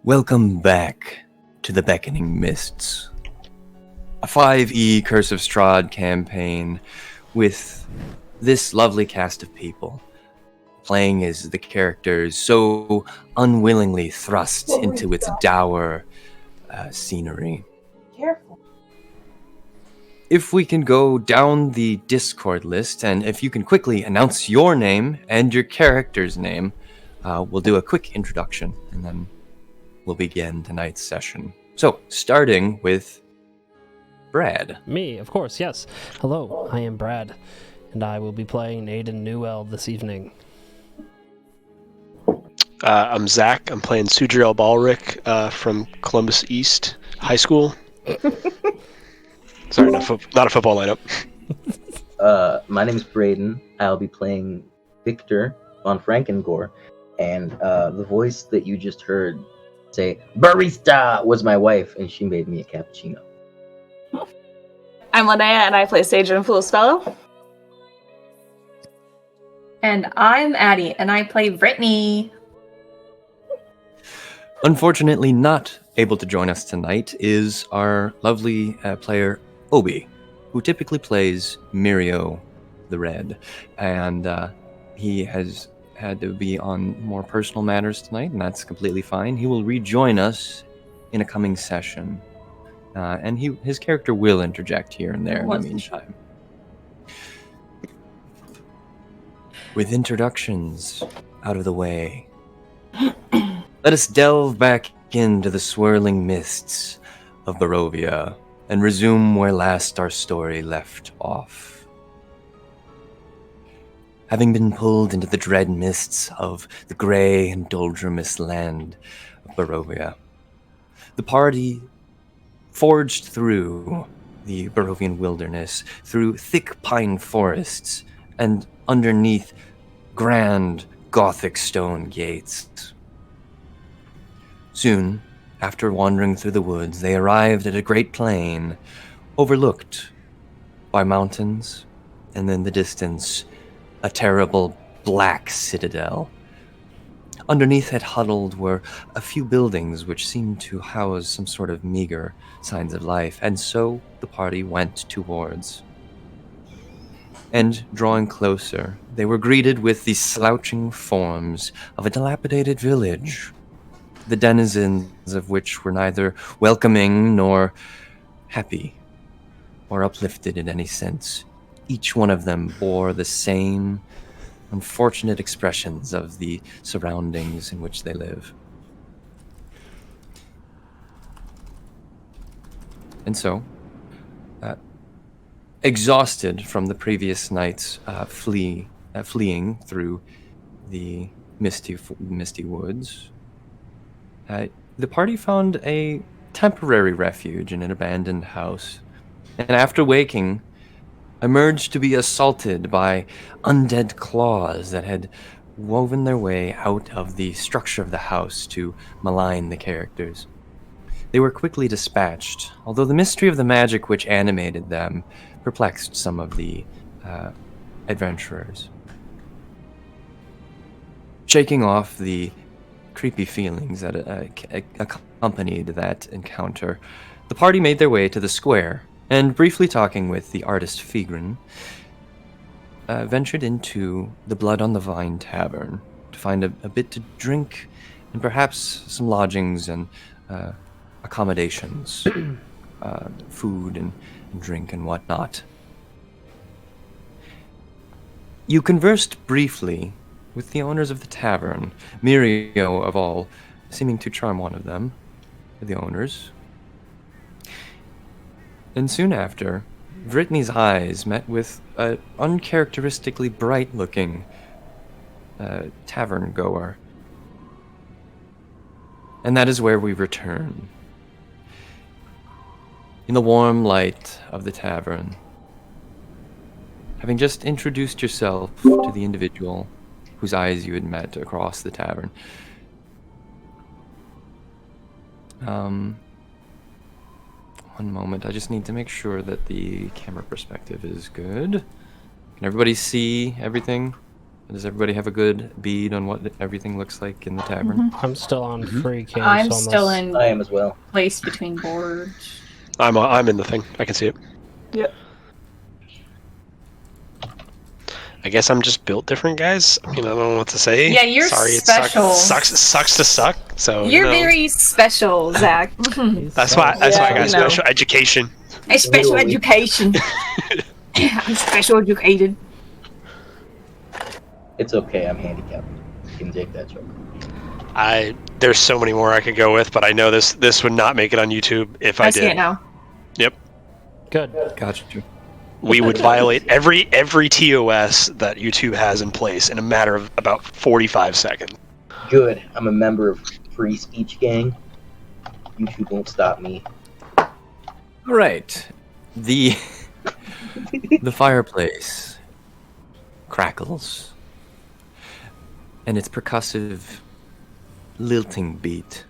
Welcome back to the Beckoning Mists, a 5e Curse of Strahd campaign with this lovely cast of people, playing as the characters so unwillingly thrust into its dour scenery. Careful. If we can go down the Discord list, and if you can quickly announce your name and your character's name, we'll do a quick introduction, and then we'll begin tonight's session. So, starting with Brad. Me, of course, yes. Hello, I am Brad, and I will be playing Aiden Newell this evening. I'm Zach. I'm playing Sudriel Balric from Columbus East High School. Sorry, not a football lineup. My name is Braden. I'll be playing Victor von Frankengore, and the voice that you just heard say "barista" was my wife, and she made me a cappuccino. I'm Linnea, and I play Sage and Fool's Fellow. And I'm Addie, and I play Brittany. Unfortunately, not able to join us tonight is our lovely player, Obi, who typically plays Mirio the Red. And he has had to be on more personal matters tonight, and that's completely fine. He will rejoin us in a coming session. And his character will interject here and there in the meantime. With introductions out of the way, let us delve back into the swirling mists of Barovia and resume where last our story left off. Having been pulled into the dread mists of the grey and doldrumous land of Barovia, the party forged through the Barovian wilderness, through thick pine forests, and underneath grand Gothic stone gates. Soon, after wandering through the woods, they arrived at a great plain, overlooked by mountains, and in the distance, a terrible black citadel. Underneath it huddled were a few buildings which seemed to house some sort of meager signs of life, and so the party went towards. And drawing closer, they were greeted with the slouching forms of a dilapidated village, the denizens of which were neither welcoming nor happy or uplifted in any sense. Each one of them bore the same unfortunate expressions of the surroundings in which they live. And so, exhausted from the previous night's fleeing through the misty woods, the party found a temporary refuge in an abandoned house, and after waking, emerged to be assaulted by undead claws that had woven their way out of the structure of the house to malign the characters. They were quickly dispatched, although the mystery of the magic which animated them perplexed some of the adventurers. Shaking off the creepy feelings that accompanied that encounter, the party made their way to the square, and briefly talking with the artist Figrin, ventured into the Blood on the Vine Tavern to find a bit to drink and perhaps some lodgings and accommodations, food and drink and whatnot. You conversed briefly with the owners of the tavern, Mirio of all, seeming to charm one of them, the owners. And soon after, Brittany's eyes met with an uncharacteristically bright-looking tavern-goer. And that is where we return. In the warm light of the tavern, having just introduced yourself to the individual whose eyes you had met across the tavern, one moment, I just need to make sure that the camera perspective is good. Can everybody see everything? Does everybody have a good bead on what everything looks like in the tavern? I'm still on free cam. I'm so still unless- in I am as well. place between boards. I'm in the thing. I can see it. Yep. I guess I'm just built different, guys. I mean, I don't know what to say. Yeah, you're Sorry, special. It sucks to suck. So You're you know, very special, Zach. That's why I Yeah, got we know. special education. A special Really? education. I'm special educated. It's okay. I'm handicapped. You can take that joke. There's so many more I could go with, but I know this would not make it on YouTube if I I see did. it now. Yep. Good. Gotcha. We would violate every TOS that YouTube has in place in a matter of about 45 seconds. Good. I'm a member of Free Speech Gang. YouTube won't stop me. All right. The fireplace crackles, and its percussive lilting beat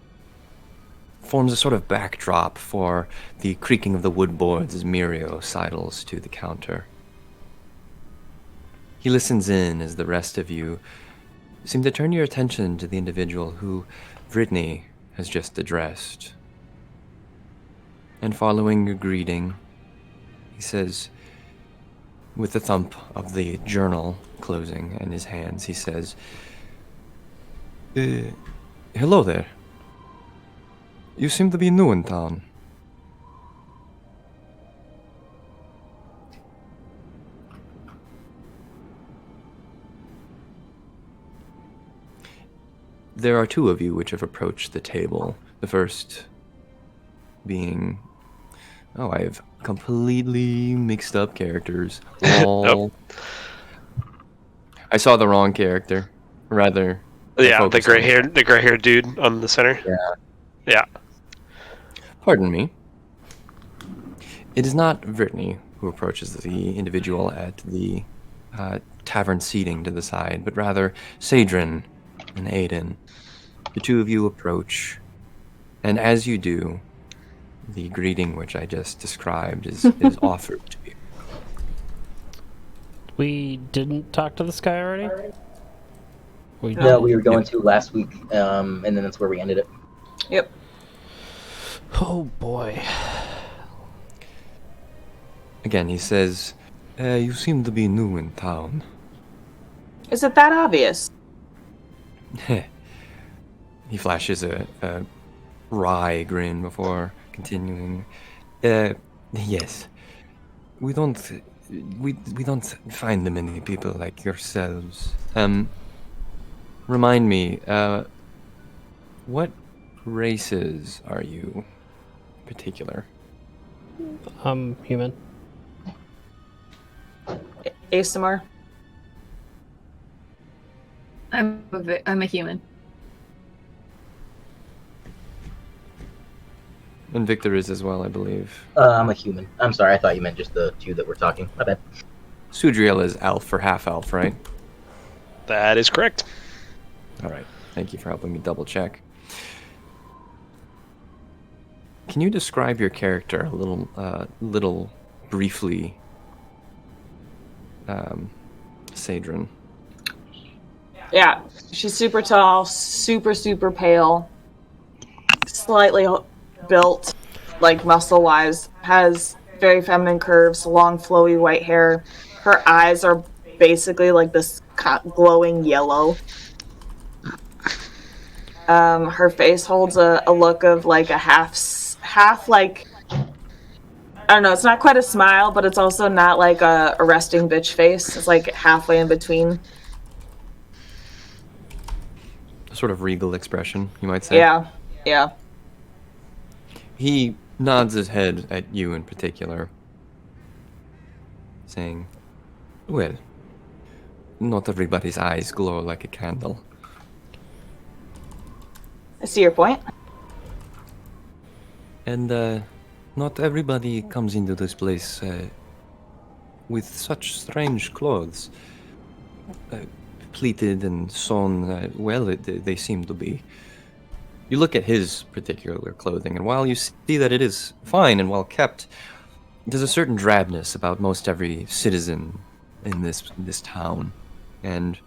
forms a sort of backdrop for the creaking of the wood boards as Mirio sidles to the counter. He listens in as the rest of you seem to turn your attention to the individual who Brittany has just addressed. And following your greeting, he says, with the thump of the journal closing in his hands, he says, hello there. You seem to be new in town. There are two of you which have approached the table. The first being... Oh, I have completely mixed up characters. Lol. I saw the wrong character. Rather... Yeah, the gray-haired dude on the center. Yeah. Pardon me. It is not Brittany who approaches the individual at the tavern seating to the side, but rather Sadrin and Aiden. The two of you approach, and as you do, the greeting which I just described is offered to you. We didn't talk to this guy already? No, we were going to last week, and then that's where we ended it. Yep. Oh boy. Again, he says, you seem to be new in town. Is it that obvious? He flashes a wry grin before continuing. Yes. We don't find many people like yourselves. Remind me, what races are you in particular? Human. ASMR? I'm a human. And Victor is as well, I believe. I'm a human. I'm sorry, I thought you meant just the two that were talking. My bad. Sudriel is elf or half elf, right? That is correct. All right. Thank you for helping me double check. Can you describe your character a little briefly, Sadrin? Yeah. She's super tall, super pale, slightly built, like muscle-wise, has very feminine curves, long flowy white hair. Her eyes are basically like this glowing yellow. Her face holds a look of like a half like, I don't know, it's not quite a smile, but it's also not like a resting bitch face. It's like halfway in between. A sort of regal expression, you might say. Yeah. He nods his head at you in particular, saying, well, not everybody's eyes glow like a candle. I see your point. And not everybody comes into this place with such strange clothes. Pleated and sewn, they seem to be. You look at his particular clothing, and while you see that it is fine and well kept, there's a certain drabness about most every citizen in this town. And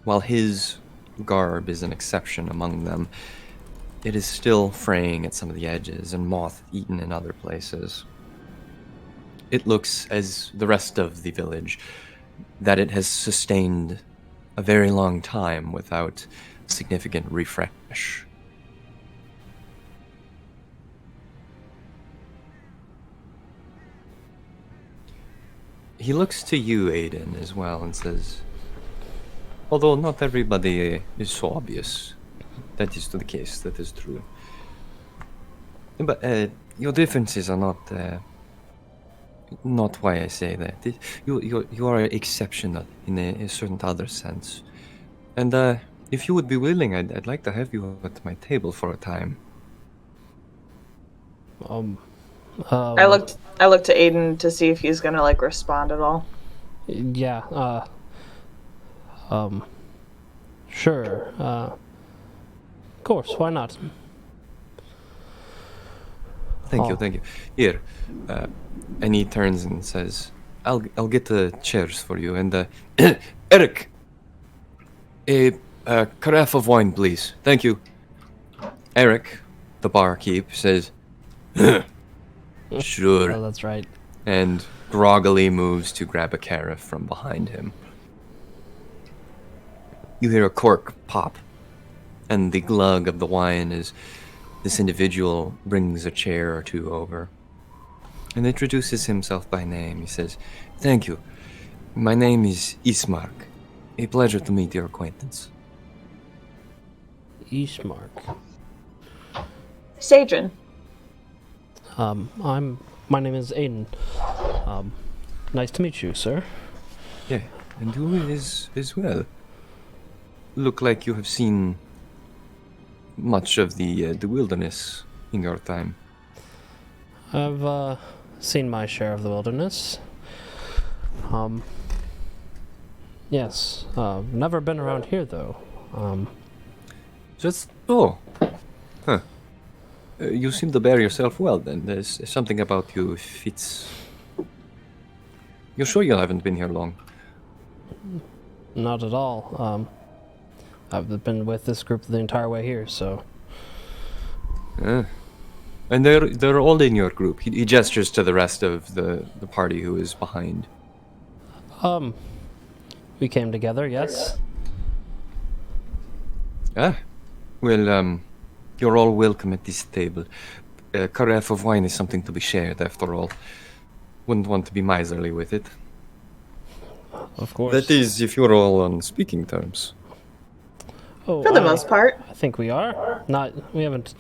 while his garb is an exception among them, it is still fraying at some of the edges and moth-eaten in other places. It looks, as the rest of the village, that it has sustained a very long time without significant refresh. He looks to you, Aiden, as well, and says, although not everybody is so obvious, that is the case, that is true. But your differences are not why I say that. You are exceptional in a certain other sense. And if you would be willing, I'd like to have you at my table for a time. I looked to Aiden to see if he's gonna like respond at all. Yeah, sure, of course, why not? Thank you. Here, and he turns and says, I'll get the chairs for you. And, Eric, a carafe of wine, please. Thank you. Eric, the barkeep, says, sure. Oh, that's right. And groggily moves to grab a carafe from behind him. You hear a cork pop, and the glug of the wine as this individual brings a chair or two over and introduces himself by name. He says, thank you. My name is Ismark. A pleasure to meet your acquaintance. Ishmark. Sadrin. My name is Aiden. Nice to meet you, sir. Yeah, and you as well. Look like you have seen much of the wilderness in your time. I've seen my share of the wilderness. Yes. Never been around here though. You seem to bear yourself well then. There's something about you fits. You're sure you haven't been here long? Not at all. I've been with this group the entire way here, so. And they're all in your group. He gestures to the rest of the party who is behind. We came together, yes. Well, you're all welcome at this table. A carafe of wine is something to be shared, after all. Wouldn't want to be miserly with it. Of course. That is, if you're all on speaking terms. Oh, For the most part. I think we are. We haven't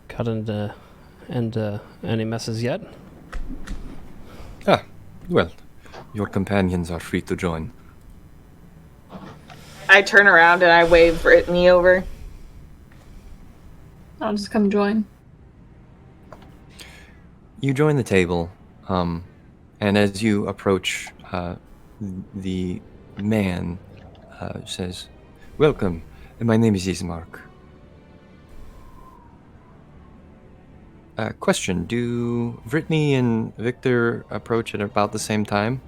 got into any messes yet. Well, your companions are free to join. I turn around and I wave Brittany over. I'll just come join. You join the table, and as you approach, the man says, welcome, my name is Ismark. Question, do Brittany and Victor approach at about the same time?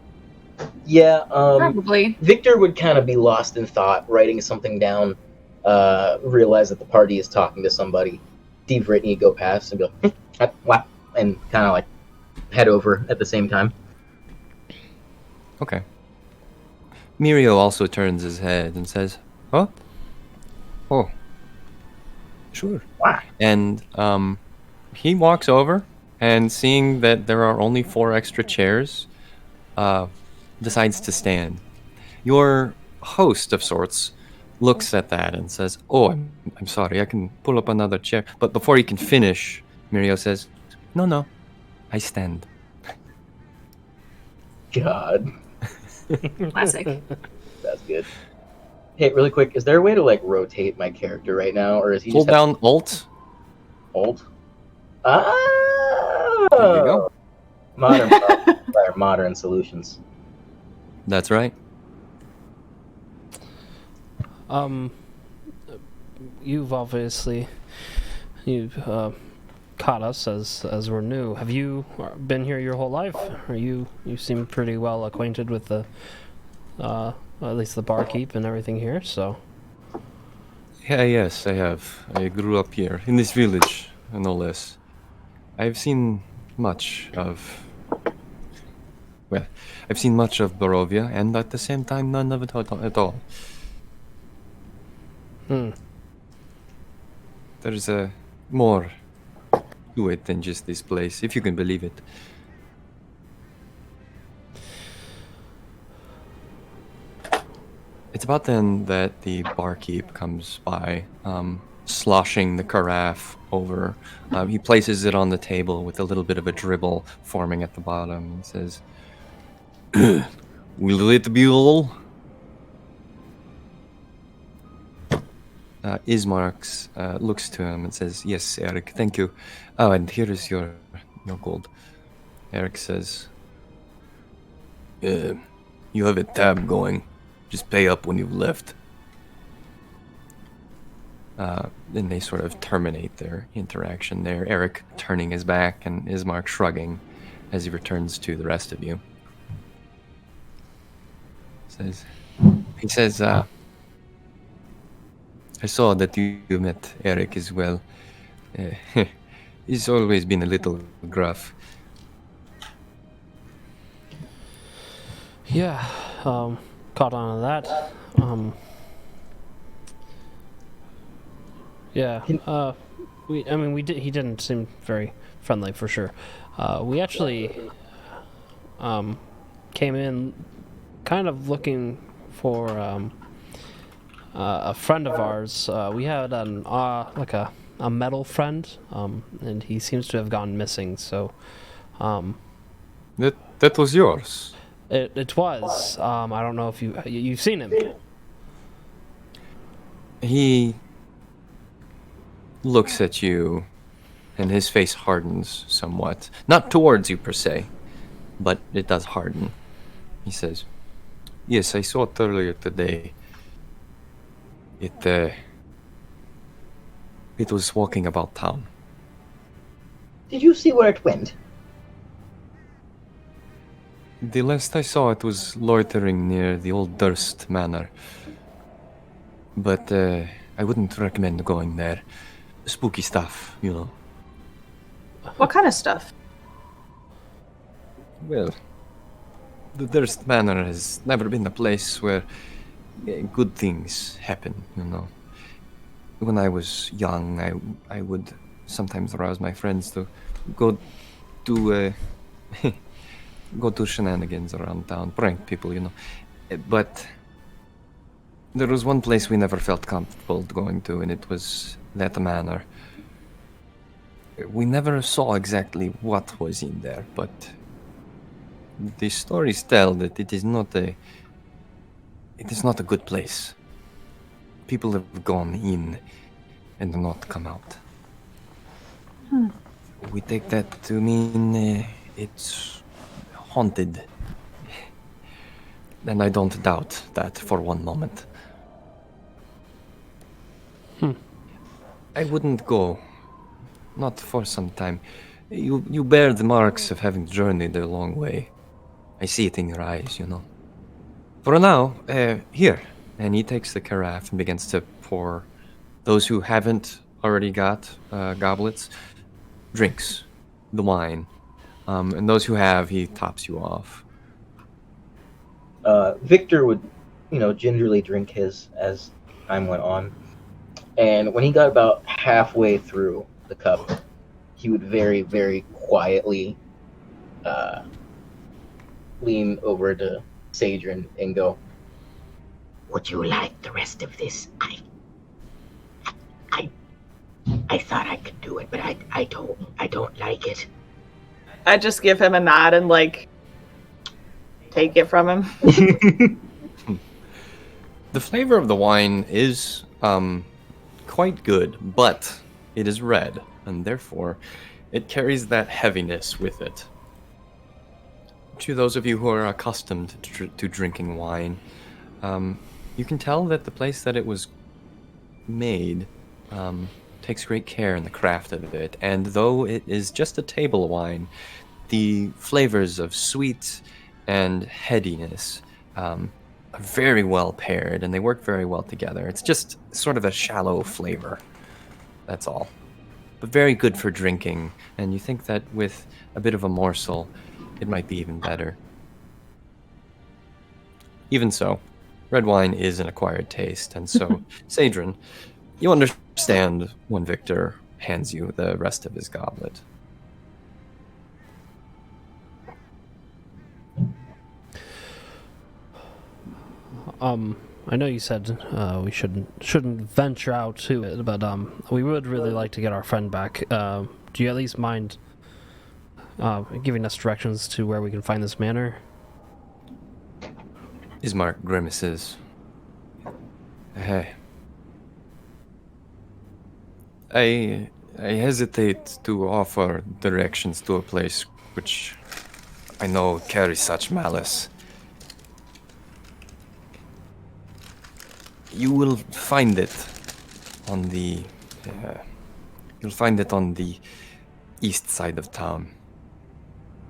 Yeah, Probably. Victor would kind of be lost in thought, writing something down, realize that the party is talking to somebody. See Brittany go past and be like, what? And kind of like head over at the same time. Okay. Mirio also turns his head and says, huh? Oh. Sure. Wow. And he walks over, and seeing that there are only 4 extra chairs, decides to stand. Your host of sorts looks at that and says, oh, I'm sorry, I can pull up another chair. But before he can finish, Mirio says, no, I stand. God. Classic. That's good. Hey, really quick, is there a way to like rotate my character right now, or is he Hold just down Alt. Alt? Oh, There you go. Modern solutions. That's right. You've obviously caught us as we're new. Have you been here your whole life? Or you seem pretty well acquainted with the well, at least the barkeep and everything here. So Yeah, yes, I have. I grew up here, in this village, no less. I've seen much of. Well, I've seen much of Barovia, and at the same time, none of it at all. There's more to it than just this place, if you can believe it. It's about then that the barkeep comes by, sloshing the carafe over. He places it on the table with a little bit of a dribble forming at the bottom. He says, "Will it be all?" Ismarks looks to him and says, "Yes, Eric, thank you. Oh, and here is your gold." Eric says, "You have a tab going. Just pay up when you've left." Then they sort of terminate their interaction there. Eric turning his back and Ismark shrugging as he returns to the rest of you. He says, "I saw that you met Eric as well. He's always been a little gruff." yeah, caught on to that. Yeah. We did. He didn't seem very friendly for sure. We actually came in kind of looking for a friend of ours. We had an like a metal friend, and he seems to have gone missing. So That was yours. it was. I don't know if you've seen him. He looks at you, and his face hardens somewhat. Not towards you per se, but it does harden. He says, "Yes, I saw it earlier today. It was walking about town." Did you see where it went? The last I saw it was loitering near the old Durst Manor. But I wouldn't recommend going there. Spooky stuff, you know. What kind of stuff? Well, the Durst Manor has never been a place where good things happen, you know. When I was young, I would sometimes rouse my friends to go do go do shenanigans around town, prank people, you know. But there was one place we never felt comfortable going to, and it was that manor. We never saw exactly what was in there, but the stories tell that it is not a good place. People have gone in and not come out. We take that to mean it's haunted. And I don't doubt that for one moment. I wouldn't go. Not for some time. You bear the marks of having journeyed a long way. I see it in your eyes, you know. For now, here. And he takes the carafe and begins to pour those who haven't already got goblets, drinks, the wine. And those who have, he tops you off. Victor would, gingerly drink his as time went on. And when he got about halfway through the cup, he would very, very quietly lean over to Sadrian and go, "Would you like the rest of this? I thought I could do it, but I don't like it." I just give him a nod and take it from him. The flavor of the wine is quite good, but it is red, and therefore it carries that heaviness with it. To those of you who are accustomed to drinking wine, you can tell that the place that it was made takes great care in the craft of it, and though it is just a table wine, the flavors of sweet and headiness are very well paired, and they work very well together. It's just sort of a shallow flavor. That's all. But very good for drinking, and you think that with a bit of a morsel, it might be even better. Even so, red wine is an acquired taste, and so, Sadrin, you understand when Victor hands you the rest of his goblet. I know you said we shouldn't venture out to it, but we would really like to get our friend back. Do you at least mind giving us directions to where we can find this manor? Ismark grimaces. Hey. I hesitate to offer directions to a place which I know carries such malice. You will find it on the east side of town.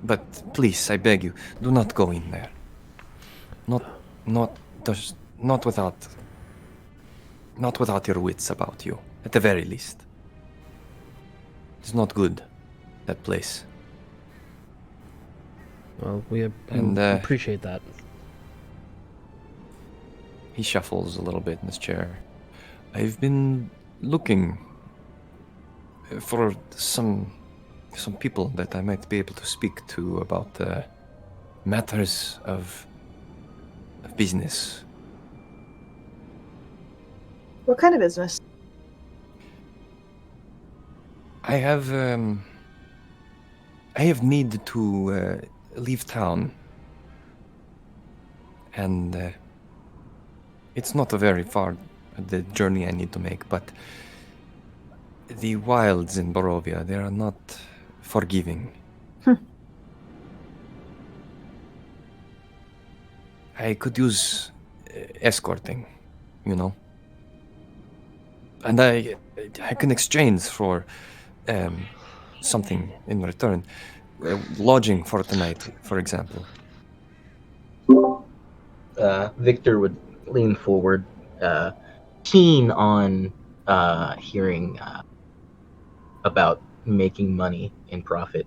But please, I beg you, do not go in there. Not without your wits about you, at the very least. It's not good, that place. Well, we appreciate that. He shuffles a little bit in his chair. I've been looking for some people that I might be able to speak to about matters of business. What kind of business? I have need to leave town, and it's not a very far the journey I need to make, but the wilds in Barovia, they are not forgiving. I could use escorting, you know. And I can exchange for something in return. Lodging for tonight, for example. Victor would lean forward, keen on hearing about making money and profit.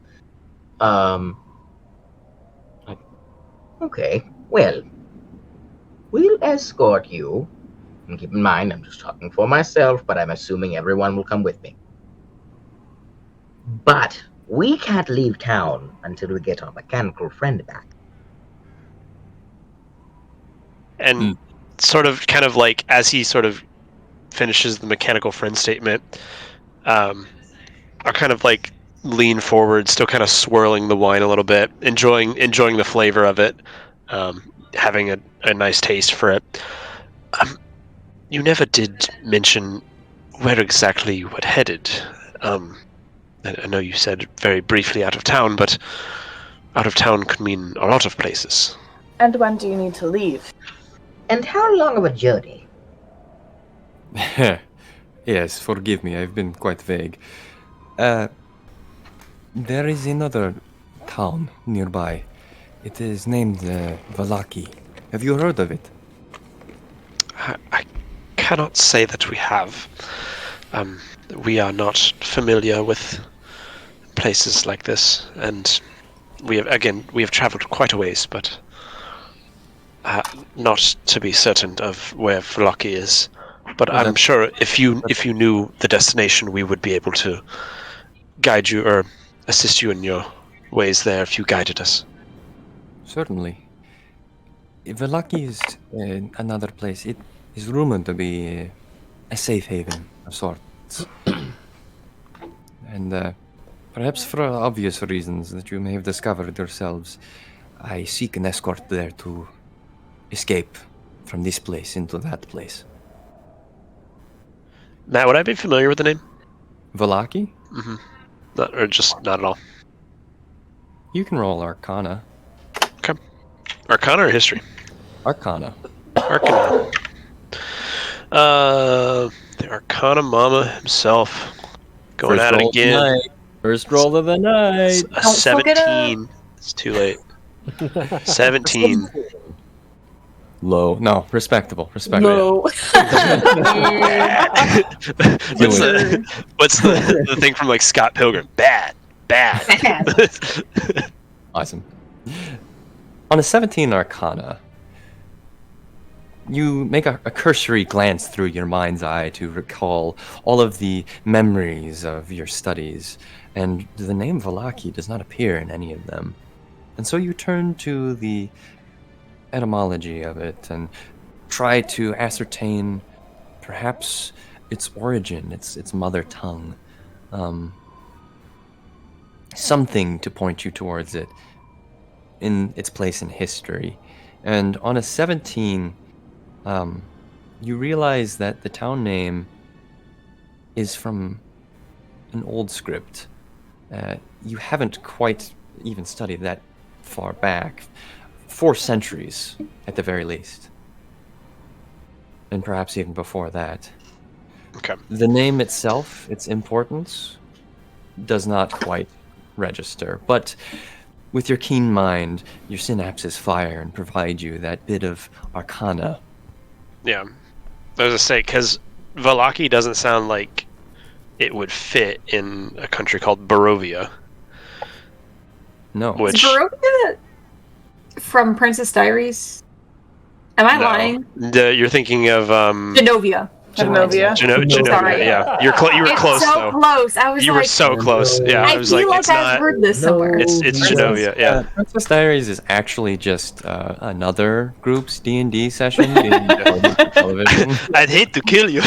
Okay, well, we'll escort you. And keep in mind, I'm just talking for myself, but I'm assuming everyone will come with me. But we can't leave town until we get our mechanical friend back. And sort of, kind of like, as he sort of finishes the mechanical friend statement, I'll kind of like lean forward, still kind of swirling the wine a little bit, enjoying the flavor of it, having a nice taste for it. You never did mention where exactly you had headed. I know you said very briefly out of town, but out of town could mean a lot of places. And when do you need to leave? And how long of a journey? Yes, forgive me, I've been quite vague. There is another town nearby. It is named Vallaki. Have you heard of it? I cannot say that we have. We are not familiar with places like this, and we have traveled quite a ways, but not to be certain of where Vallaki is. But I'm sure if you knew the destination, we would be able to guide you or assist you in your ways there if you guided us. Certainly. Vallaki is another place. It is rumored to be a safe haven of sorts. And perhaps for obvious reasons that you may have discovered yourselves, I seek an escort there to escape from this place into that place. Matt, would I be familiar with the name? Vallaki? Mm-hmm. Not at all. You can roll Arcana. Okay. Arcana or history? Arcana. Arcana. The Arcana Mama himself. Going First at it roll of the again. night. First roll of the night. A Don't fuck it up. 17. It's too late. 17. Low. No, respectable. No. What's the thing from like Scott Pilgrim? Bad. Awesome. On a 17 Arcana, you make a cursory glance through your mind's eye to recall all of the memories of your studies, and the name Valaki does not appear in any of them. And so you turn to the etymology of it and try to ascertain perhaps its origin, its mother tongue. Something to point you towards it in its place in history. And on a 17, you realize that the town name is from an old script. You haven't quite even studied that far back. 4 centuries, at the very least. And perhaps even before that. Okay. The name itself, its importance, does not quite register. But with your keen mind, your synapses fire and provide you that bit of arcana. Yeah. I was gonna say, because Valaki doesn't sound like it would fit in a country called Barovia. No. Which... Is Barovia from Princess Diaries? Am I lying? You're thinking of Genovia. Genovia. Genovia. Sorry. Yeah, you were It's close so though. close. I was You like, were so close. Yeah, I I was feel like it's I've not. heard this somewhere. It's Genovia. Yeah. Princess Diaries is actually just another group's D&D session being recorded for television. I'd hate to kill you.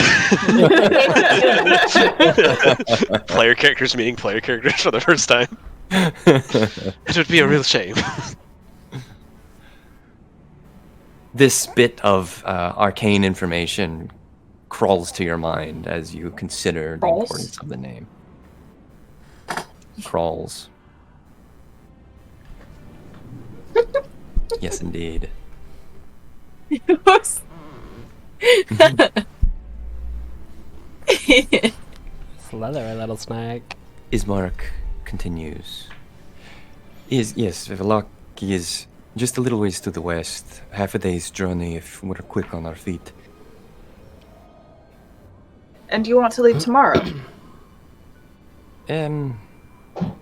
Player characters meeting player characters for the first time. It would be a real shame. This bit of arcane information crawls to your mind as you consider the Crawls? importance of the name. Crawls. Yes, indeed. Slither, little snack. Ismark continues. Yes, Velaki is just a little ways to the west. Half a day's journey if we're quick on our feet. And you want to leave tomorrow?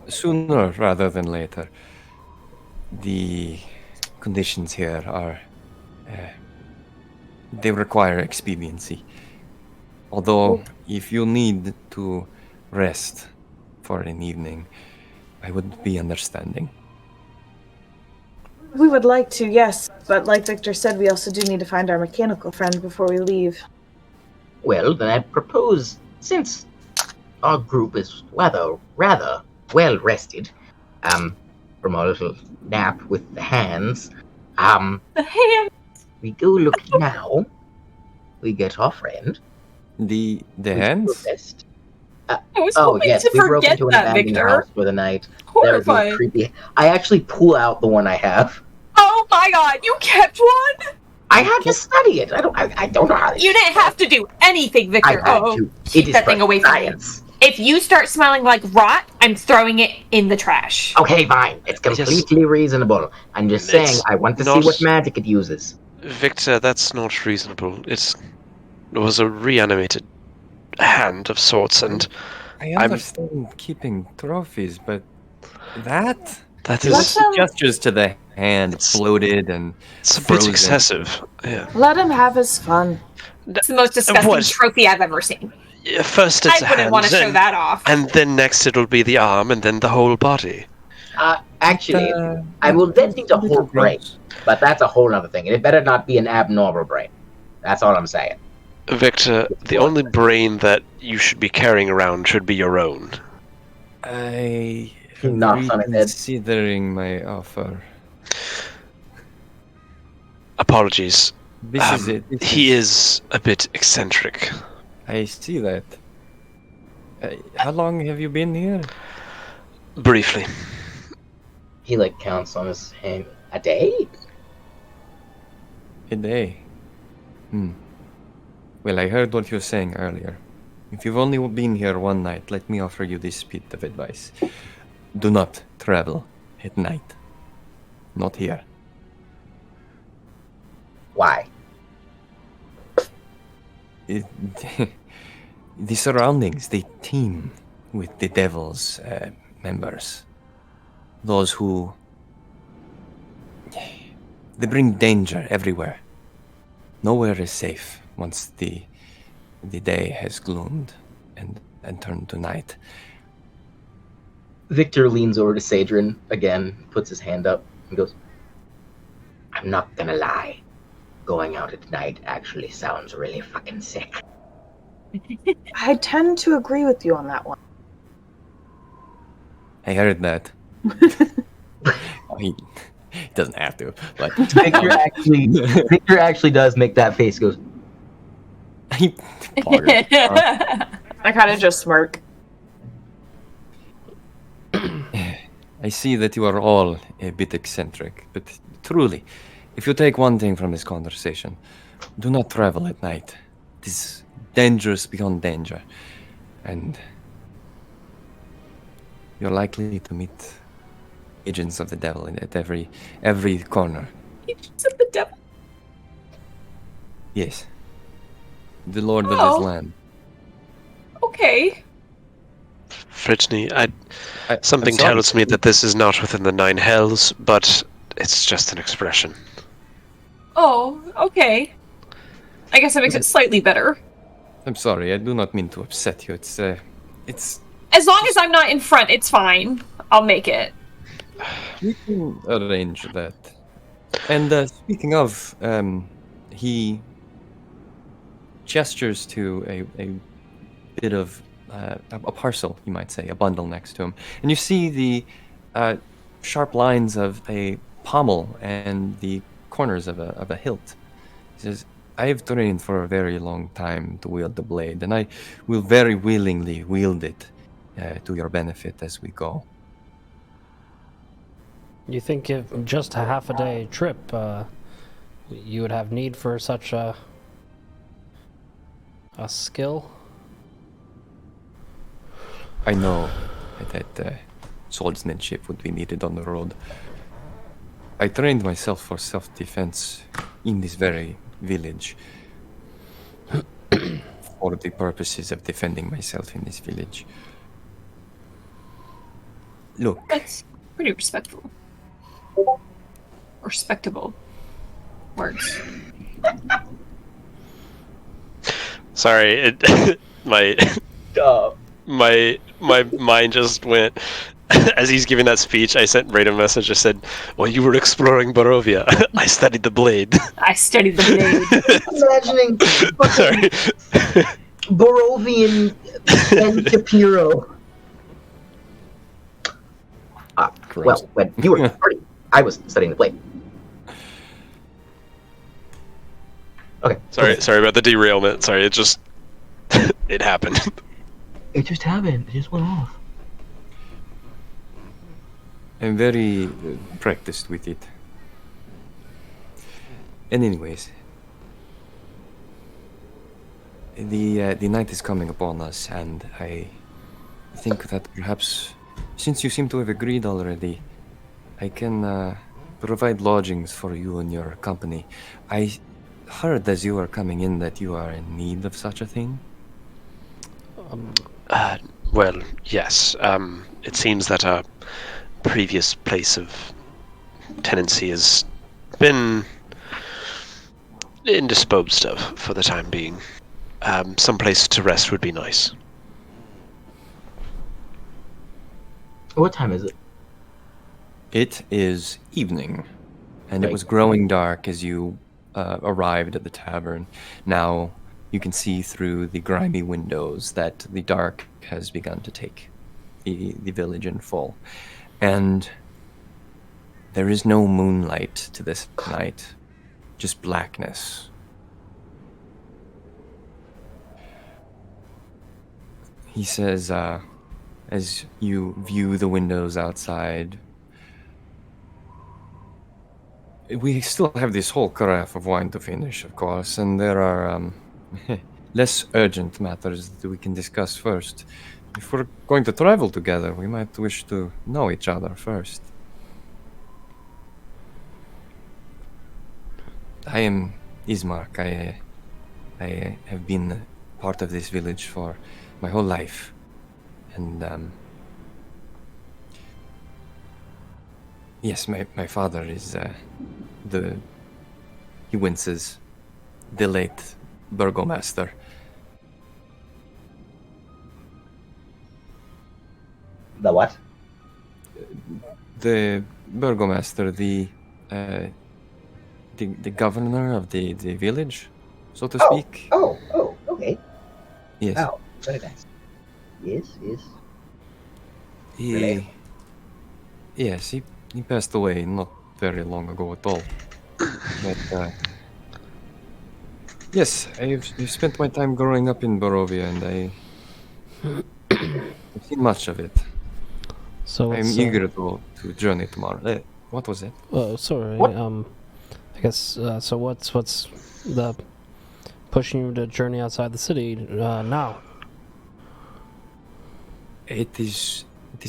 Sooner rather than later. The conditions here are... they require expediency. Although, if you need to rest for an evening, I would be understanding. We would like to, yes. But like Victor said, we also do need to find our mechanical friend before we leave. Well, then I propose, since our group is rather well rested, from our little nap with the hands, The hand. we go look now. We get our friend. The we go hands? rest. I was Oh hoping yes, to we broke forget into an that, abandoned Victor. house for the night. That would be Horrifying. creepy. I actually pull out the one I have. Oh my god, you kept one? I had to study it. I don't know how to. You didn't have to do anything, I Victor. had Oh, to. keep It is that for thing away from me. science. If you start smelling like rot, I'm throwing it in the trash. Okay, fine. It's completely reasonable. I'm just saying, It's I want to see not- what magic it uses. Victor, that's not reasonable. It was a reanimated hand of sorts, and I understand keeping trophies, but that that He is gestures to the hand, bloated and it's a bit frozen. excessive. Yeah. Let him have his fun. It's the most disgusting What? trophy I've ever seen. Yeah, first it's I a wouldn't hand, want to show then- that off. and then next it'll be the arm, and then the whole body. Actually, I will then need a whole brain, but that's a whole other thing. It better not be an abnormal brain. That's all I'm saying. Victor, the only brain that you should be carrying around should be your own. I He knocks on his head. considering my offer. Apologies. This is it. He is a bit eccentric. I see that. How long have you been here? Briefly. He counts on his hand. A day? A day. Well, I heard what you were saying earlier. If you've only been here one night, let me offer you this bit of advice. Do not travel at night. Not here. Why? It, the surroundings, they teem with the devil's members. Those who... They bring danger everywhere. Nowhere is safe once the day has gloomed and turned to night. Victor leans over to Sadrin again, puts his hand up, and goes, I'm not gonna lie. Going out at night actually sounds really fucking sick. I tend to agree with you on that one. I heard that. He doesn't have to, but Victor actually does make that face. Goes, Bogger. I kind of just smirk. I see that you are all a bit eccentric, but truly, if you take one thing from this conversation, do not travel at night. It is dangerous beyond danger, and you're likely to meet agents of the devil at every corner. Agents of the devil? Yes. The Lord of Oh. this land. Okay. Fritney, I'm something sorry. tells me that this is not within the 9 hells, but it's just an expression. Oh, okay. I guess that makes it slightly better. I'm sorry, I do not mean to upset you. It's As long as I'm not in front, it's fine. I'll make it. we can arrange that. And speaking of, he gestures to a bit of a parcel, you might say, a bundle next to him, and you see the sharp lines of a pommel and the corners of a hilt. He says, I have trained for a very long time to wield the blade, and I will very willingly wield it to your benefit as we go. You think if just a half a day trip, you would have need for such a skill? I know that swordsmanship would be needed on the road. I trained myself for self-defense in this very village for the purposes of defending myself in this village. Look, That's pretty respectful. Respectable. Words. Sorry, my mind just went. As he's giving that speech, I sent Braden a message. I said, "While you were exploring Barovia, I studied the blade." I studied the blade. imagining fucking Sorry. Borovian Ben Shapiro. gross. Well, when you were 40, I was studying the blade. Okay. Sorry about the derailment. Sorry, it just it happened. It just happened. It just went off. I'm very practiced with it. And anyways, the night is coming upon us, and I think that perhaps, since you seem to have agreed already, I can provide lodgings for you and your company. I heard as you were coming in that you are in need of such a thing. Well, yes. It seems that our previous place of tenancy has been indisposed of for the time being. Some place to rest would be nice. What time is it? It is evening, and it Right. was growing dark as you arrived at the tavern. Now you can see through the grimy windows that the dark has begun to take the village in full. And there is no moonlight to this night, just blackness. He says, as you view the windows outside, we still have this whole carafe of wine to finish, of course, and there are less urgent matters that we can discuss first. If we're going to travel together, we might wish to know each other first. I am Ismark. I have been part of this village for my whole life. And, yes, my father is, he winces, the late burgomaster. The what? The burgomaster, the governor of the village, so to speak. Oh, okay. Yes. Wow, very nice. Yes. Yes, he passed away not very long ago at all. But yes, I've spent my time growing up in Barovia, and I've seen much of it. So I'm eager to journey tomorrow. What was it? Oh, sorry. What? I guess. So what's the pushing you to journey outside the city now? It is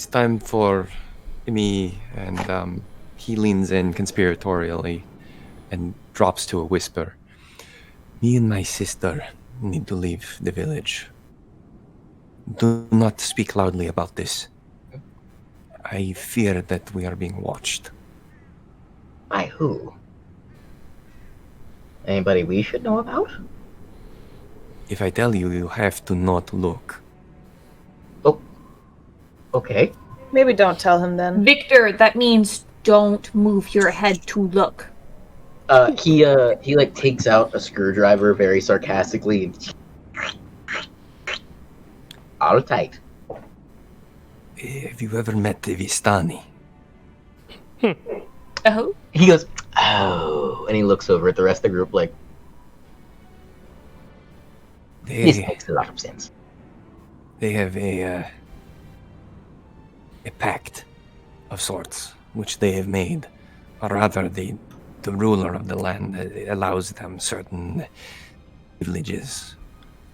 time for me, and he leans in conspiratorially and drops to a whisper. Me and my sister need to leave the village. Do not speak loudly about this. I fear that we are being watched. By who? Anybody we should know about? If I tell you, you have to not look. Oh. Okay. Maybe don't tell him then. Victor, that means don't move your head to look. He like takes out a screwdriver very sarcastically and all tight. Have you ever met the Vistani? Oh? He goes, oh, and he looks over at the rest of the group like, this makes a lot of sense. They have a pact of sorts, which they have made, or rather the ruler of the land allows them certain privileges,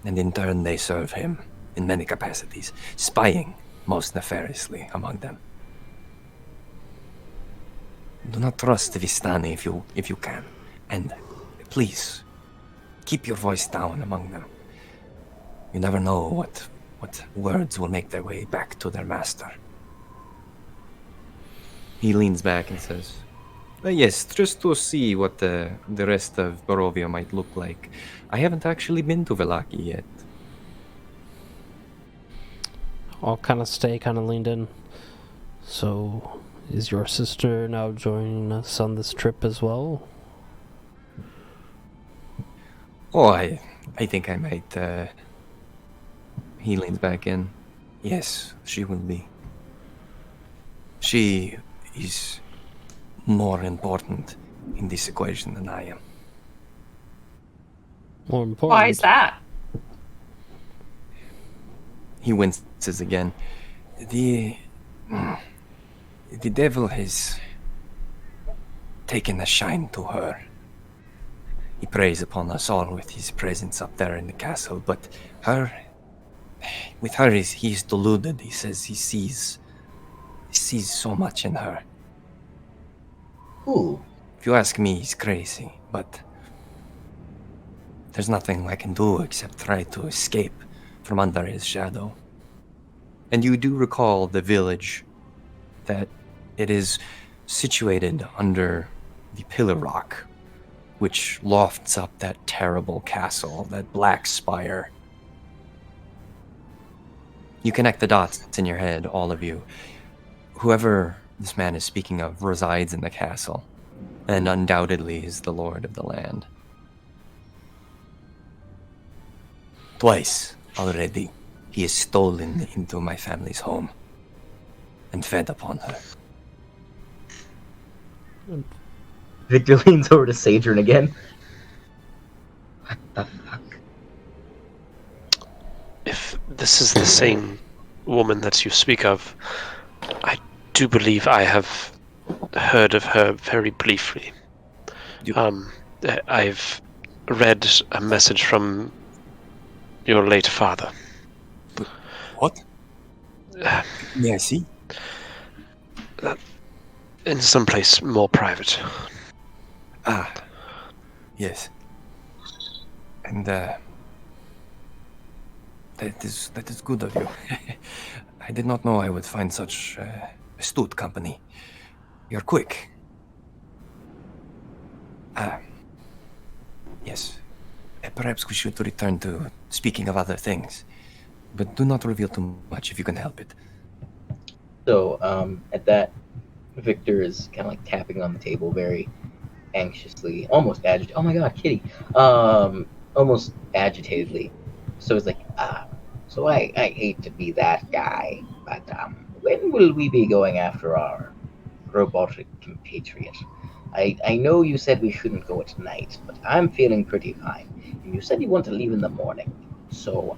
and in turn they serve him in many capacities, spying most nefariously among them. Do not trust the Vistani if you can, and please keep your voice down among them. You never know what words will make their way back to their master. He leans back and says, yes, just to see what the rest of Barovia might look like. I haven't actually been to Velaki yet. I'll kind of stay kind of leaned in. So, is your sister now joining us on this trip as well? Oh, I think I might, He leans back in. Yes, she will be. She is more important in this equation than I am. More important. Why is that? He winces again. The devil has taken a shine to her. He preys upon us all with his presence up there in the castle, but with her, he's deluded. He says he sees so much in her. Who? If you ask me, he's crazy, but there's nothing I can do except try to escape from under his shadow. And you do recall the village, that it is situated under the Pillar Rock, which lofts up that terrible castle, that black spire. You connect the dots in your head, all of you. Whoever this man is speaking of resides in the castle, and undoubtedly is the lord of the land. Twice already, he has stolen into my family's home and fed upon her. Victor leans over to Sadrin again. What the fuck? If this is the same woman that you speak of, I do believe I have heard of her very briefly. I've read a message from your late father. What? May I see? In some place more private. Ah, yes. And that is good of you. I did not know I would find such astute company. You're quick. Yes. Perhaps we should return to speaking of other things. But do not reveal too much if you can help it. So, at that, Victor is kind of like tapping on the table very anxiously, almost agitated. Oh my god, kitty! Almost agitatedly. So it's like, so I hate to be that guy, but when will we be going after our robotic compatriot? I know you said we shouldn't go at night, but I'm feeling pretty fine. And you said you want to leave in the morning. So,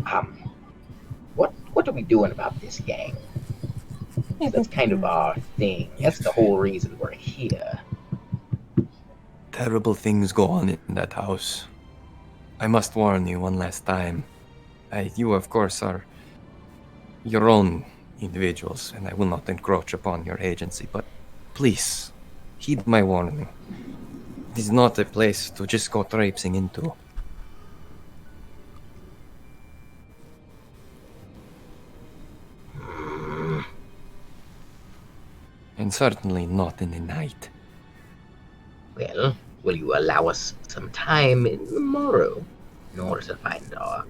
what are we doing about this gang? That's kind of our thing. That's the whole reason we're here. Terrible things go on in that house. I must warn you one last time. You, of course, are your own individuals, and I will not encroach upon your agency, but please, heed my warning. It is not a place to just go traipsing into. And certainly not in the night. Well, will you allow us some time tomorrow in order to find our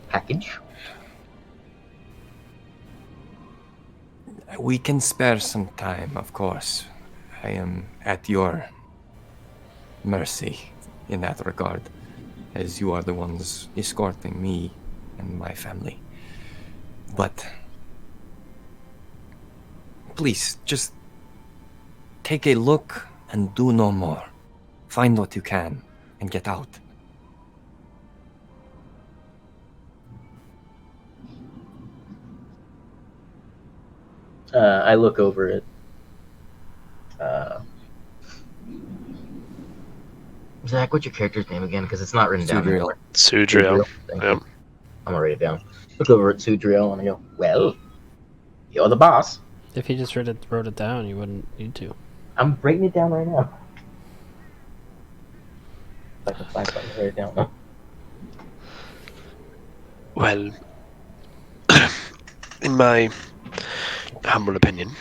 package? We can spare some time, of course. I am at your mercy in that regard, as you are the ones escorting me and my family. But please, just take a look and do no more. Find what you can and get out. I look over it. Zach, what's your character's name again? Because it's not written down Sudriel. anywhere. Sudriel. Thank Yep. you. I'm gonna write it down. Look over at Sudriel and I go, well, you're the boss. If he just wrote it down, you wouldn't need to. I'm writing it down right now. If I can find something to write it down. No? Well, in my humble opinion,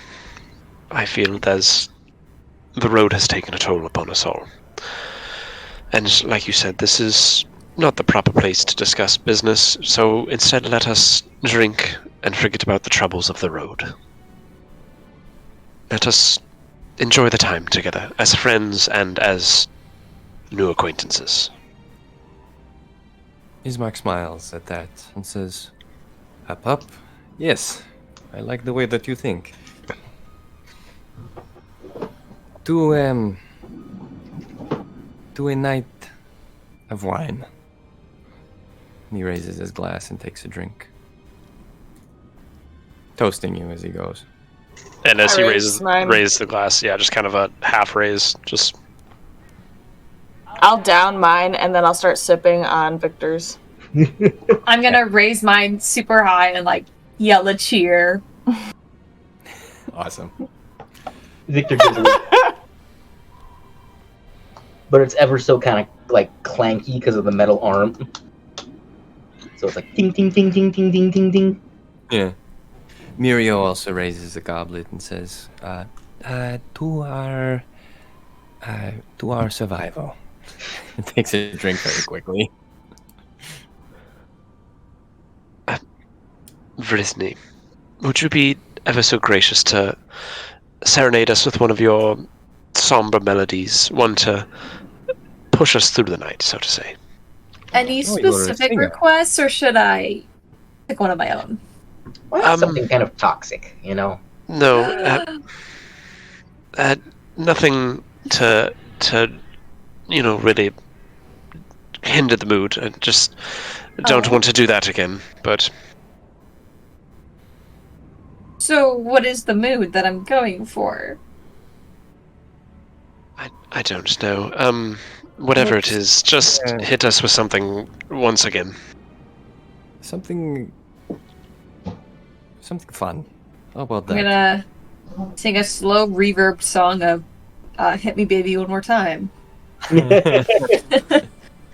I feel the road has taken a toll upon us all. And like you said, this is not the proper place to discuss business, so instead let us drink and forget about the troubles of the road. Let us enjoy the time together, as friends and as new acquaintances. Ismark smiles at that and says, Up. Yes, I like the way that you think. To a night of wine. He raises his glass and takes a drink, toasting you as he goes. And as I he raise mine. raises the glass, yeah, just kind of a half raise, just... I'll down mine and then I'll start sipping on Victor's. I'm gonna raise mine super high and like yell a cheer. Awesome. Victor gives it. But it's ever so kind of like clanky because of the metal arm. So it's like ding ding ding ding ding ding ding ding. Yeah. Mirio also raises a goblet and says, to our survival. And takes a drink very quickly. Vrisny, would you be ever so gracious to serenade us with one of your somber melodies, one to push us through the night, so to say? Any Oh, you were a specific singer. requests, or should I pick one of my own? Why not something kind of toxic, you know? No, nothing to really hinder the mood. I just don't want to do that again, but... So, what is the mood that I'm going for? I don't know. Whatever it is, just hit us with something once again. Something fun. How about I'm that? gonna sing a slow reverb song of "Hit Me, Baby, One More Time."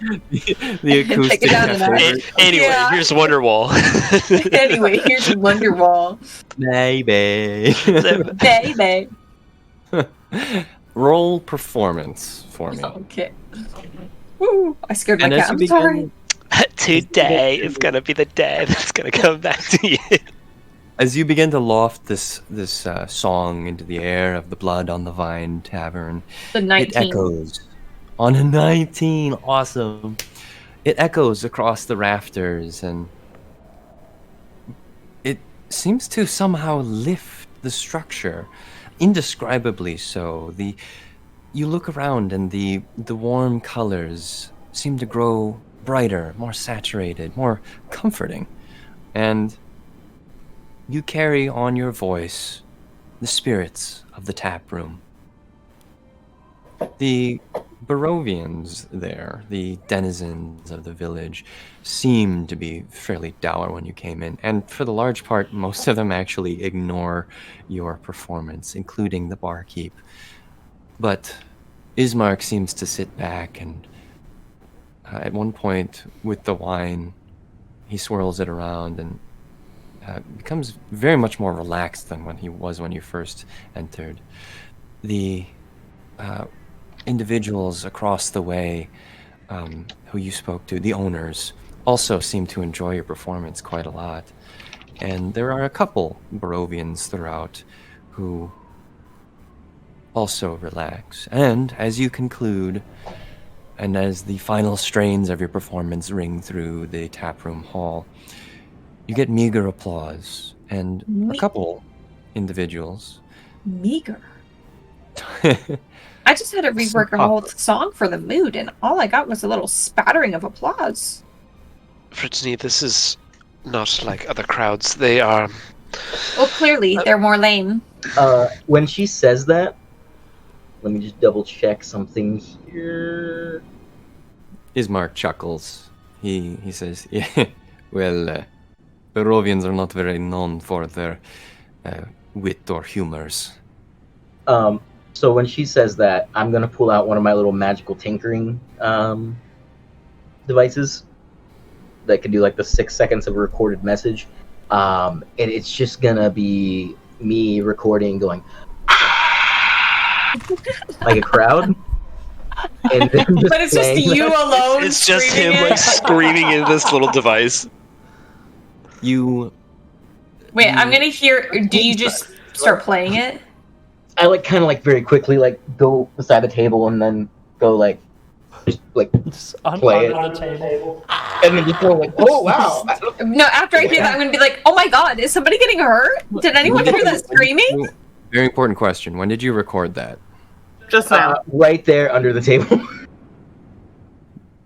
The acoustic Take it down a cafe. notch. Anyway, Yeah. here's Wonderwall. Anyway, here's Wonderwall. Baby. Baby. Roll performance for me. Okay. Woo! I scared my And cat. as you I'm sorry. begin, Today is gonna be the day that's gonna come back to you. as you begin to loft this song into the air of the Blood on the Vine Tavern, The it 19. echoes on a 19. Awesome. It echoes across the rafters, and it seems to somehow lift the structure, indescribably so. You look around, and the warm colors seem to grow brighter, more saturated, more comforting, and you carry on your voice the spirits of the tap room. The Barovians there, the denizens of the village, seemed to be fairly dour when you came in, and for the large part, most of them actually ignore your performance, including the barkeep. But Ismark seems to sit back, and at one point with the wine, he swirls it around and becomes very much more relaxed than when he was when you first entered. The individuals across the way who you spoke to, the owners, also seem to enjoy your performance quite a lot. And there are a couple Barovians throughout who also relax. And as you conclude, and as the final strains of your performance ring through the taproom hall, you get meager applause, and a couple individuals. Meager. I just had to rework a whole song for the mood, and all I got was a little spattering of applause. Brittany, this is not like other crowds. They are... Well, clearly, they're more lame. When she says that, let me just double check something here. Ismark chuckles. He says, yeah, well, Barovians are not very known for their wit or humors. So when she says that, I'm gonna pull out one of my little magical tinkering devices that can do like the 6 seconds of a recorded message, and it's just gonna be me recording, going like a crowd. And then But it's just you alone. It's just him screaming like it. screaming into this little device. You Wait, I'm gonna hear. Do you just start playing it? I like kind of like very quickly like go beside the table and then go like just like play it, Under the table. and then just go like, oh wow. No, after I hear that, I'm gonna be like, "Oh my god, is somebody getting hurt? Did anyone hear that screaming?" Very important question. When did you record that? Just now. Right there under the table.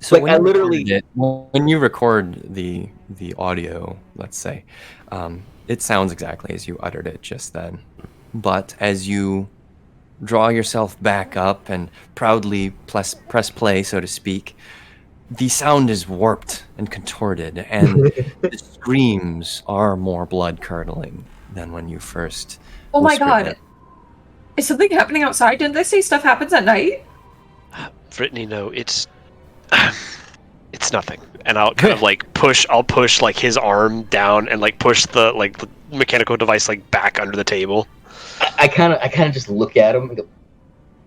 So like, when I you literally- recorded when you record the audio, let's say, it sounds exactly as you uttered it just then. But as you draw yourself back up and proudly press play, so to speak, the sound is warped and contorted, and the screams are more blood-curdling than when you first Oh my whispered god, them. is something happening outside? Didn't they say stuff happens at night? Brittany, no, it's nothing. And I'll kind of like push like his arm down and like push the mechanical device like back under the table. I kind of just look at him and go,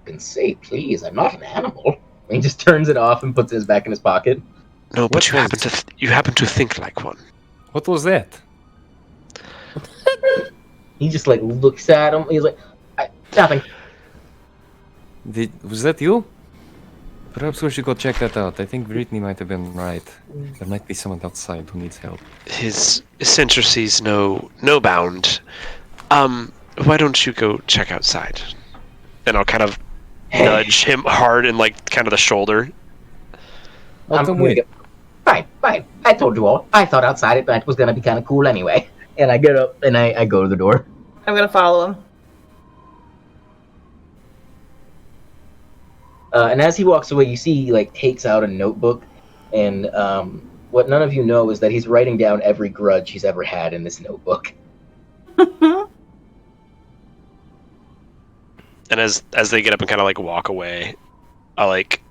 "And say, please, I'm not an animal." And he just turns it off and puts it back in his pocket. No, but What you was- happen to think like one. What was that? He just like looks at him. He's like, "Nothing." Was that you? Perhaps we should go check that out. I think Brittany might have been right. There might be someone outside who needs help. His eccentricities no bound. Why don't you go check outside? And I'll kind of nudge him hard in like kind of the shoulder. I'll come with. Fine. I told you all. I thought outside at night was gonna be kind of cool anyway. And I get up and I go to the door. I'm gonna follow him. And as he walks away, you see he like takes out a notebook, and what none of you know is that he's writing down every grudge he's ever had in this notebook. And as they get up and kind of like walk away, I like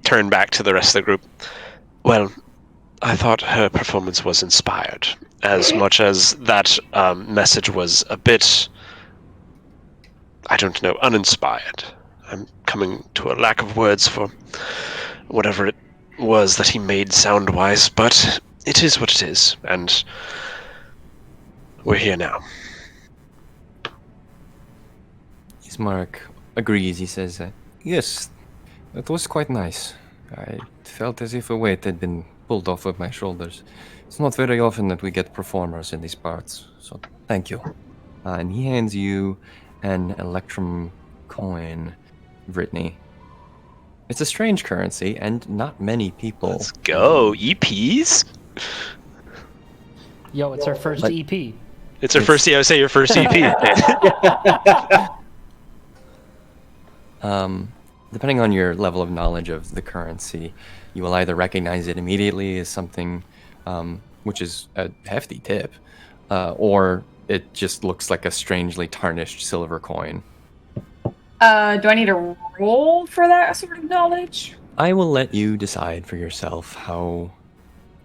turn back to the rest of the group. Well, I thought her performance was inspired, as much as that message was a bit, I don't know, uninspired. I'm coming to a lack of words for whatever it was that he made sound-wise, but it is what it is, and we're here now. Ismark agrees. He says, yes, that was quite nice. I felt as if a weight had been pulled off of my shoulders. It's not very often that we get performers in these parts, so thank you. And he hands you an Electrum coin, Brittany. It's a strange currency, and not many people... Let's go, EPs? Yo, it's our first EP. It's our first, I would say your first EP. Depending on your level of knowledge of the currency, you will either recognize it immediately as something which is a hefty tip, or it just looks like a strangely tarnished silver coin. Do I need to roll for that sort of knowledge? I will let you decide for yourself how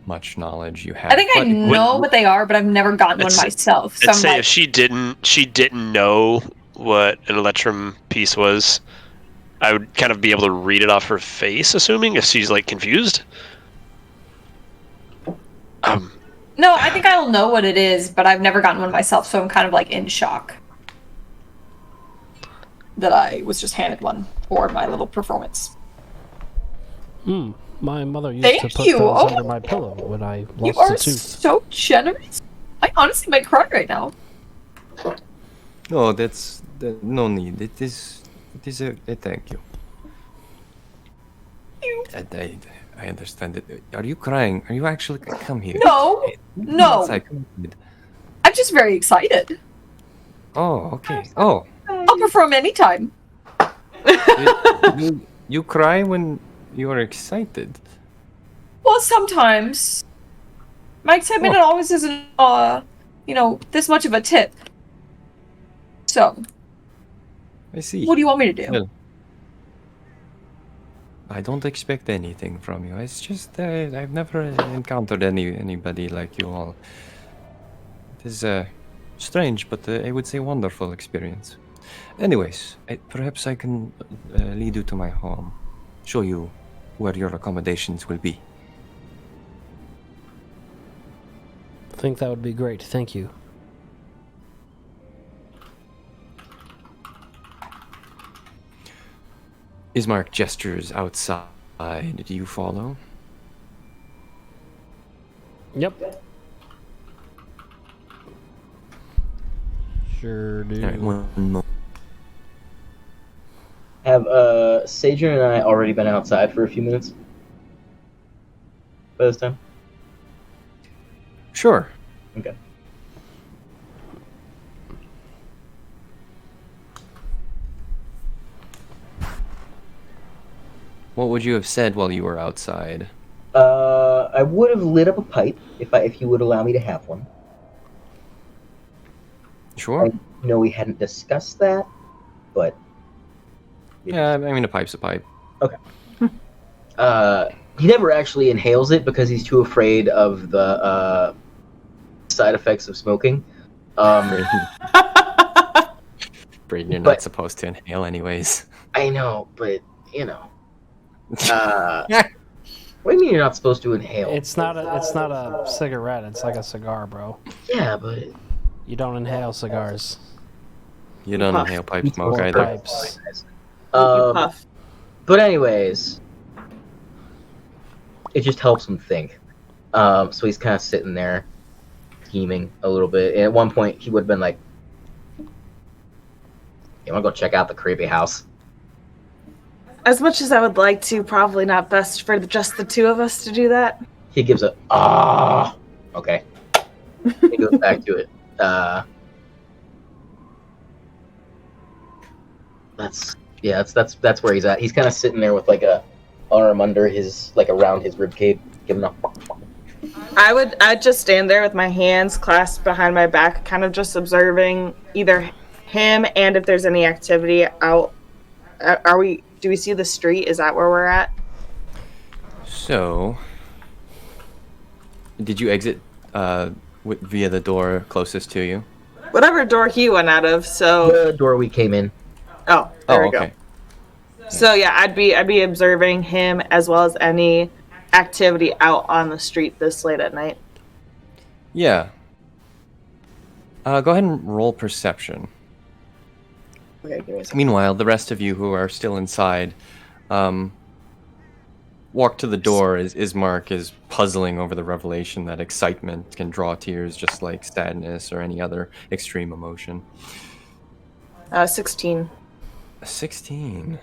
much knowledge you have. I think I know what they are, but I've never gotten one myself. So I'd say if she didn't know what an Electrum piece was, I would kind of be able to read it off her face, assuming if she's like confused. No, I think I'll know what it is, but I've never gotten one myself, so I'm kind of like in shock that I was just handed one for my little performance. My mother used Thank to put you. those under my pillow when I You lost are a tooth. so generous. I honestly might cry right now. No, that's no need. It is a thank you. I understand it. Are you crying? Are you actually come here? No, no. Outside, come in. I'm just very excited. Oh, okay. Oh, I'll perform anytime. you cry when you are excited. Well, sometimes. My excitement always isn't, this much of a tip. So, I see. what do you want me to do? Well, I don't expect anything from you. It's just I've never encountered anybody like you all. It is strange, but I would say wonderful experience. Anyways, perhaps I can lead you to my home, show you where your accommodations will be. I think that would be great. Thank you. Ismark gestures outside. Do you follow? Yep. Sure do. All right, one moment. Have Sager and I already been outside for a few minutes by this time? Sure. Okay. What would you have said while you were outside? I would have lit up a pipe if you would allow me to have one. Sure. I know we hadn't discussed that, but Yeah, I mean, a pipe's a pipe. okay. He never actually inhales it because he's too afraid of the side effects of smoking. Braden, you're But- not supposed to inhale anyways. I know, but you know. What do you mean you're not supposed to inhale? It's not a cigarette. It's like a cigar, bro. Yeah, but You don't inhale cigars. You don't Puff. inhale pipe You smoke Or either. pipes. Puff. But anyways, it just helps him think. So he's kind of sitting there, scheming a little bit. And at one point, he would have been like, "You want to go check out the creepy house?" As much as I would like to, probably not best for just the two of us to do that. He gives a okay. He goes back to it. That's where he's at. He's kind of sitting there with like a arm under his around his rib cage, giving a. I'd just stand there with my hands clasped behind my back, kind of just observing either him and if there's any activity out. Do we see the street? Is that where we're at? So, did you exit via the door closest to you? Whatever door he went out of. So. The door we came in. Oh, there we okay. go. So yeah, I'd be observing him as well as any activity out on the street this late at night. Yeah. Go ahead and roll perception. Okay, give me a second. Meanwhile, the rest of you who are still inside, walk to the door as Ismark is puzzling over the revelation that excitement can draw tears just like sadness or any other extreme emotion. 16. A 16.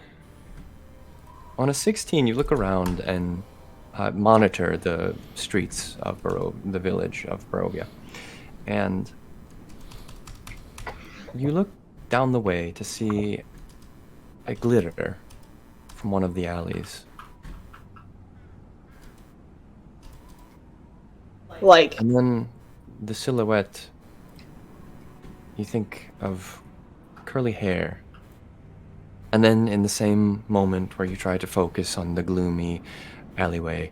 On a 16, you look around and monitor the streets of the village of Barovia. And you look down the way to see a glitter from one of the alleys. Like, And then the silhouette, you think of curly hair. And then in the same moment where you try to focus on the gloomy alleyway,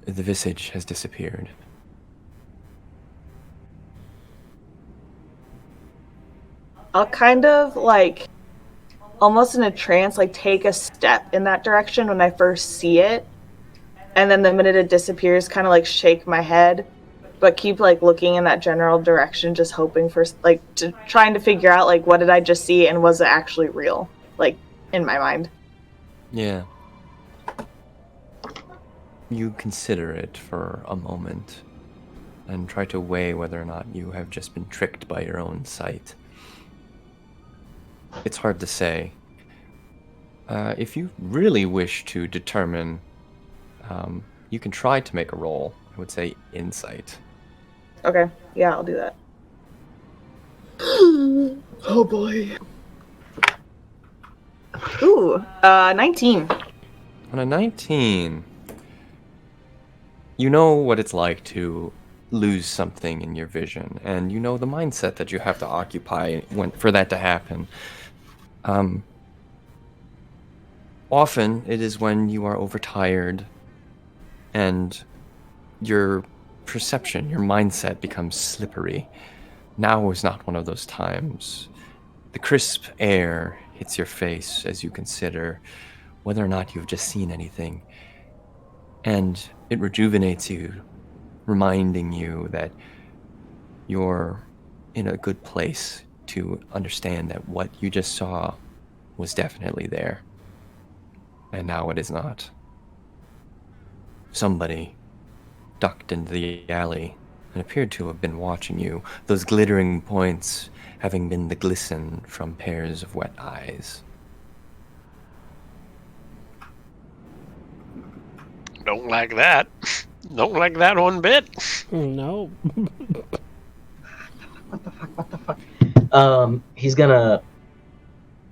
the visage has disappeared. I'll kind of like, almost in a trance, like take a step in that direction when I first see it. And then the minute it disappears, kind of like shake my head, but keep like looking in that general direction, just hoping for like trying to figure out like what did I just see and was it actually real, like in my mind. Yeah. You consider it for a moment and try to weigh whether or not you have just been tricked by your own sight. It's hard to say. If you really wish to determine, you can try to make a roll. I would say insight. Okay, yeah, I'll do that. Oh boy. Ooh, 19. On a 19, you know what it's like to lose something in your vision, and you know the mindset that you have to occupy for that to happen. Often it is when you are overtired and your perception, your mindset becomes slippery. Now is not one of those times. The crisp air hits your face as you consider whether or not you've just seen anything. And it rejuvenates you, reminding you that you're in a good place to understand that what you just saw was definitely there. And now it is not. Somebody ducked into the alley and appeared to have been watching you, those glittering points having been the glisten from pairs of wet eyes. Don't like that. Don't like that one bit. No. He's gonna.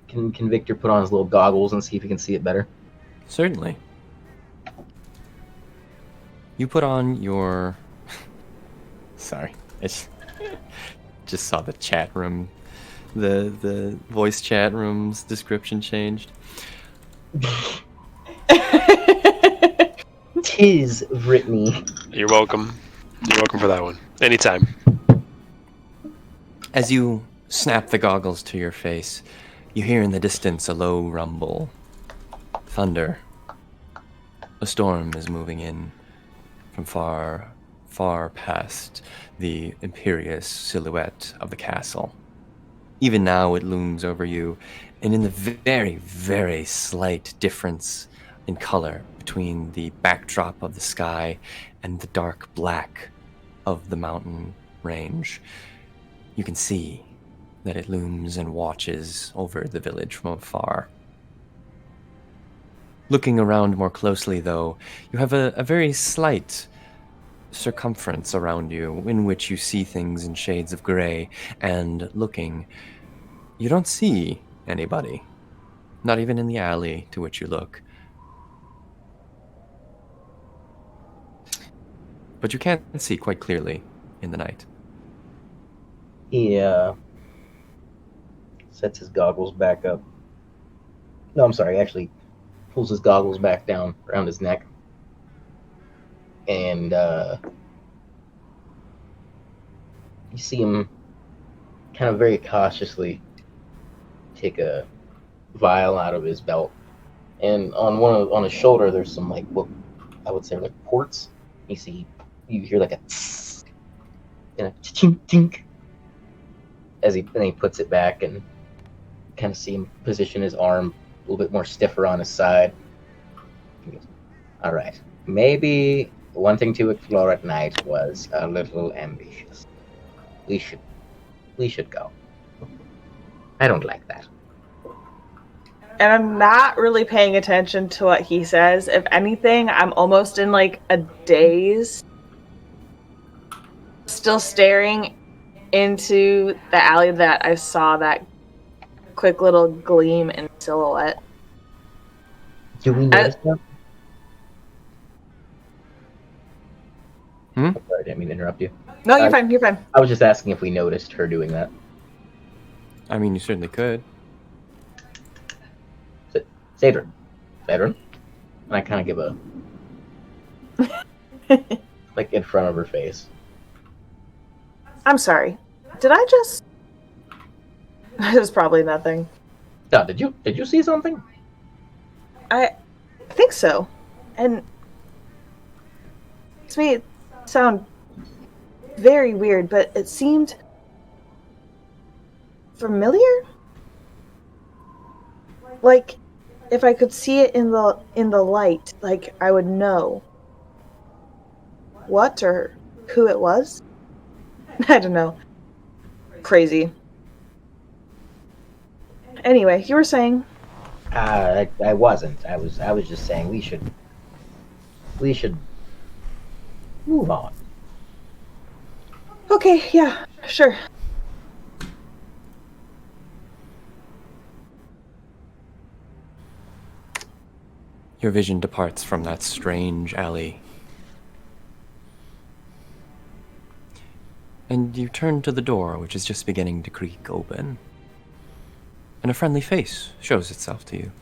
Can Victor put on his little goggles and see if he can see it better? Certainly. You put on your... Sorry, I just saw the chat room, the voice chat room's description changed. Tis Brittany. You're welcome. You're welcome for that one. Anytime. As you snap the goggles to your face, you hear in the distance a low rumble. Thunder. A storm is moving in from far, far past the imperious silhouette of the castle. Even now it looms over you, and in the very, very slight difference in color between the backdrop of the sky and the dark black of the mountain range, you can see that it looms and watches over the village from afar. Looking around more closely, though, you have a very slight circumference around you in which you see things in shades of gray, and looking, you don't see anybody, not even in the alley to which you look. But you can see quite clearly in the night. He sets his goggles back up. No, I'm sorry, actually pulls his goggles back down around his neck. and you see him kind of very cautiously take a vial out of his belt, and on his shoulder there's some like what I would say like ports. You hear like a tss and a tink tink as he puts it back, and kind of see him position his arm a little bit more stiffer on his side. He goes, "All right, maybe wanting to explore at night was a little ambitious. We should go. I don't like that." And I'm not really paying attention to what he says. If anything, I'm almost in like a daze. Still staring into the alley that I saw that quick little gleam in silhouette. Do we notice that? Hmm? Sorry, I didn't mean to interrupt you. No, you're fine. You're fine. I was just asking if we noticed her doing that. I mean, you certainly could. Sadrin. And I kind of give a like in front of her face. I'm sorry. Did I just? It was probably nothing. No, did you see something? I think so. And this made it sound very weird, but it seemed familiar. Like if I could see it in the light, like I would know what or who it was. I don't know. Crazy. Anyway, you were saying? I wasn't. I was just saying we should move on. Okay, yeah, sure. Your vision departs from that strange alley. And you turn to the door, which is just beginning to creak open. And a friendly face shows itself to you.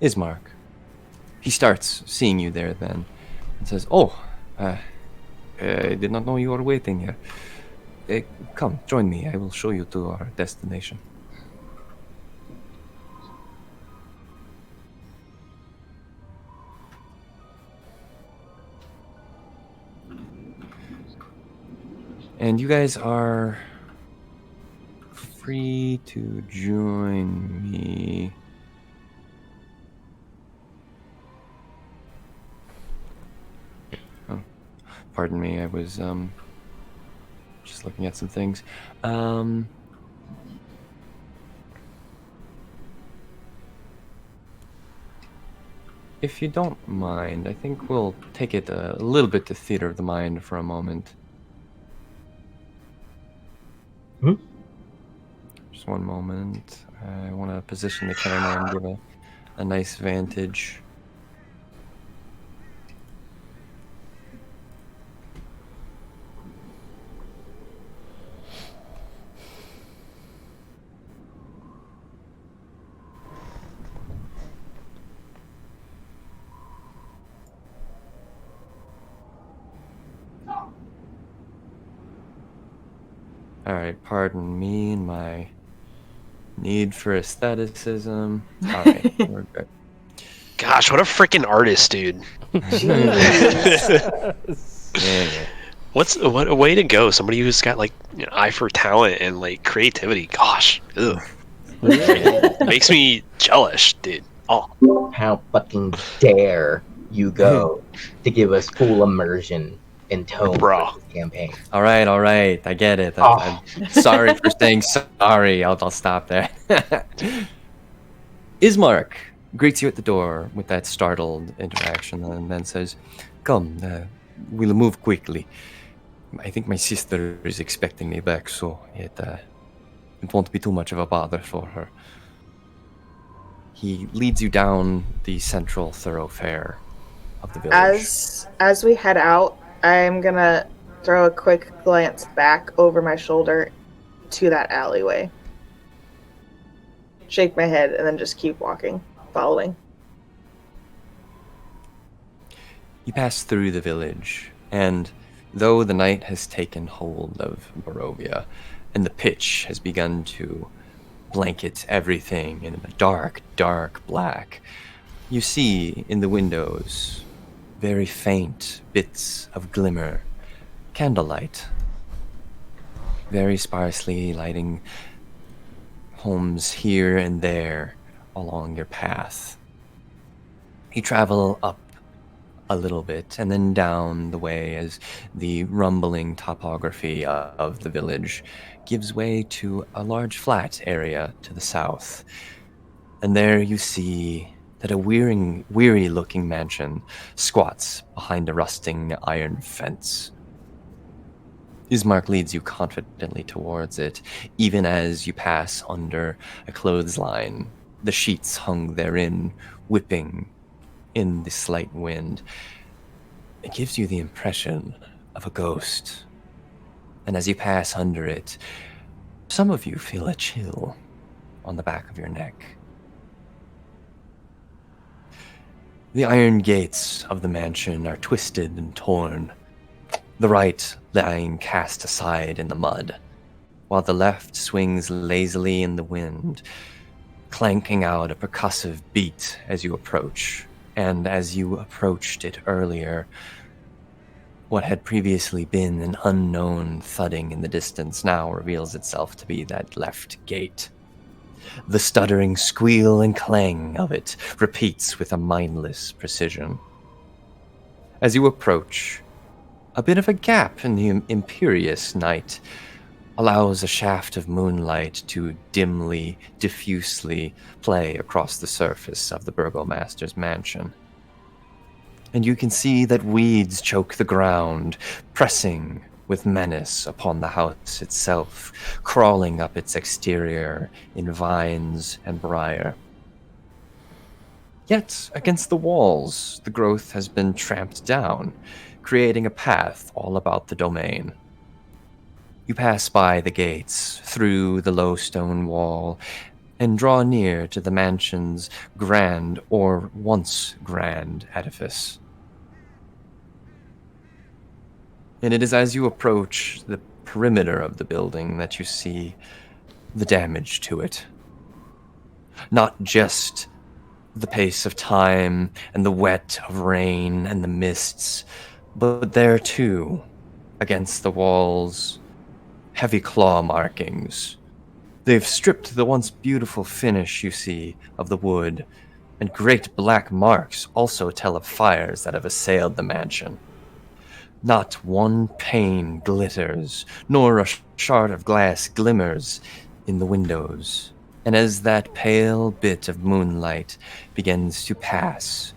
Ismark. He starts seeing you there then, and says, "Oh, I did not know you were waiting here. Come, join me. I will show you to our destination." And you guys are free to join me. Oh, pardon me. I was just looking at some things. If you don't mind, I think we'll take it a little bit to theater of the mind for a moment. Hmm? Just one moment. I want to position the camera and give a nice vantage. Alright, pardon me and my need for aestheticism. Alright, we're good. Gosh, what a freaking artist, dude. Yeah. What a way to go. Somebody who's got like an eye for talent and like creativity. Gosh. Ugh. Makes me jealous, dude. Oh. How fucking dare you go to give us full immersion in tone Bro. for this campaign? Alright, I get it. I'm sorry for saying sorry. I'll stop there. Ismark greets you at the door with that startled interaction and then says, "Come, we'll move quickly. I think my sister is expecting me back, so it won't be too much of a bother for her." He leads you down the central thoroughfare of the village. As we head out, I'm gonna throw a quick glance back over my shoulder to that alleyway. Shake my head and then just keep walking, following. You pass through the village And though the night has taken hold of Barovia, and the pitch has begun to blanket everything in a dark, dark black, you see in the windows very faint bits of glimmer, candlelight, very sparsely lighting homes here and there along your path. You travel up a little bit and then down the way as the rumbling topography of the village gives way to a large flat area to the south. And there you see that a weary-looking mansion squats behind a rusting iron fence. Ismark leads you confidently towards it, even as you pass under a clothesline, the sheets hung therein, whipping in the slight wind. It gives you the impression of a ghost. And as you pass under it, some of you feel a chill on the back of your neck. The iron gates of the mansion are twisted and torn, the right lying cast aside in the mud, while the left swings lazily in the wind, clanking out a percussive beat as you approach. And as you approached it earlier, what had previously been an unknown thudding in the distance now reveals itself to be that left gate. The stuttering squeal and clang of it repeats with a mindless precision. As you approach, a bit of a gap in the imperious night allows a shaft of moonlight to dimly, diffusely play across the surface of the burgomaster's mansion. And you can see that weeds choke the ground, pressing with menace upon the house itself, crawling up its exterior in vines and briar. Yet, against the walls, the growth has been tramped down, creating a path all about the domain. You pass by the gates, through the low stone wall, and draw near to the mansion's grand, or once grand, edifice. And it is as you approach the perimeter of the building that you see the damage to it. Not just the pace of time and the wet of rain and the mists, but there too, against the walls, heavy claw markings. They've stripped the once beautiful finish, you see, of the wood, and great black marks also tell of fires that have assailed the mansion. Not one pane glitters, nor a shard of glass glimmers in the windows. And as that pale bit of moonlight begins to pass,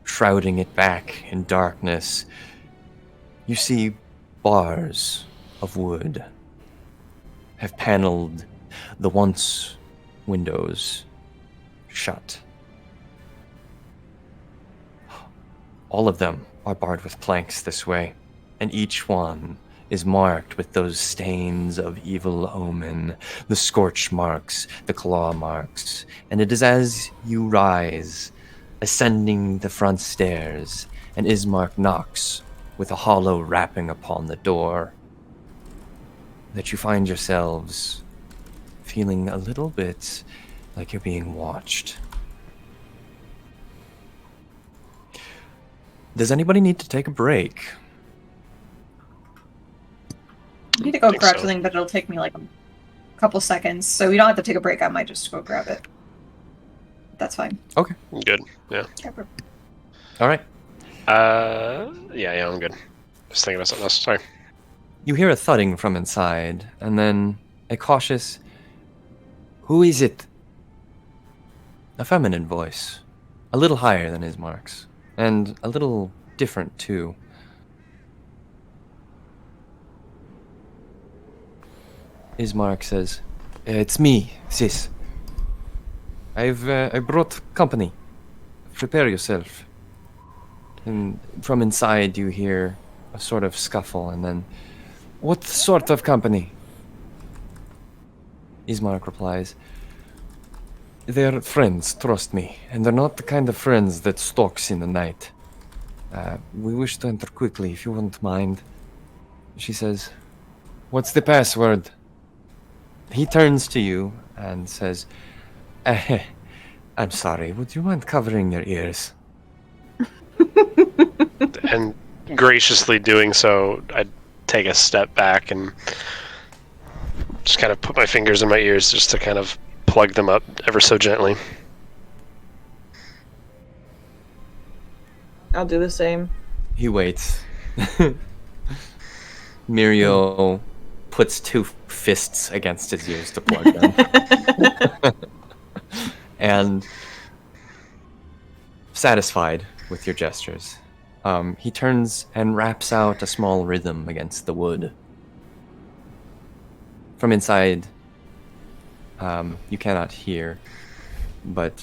shrouding it back in darkness, you see bars of wood have paneled the once windows shut. All of them are barred with planks this way, and each one is marked with those stains of evil omen, the scorch marks, the claw marks, and it is as you rise, ascending the front stairs, and Ismark knocks with a hollow rapping upon the door, that you find yourselves feeling a little bit like you're being watched. Does anybody need to take a break? I need to go Think grab so. something, but it'll take me like a couple seconds. So we don't have to take a break. I might just go grab it. That's fine. Okay. Good. Yeah. All right. Yeah, I'm good. Just thinking about something else. Sorry. You hear a thudding from inside, and then a cautious, "Who is it?" A feminine voice, a little higher than Ismark's, and a little different too. Ismark says, "It's me, sis. I brought company. Prepare yourself." And from inside you hear a sort of scuffle, and then, "What sort of company?" Ismark replies, "They're friends, trust me, and they're not the kind of friends that stalks in the night. We wish to enter quickly, if you wouldn't mind. She says, "What's the password?" He turns to you and says, "I'm sorry, would you mind covering your ears?" And graciously doing so, I'd take a step back and just kind of put my fingers in my ears just to kind of plug them up ever so gently. I'll do the same. He waits. Mirio puts two fists against his ears to plug them. And satisfied with your gestures, he turns and raps out a small rhythm against the wood. From inside, you cannot hear, but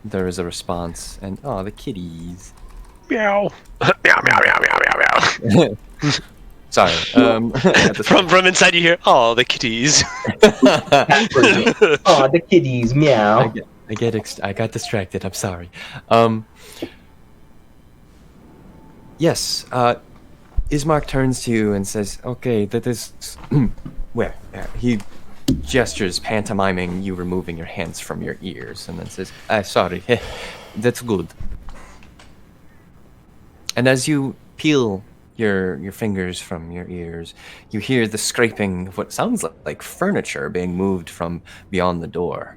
there is a response, and the kitties. Meow. Meow, meow, meow, meow, meow, meow. Sorry. From inside you hear, "Oh, the kitties." Oh, the kitties, meow. I got distracted. I'm sorry. Yes. Ismark turns to you and says, "Okay, that is where." He gestures, pantomiming you removing your hands from your ears, and then says, "Sorry, that's good." And as you peel your fingers from your ears, you hear the scraping of what sounds like furniture being moved from beyond the door.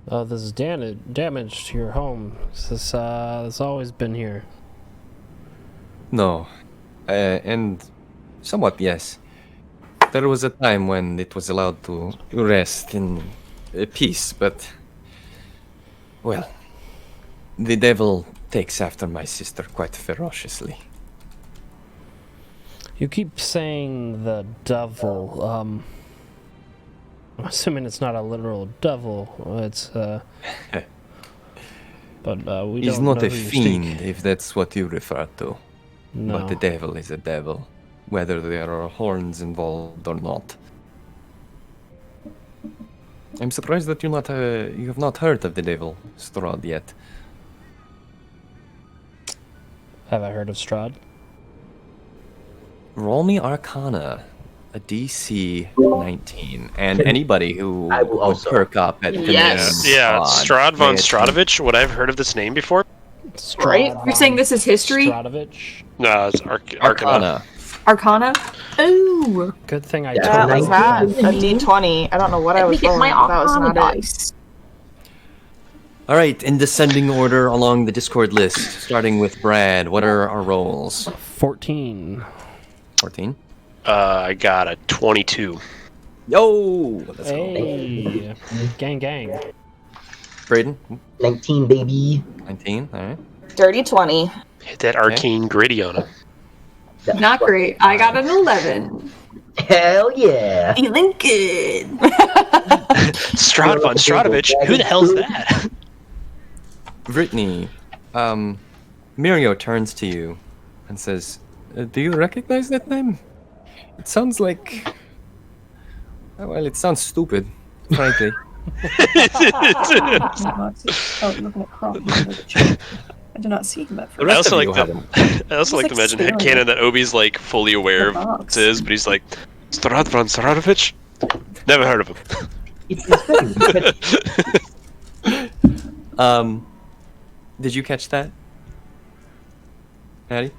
There's damage to your home. This has always been here. No. And somewhat, yes. There was a time when it was allowed to rest in peace, but... well, the devil takes after my sister quite ferociously. You keep saying the devil. I'm assuming it's not a literal devil. It's but we He's don't not know a who you fiend, speak. if that's what you refer to. No. But the devil is a devil, whether there are horns involved or not. I'm surprised that you have not heard of the devil, Strahd, yet. Have I heard of Strahd? Roll me Arcana, a DC 19, and anybody who I will would also. perk up at the Yes. name Yeah, Strahd von may Stradovich. Would I have heard of this name before? Right? You're saying this is history? Stradovich. No, it's Arcana. Arcana. Arcana? Oh! Good thing I Yeah, told That you. was that. A D20. I don't know what I Let me was get rolling. my But that was Arcana not it. dice. All right, in descending order along the Discord list, starting with Brad, what are our rolls? 14. 14. I got a 22. Yo! Let's go. Hey! Gang, gang. Braden, 19, baby. 19, all right. Dirty 20. Hit that arcane gritty on him. That's Not fucking great. I got an 11. Hell yeah. Feeling good. Strahd von Stradovich? Who the hell's that? Brittany, Mirio turns to you and says, "Do you recognize that name? It sounds like... well, it sounds stupid, frankly." Oh, looking at Croc. I did not see him at The first. rest also of like you the- haven't. I also like He's to like imagine staring headcanon that Obi's like fully aware of the what box. it is, but he's like, Strahd von Stradovich? Never heard of him. It's insane. Did you catch that, Addie?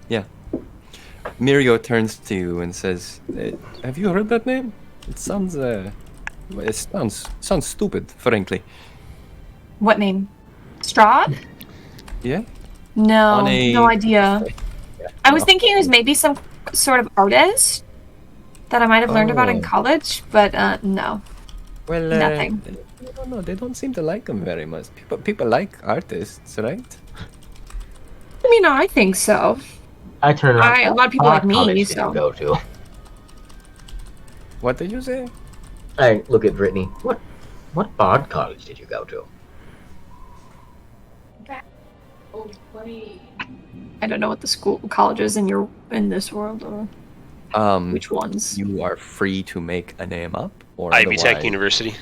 Yeah. Mirio turns to you and says, "Have you heard that name? It sounds stupid, frankly." What name? Strahd? Yeah. No, On a- no idea. I was thinking it was maybe some sort of artist that I might have learned about in Oh. college, but no. Well, Nothing. I don't know. They don't seem to like him very much. People like artists, right? I mean, I think so. I turn around. A lot of people like me, college did so- you go to? What did you say? I look at Brittany. What bard college did you go to? I don't know what the school colleges in this world are. Which ones? You are free to make a name up, or Ivy Tech otherwise- University.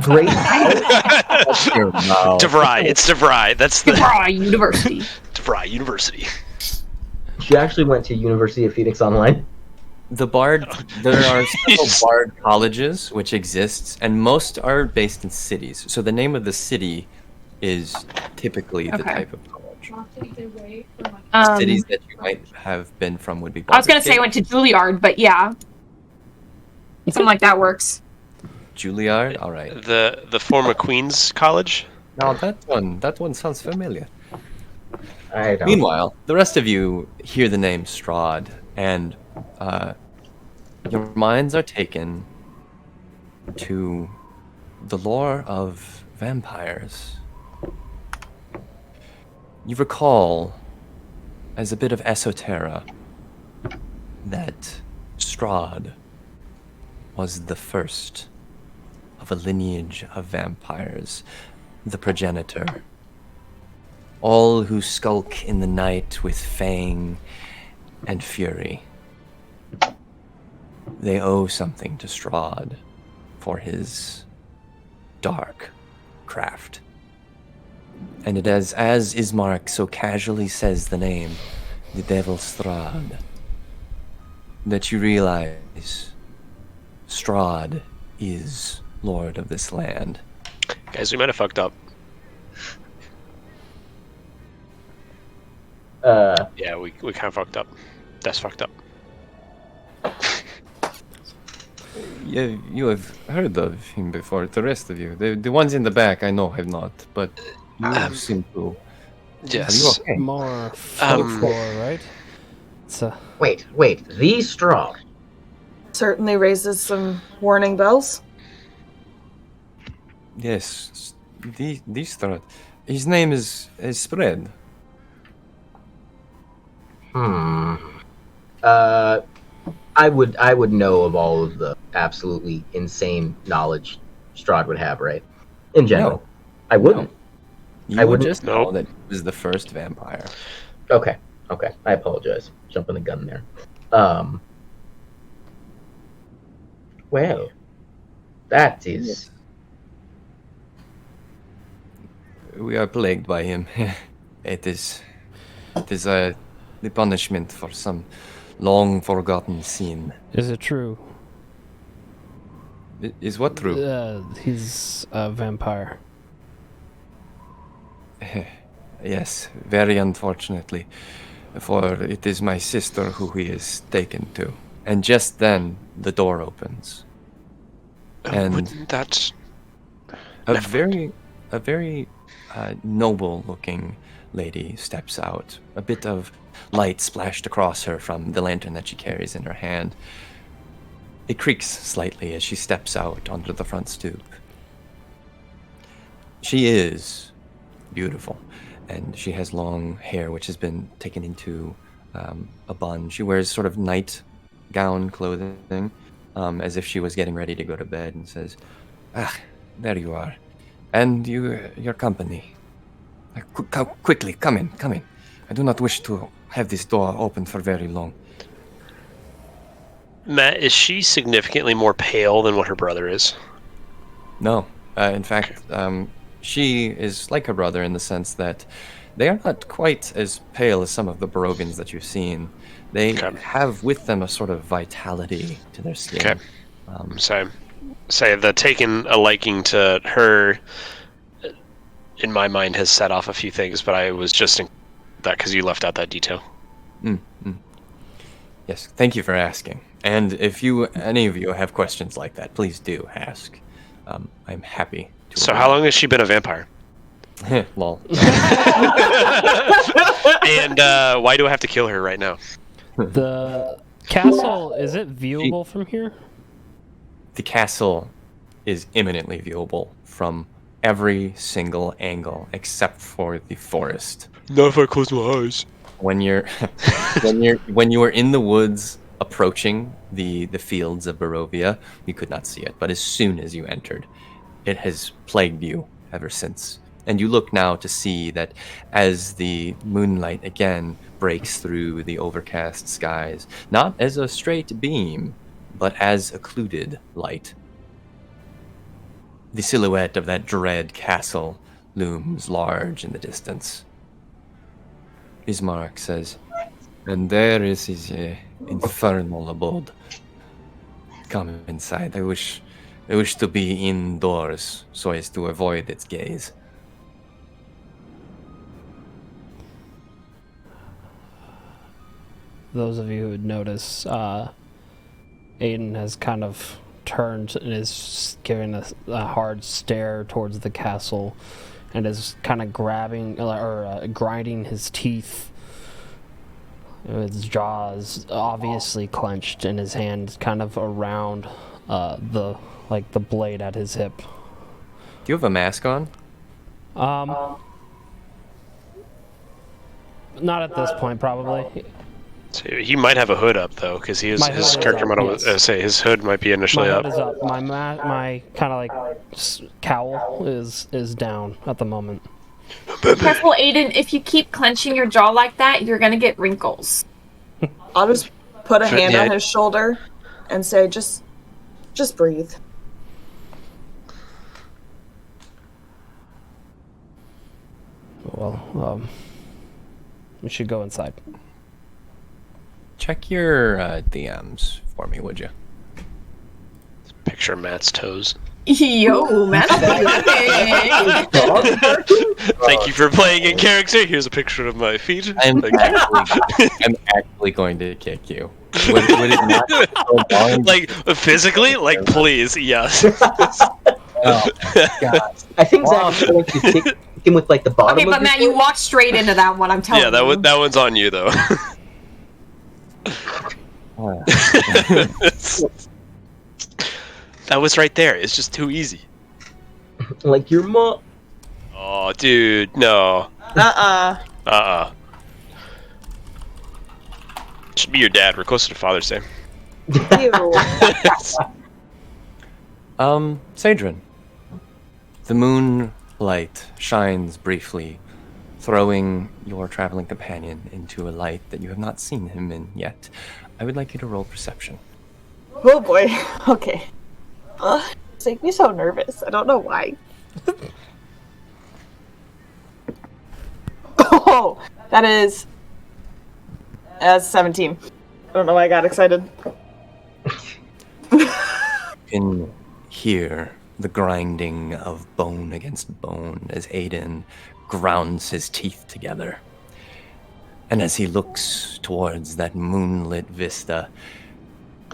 Great. Your mouth. DeVry. It's DeVry. That's the University. DeVry University. She actually went to University of Phoenix Online. There are several Bard colleges which exists, and most are based in cities. So the name of the city is typically the Okay. type of college. Um, Cities that you might have been from would be. I was gonna say I Baldur's went to Juilliard, but yeah, something like that works. Gate, Juilliard. All right. The former Queen's College. Now that one sounds familiar. I don't. Meanwhile, the rest of you hear the name Strahd, and your minds are taken to the lore of vampires. You recall, as a bit of esoterra, that Strahd was the first of a lineage of vampires, the progenitor. All who skulk in the night with fang and fury. They owe something to Strahd for his dark craft. And it is as Ismark so casually says the name, the Devil Strahd, that you realize Strahd is Lord of this land. Guys, we might have fucked up. Yeah, we kind of fucked up. That's fucked up. Yeah, you have heard of him before, the rest of you. The ones in the back I know have not, but you seem to. Yes. Are you okay? More folklore, right? It's Wait, the straw. Certainly raises some warning bells. Yes, the start. His name is Spread. I would know of all of the absolutely insane knowledge Strahd would have, right? In general. No. I wouldn't. You I would wouldn't- just know Nope. that he was the first vampire. Okay. I apologize. Jumping the gun there. Well, that is. We are plagued by him. It is the punishment for some long forgotten sin. is it true? Is what true? He's a vampire. Yes, very unfortunately, for it is my sister who he is taken to. And just then, the door opens. And Wouldn't that... a very noble-looking lady steps out. A bit of light splashed across her from the lantern that she carries in her hand. It creaks slightly as she steps out onto the front stoop. She is beautiful, and she has long hair which has been taken into a bun. She wears sort of nightgown clothing, as if she was getting ready to go to bed, and says, "Ah, there you are. And your company. Quickly, come in. I do not wish to have this door open for very long." Matt, is she significantly more pale than what her brother is? No. In fact, she is like her brother in the sense that they are not quite as pale as some of the Barovians that you've seen. They Okay. have with them a sort of vitality to their skin. Okay. Say the taking a liking to her, in my mind, has set off a few things, but I was just in that because you left out that detail. Yes, thank you for asking. And if any of you have questions like that, please do ask. I'm happy to. So how long has she been a vampire? Lol. And why do I have to kill her right now? The castle, is it viewable from here? The castle is imminently viewable from every single angle except for the forest. Not if I close my eyes. When you're when you were in the woods approaching the fields of Barovia, you could not see it. But as soon as you entered, it has plagued you ever since. And you look now to see that as the moonlight again breaks through the overcast skies, not as a straight beam, but as occluded light, The silhouette of that dread castle looms large in the distance. Ismark says, "And there is his infernal abode. Come inside. I wish to be indoors so as to avoid its gaze." Those of you who would notice, Aiden has kind of turned and is giving a hard stare towards the castle, and is kind of grabbing or grinding his teeth. His jaws obviously clenched, and his hand kind of around the blade at his hip. Do you have a mask on? Not at this point, probably. So he might have a hood up though, because his character model. Yes. His hood might be initially My up. hood is up. My kind of cowl is down at the moment. Careful, Aiden. If you keep clenching your jaw like that, you're gonna get wrinkles. I'll just put a hand on his shoulder and say, just breathe. Well, we should go inside. Check your DMs for me, would you? Picture Matt's toes. Yo, man. Thank you for playing in character. Here's a picture of my feet. I'm actually going to kick you. Would it not be so long? Like physically, like please, yes. Oh, God. I think Zach's going to kick him with like the bottom. Okay, but Matt, you walked straight into that one. I'm telling you. Yeah, that one's on you though. That was right there. It's just too easy. Like your mom. Oh, dude, no. Should be your dad. We're closer to Father's Day. Sadrin. The moonlight shines briefly, throwing your traveling companion into a light that you have not seen him in yet. I would like you to roll perception. Oh boy. Okay. It's making me so nervous. I don't know why. Oh, that is 17. I don't know why I got excited. You can hear the grinding of bone against bone as Aiden grounds his teeth together. And as he looks towards that moonlit vista,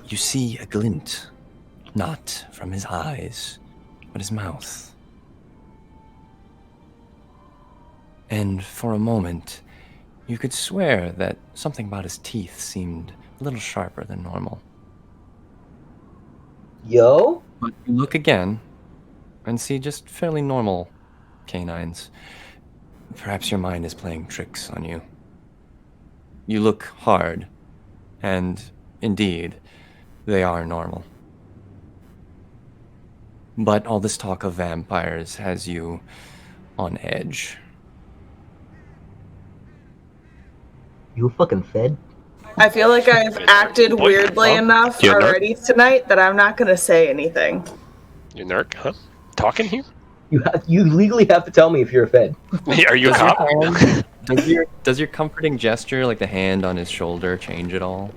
you see a glint, not from his eyes, but his mouth. And for a moment, you could swear that something about his teeth seemed a little sharper than normal. Yo? But you look again and see just fairly normal canines. Perhaps your mind is playing tricks on you. You look hard, and indeed, they are normal. But all this talk of vampires has you on edge. You fucking fed? I feel like I've acted weirdly enough You're a narc? already tonight that I'm not going to say anything. You narc, huh? Talking here? You legally have to tell me if you're a fed. Are you a cop? Does your comforting gesture, like the hand on his shoulder, change at all?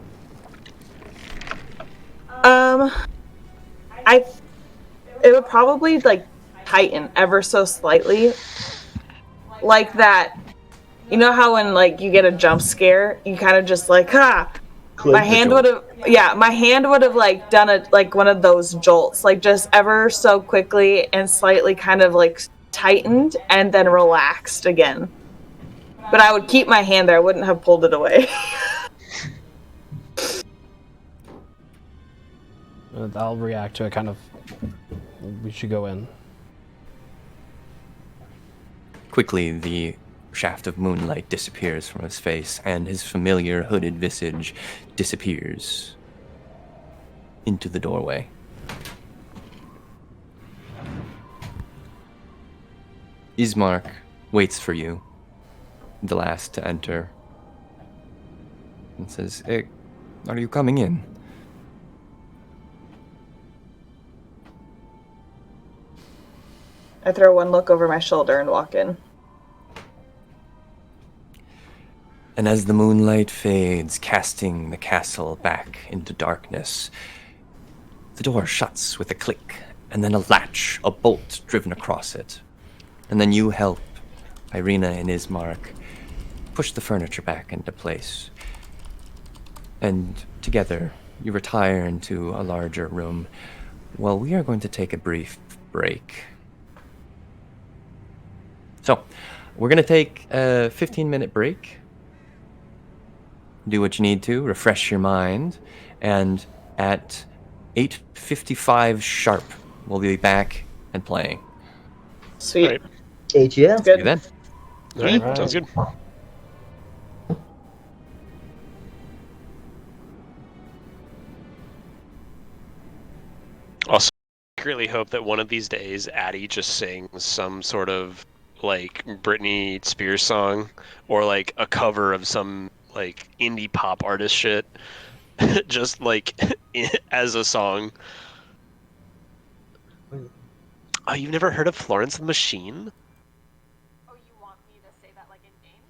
It would probably like tighten ever so slightly, like that. You know how when like you get a jump scare, you kind of just like my hand would have like done it like one of those jolts, like just ever so quickly and slightly kind of like tightened and then relaxed again. But I would keep my hand there. I wouldn't have pulled it away. I'll react to it kind of. We should go in. Quickly, the shaft of moonlight disappears from his face, and his familiar hooded visage disappears into the doorway. Ismark waits for you, the last to enter, and says, "Hey, are you coming in?" I throw one look over my shoulder and walk in. And as the moonlight fades, casting the castle back into darkness, the door shuts with a click, and then a latch, a bolt driven across it. And then you help Irina and Ismark push the furniture back into place. And together, you retire into a larger room. Well, we are going to take a brief break. So, we're going to take a 15-minute break. Do what you need to, refresh your mind, and at 8:55 sharp, we'll be back and playing. Sweet. All right. HM. Good. See you then. All right. Right. Sounds good. Also, I secretly hope that one of these days Addie just sings some sort of like Britney Spears song or like a cover of some like indie pop artist shit, just like as a song. Oh, you've never heard of Florence and the Machine? Oh, you want me to say that like in game?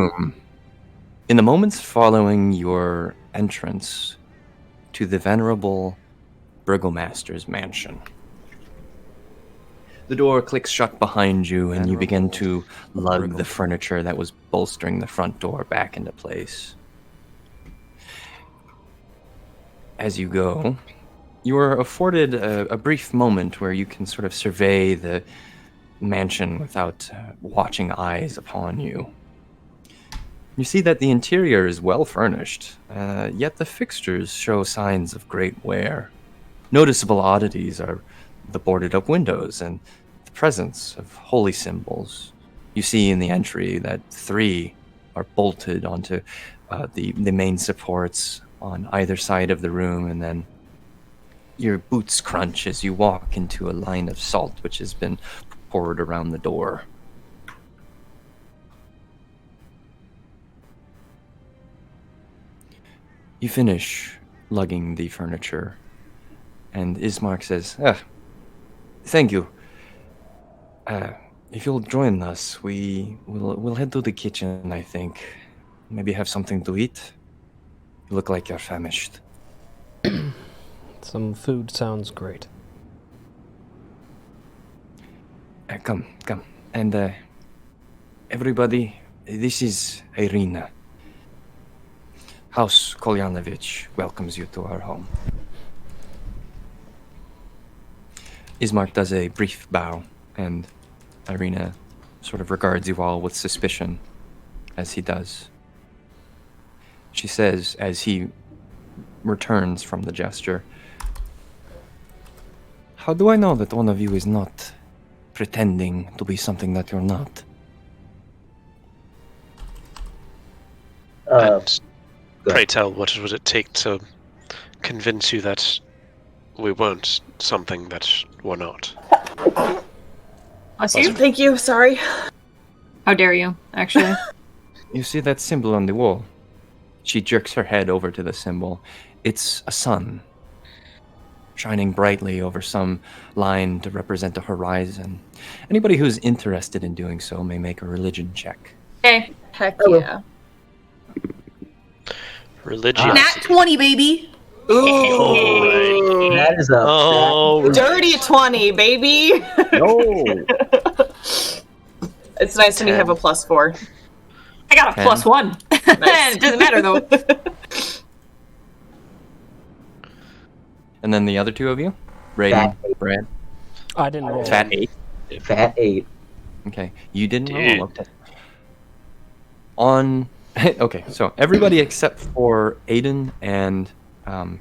room. In the moments following your entrance to the venerable burgomaster's mansion, the door clicks shut behind you, and you begin to lug the furniture that was bolstering the front door back into place. As you go, you are afforded a brief moment where you can sort of survey the mansion without watching eyes upon you. You see that the interior is well furnished, yet the fixtures show signs of great wear. Noticeable oddities are the boarded up windows and the presence of holy symbols. You see in the entry that 3 are bolted onto the main supports on either side of the room, and then your boots crunch as you walk into a line of salt which has been poured around the door. You finish lugging the furniture, and Ismark says, thank you. If you'll join us, we'll head to the kitchen, I think. Maybe have something to eat. You look like you're famished. Some food sounds great. Come. And everybody, this is Irina. House Kolyanovich welcomes you to our home. Ismark does a brief bow, and Irina sort of regards you all with suspicion as he does. She says, as he returns from the gesture, "How do I know that one of you is not pretending to be something that you're not?" And pray tell, what would it take to convince you that we weren't something that we're not? Bless you. Thank you. Sorry. How dare you, actually. You see that symbol on the wall? She jerks her head over to the symbol. It's a sun, shining brightly over some line to represent a horizon. Anybody who's interested in doing so may make a religion check. Okay. Heck Hello. yeah. Religiosity. Nat 20, baby. Ooh. That is a Oh, Dirty 20, baby. no. It's nice when you have a +4. I got a 10. +1. Nice. It doesn't matter, though. And then the other two of you? Braden, Fat. Brad. I didn't roll. Fat 8. Fat 8. Okay. You didn't Dude. roll. Okay. On... Okay, so everybody except for Aiden and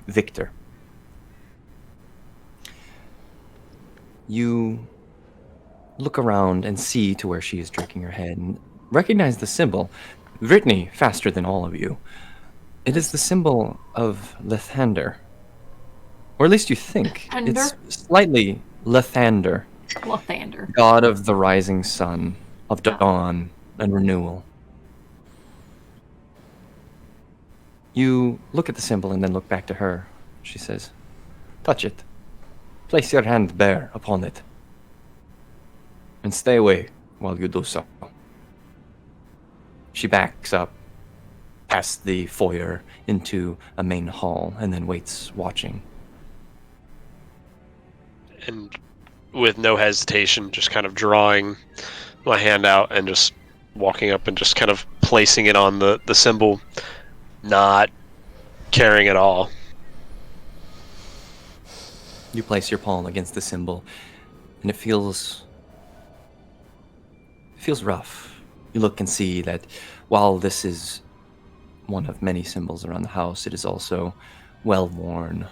Victor. You look around and see to where she is drinking her head and recognize the symbol. Brittany, faster than all of you. It is the symbol of Lathander. Or at least you think. It's slightly Lathander, Lathander. god of the rising sun, of dawn and renewal. You look at the symbol and then look back to her. She says, "Touch it. Place your hand bare upon it. And stay away while you do so." She backs up past the foyer into a main hall and then waits, watching. and with no hesitation, just kind of drawing my hand out and just walking up and just kind of placing it on the symbol, not caring at all. You place your palm against the symbol, and it feels rough. You look and see that while this is one of many symbols around the house, it is also well worn,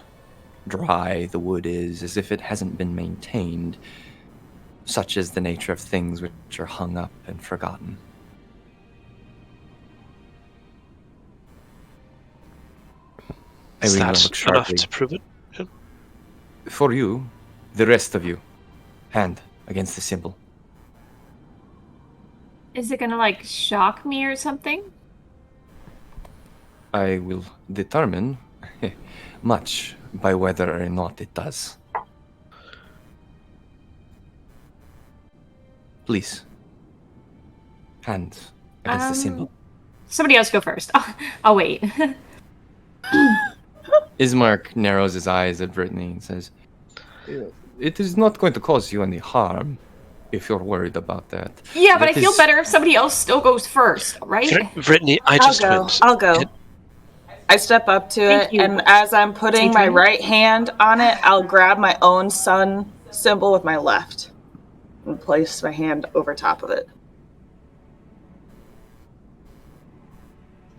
dry. The wood is as if it hasn't been maintained. Such is the nature of things which are hung up and forgotten. Is Irina that looks enough sharply. to prove it? For you, the rest of you, hand against the symbol. Is it gonna, like, shock me or something? I will determine much by whether or not it does. Please. Hand against the symbol. Somebody else go first. I'll wait. Ismark narrows his eyes at Brittany and says, "It is not going to cause you any harm if you're worried about that." Yeah, but That I feel is- better if somebody else still goes first, right? Brittany, I just went. I'll go. I step up to Thank it, you. and as I'm putting my Adrian? right hand on it, I'll grab my own sun symbol with my left and place my hand over top of it.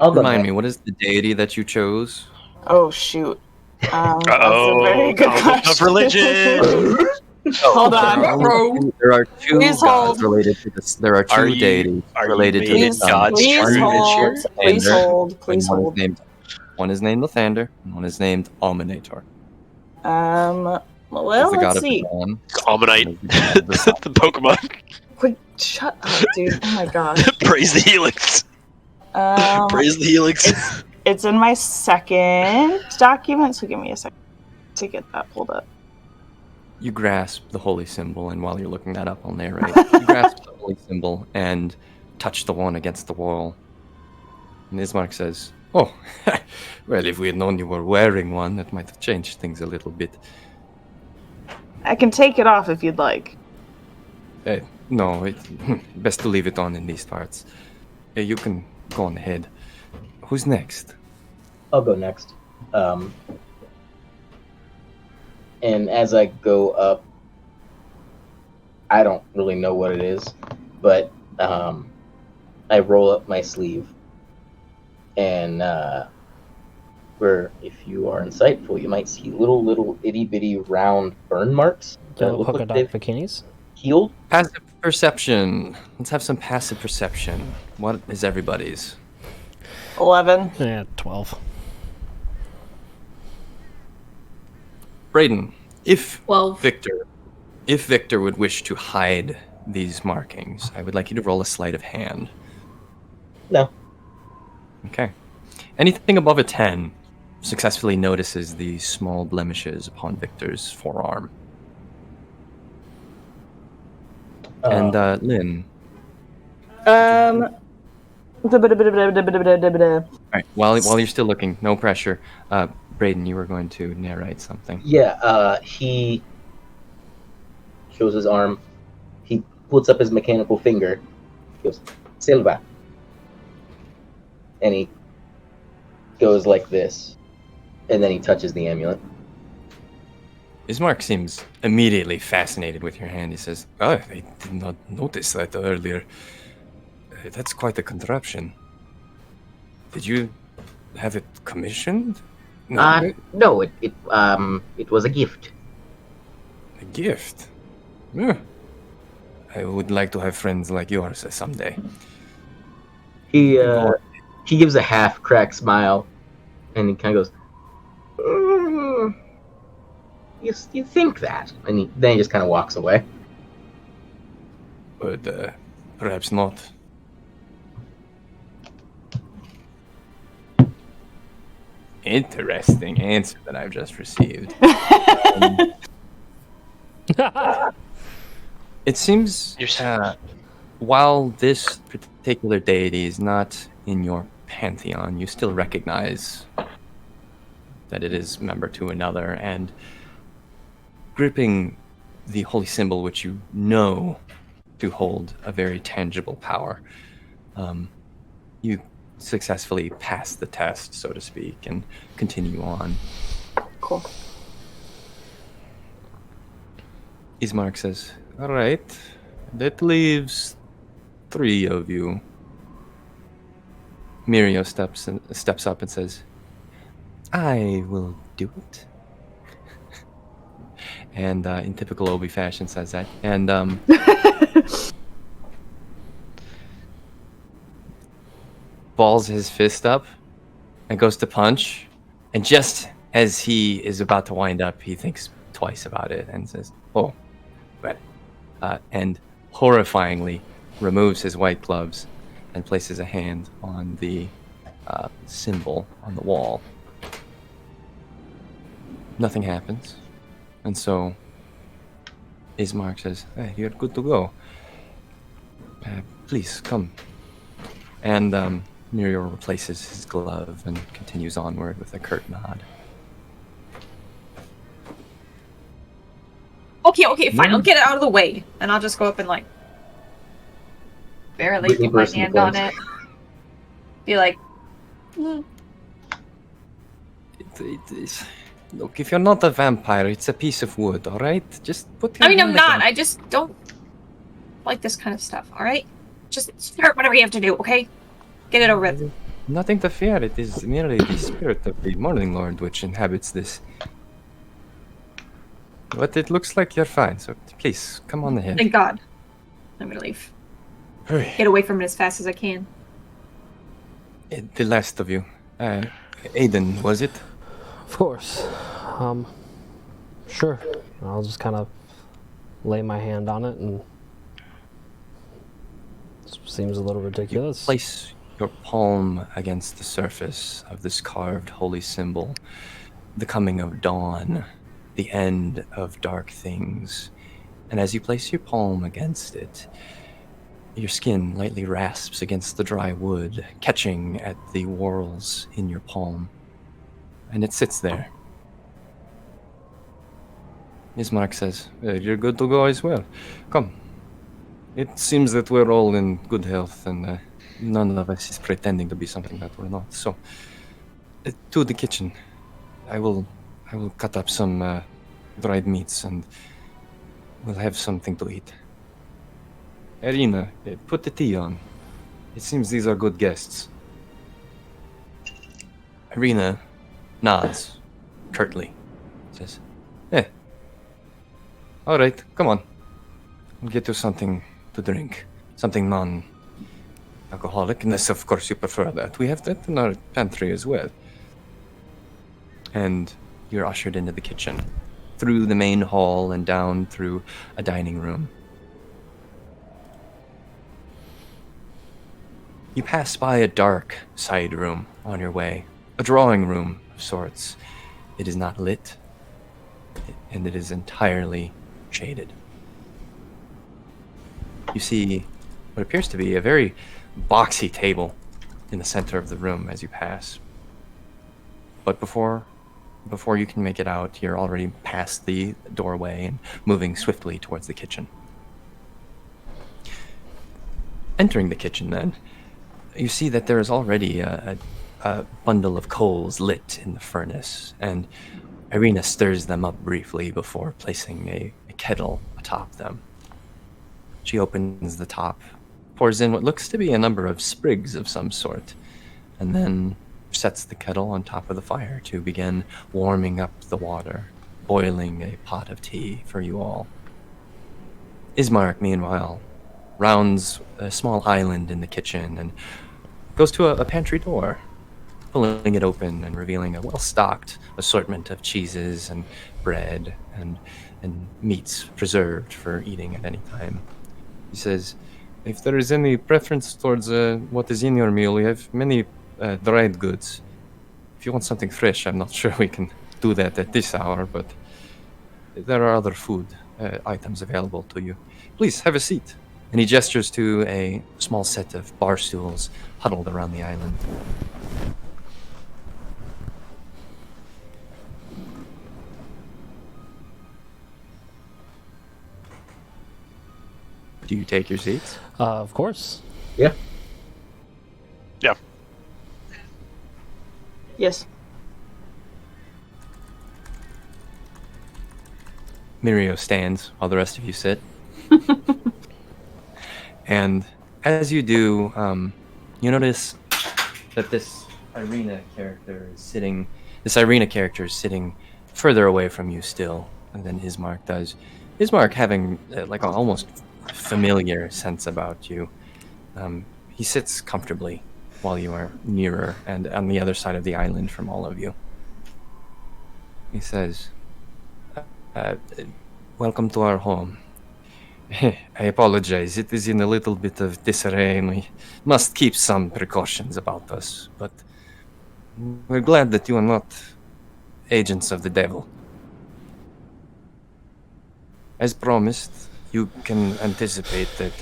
I'll go Remind next. me, what is the deity that you chose? Oh shoot! That's a Uh-oh, very good conflict of question. religion. Hold on. There are two Please gods hold. related to this. There are two deities related to making the sun. gods Please true this hold. year? Please Lathander, hold. Please and hold. One is named Lathander, and one is named Alminator. Well, He's the god let's of see. the dawn. Almanite, and he's the god of the sun. the Pokemon. Quick, shut up, dude. Oh my gosh. Praise the Helix. Praise the Helix. It's in my second document, so give me a second to get that pulled up. You grasp the holy symbol, and while you're looking that up, I'll narrate. You grasp the holy symbol and touch the one against the wall. And Ismark says, "Oh, well, if we had known you were wearing one, that might have changed things a little bit." I can take it off if you'd like. No, best to leave it on in these parts. You can go on ahead. Who's next? I'll go next. And as I go up, I don't really know what it is, but I roll up my sleeve, and where, if you are insightful, you might see little itty bitty round burn marks that Yellow look polka like dot they've bikinis. healed. Passive perception. Let's have some passive perception. What is everybody's? 11. Yeah, 12. Braden, if Well, Victor would wish to hide these markings, I would like you to roll a sleight of hand. No. Okay. Anything above a 10 successfully notices the small blemishes upon Victor's forearm. And Linn. Um. All right. While you're still looking, no pressure. Braden, you were going to narrate something. Yeah, he shows his arm. He puts up his mechanical finger. He goes, Silva. And he goes like this. And then he touches the amulet. Ismark seems immediately fascinated with your hand. He says, "Oh, I did not notice that earlier. That's quite a contraption. Did you have it commissioned?" No, it was a gift. A gift? Yeah. I would like to have friends like yours someday. He gives a half cracked smile, and he kind of goes, you think that? And then he just kind of walks away. But perhaps not. Interesting answer that I've just received. It seems while this particular deity is not in your pantheon, you still recognize that it is member to another, and gripping the holy symbol, which you know to hold a very tangible power, you successfully pass the test, so to speak, and continue on. Cool. Ismark says, "All right, that leaves 3 of you." Mirio steps up and says, "I will do it." And in typical Obi fashion says that. And balls his fist up and goes to punch. And just as he is about to wind up, he thinks twice about it and says, "Oh, but," and horrifyingly removes his white gloves and places a hand on the symbol on the wall. Nothing happens. And so Ismark says, "Hey, you're good to go. Please, come." And Muriel replaces his glove and continues onward with a curt nod. Okay, fine. I'll get it out of the way, and I'll just go up and like barely Brittany put my bursts into hand on flames. it. Be like, It is. Look, if you're not a vampire, it's a piece of wood, all right? Just put your I mean, I'm hand not. against- I just don't like this kind of stuff. All right, just start whatever you have to do. Okay, get it over with. Nothing to fear. It is merely the spirit of the Morning Lord which inhabits this. But it looks like you're fine, so please, come on ahead. Thank God. I'm gonna leave. Hurry. Get away from it as fast as I can. The last of you. Aiden, was it? Of course. Sure. I'll just kind of lay my hand on it, and it seems a little ridiculous. Place your palm against the surface of this carved holy symbol, the coming of dawn, the end of dark things. And as you place your palm against it, your skin lightly rasps against the dry wood, catching at the whorls in your palm. And it sits there. Ismark says, "You're good to go as well. Come. It seems that we're all in good health, and none of us is pretending to be something that we're not. So, to the kitchen. I will cut up some dried meats, and we'll have something to eat. Irina, put the tea on. It seems these are good guests." Irina nods curtly. Says, all right, come on. I'll get you something to drink. Something non-alcoholic, unless of course you prefer that. We have that in our pantry as well. And you're ushered into the kitchen, through the main hall and down through a dining room. You pass by a dark side room on your way, a drawing room of sorts. It is not lit, and it is entirely shaded. You see what appears to be a very boxy table in the center of the room as you pass. But before you can make it out, you're already past the doorway and moving swiftly towards the kitchen. Entering the kitchen, then, you see that there is already a bundle of coals lit in the furnace, and Irina stirs them up briefly before placing a kettle atop them. She opens the top, pours in what looks to be a number of sprigs of some sort, and then sets the kettle on top of the fire to begin warming up the water, boiling a pot of tea for you all. Ismark, meanwhile, rounds a small island in the kitchen and goes to a pantry door, pulling it open and revealing a well-stocked assortment of cheeses and bread and meats preserved for eating at any time. He says, "If there is any preference towards what is in your meal, we have many dried goods. If you want something fresh, I'm not sure we can do that at this hour, but there are other food items available to you. Please, have a seat." And he gestures to a small set of bar stools huddled around the island. Do you take your seats? Of course. Yeah. Yeah. Yes. Mirio stands while the rest of you sit. And as you do, you notice that this Irina character is sitting further away from you still than Ismark does. Ismark having like an almost familiar sense about you. He sits comfortably while you are nearer and on the other side of the island from all of you. He says, "Welcome to our home. I apologize, it is in a little bit of disarray and we must keep some precautions about us, but we're glad that you are not agents of the devil. As promised, you can anticipate that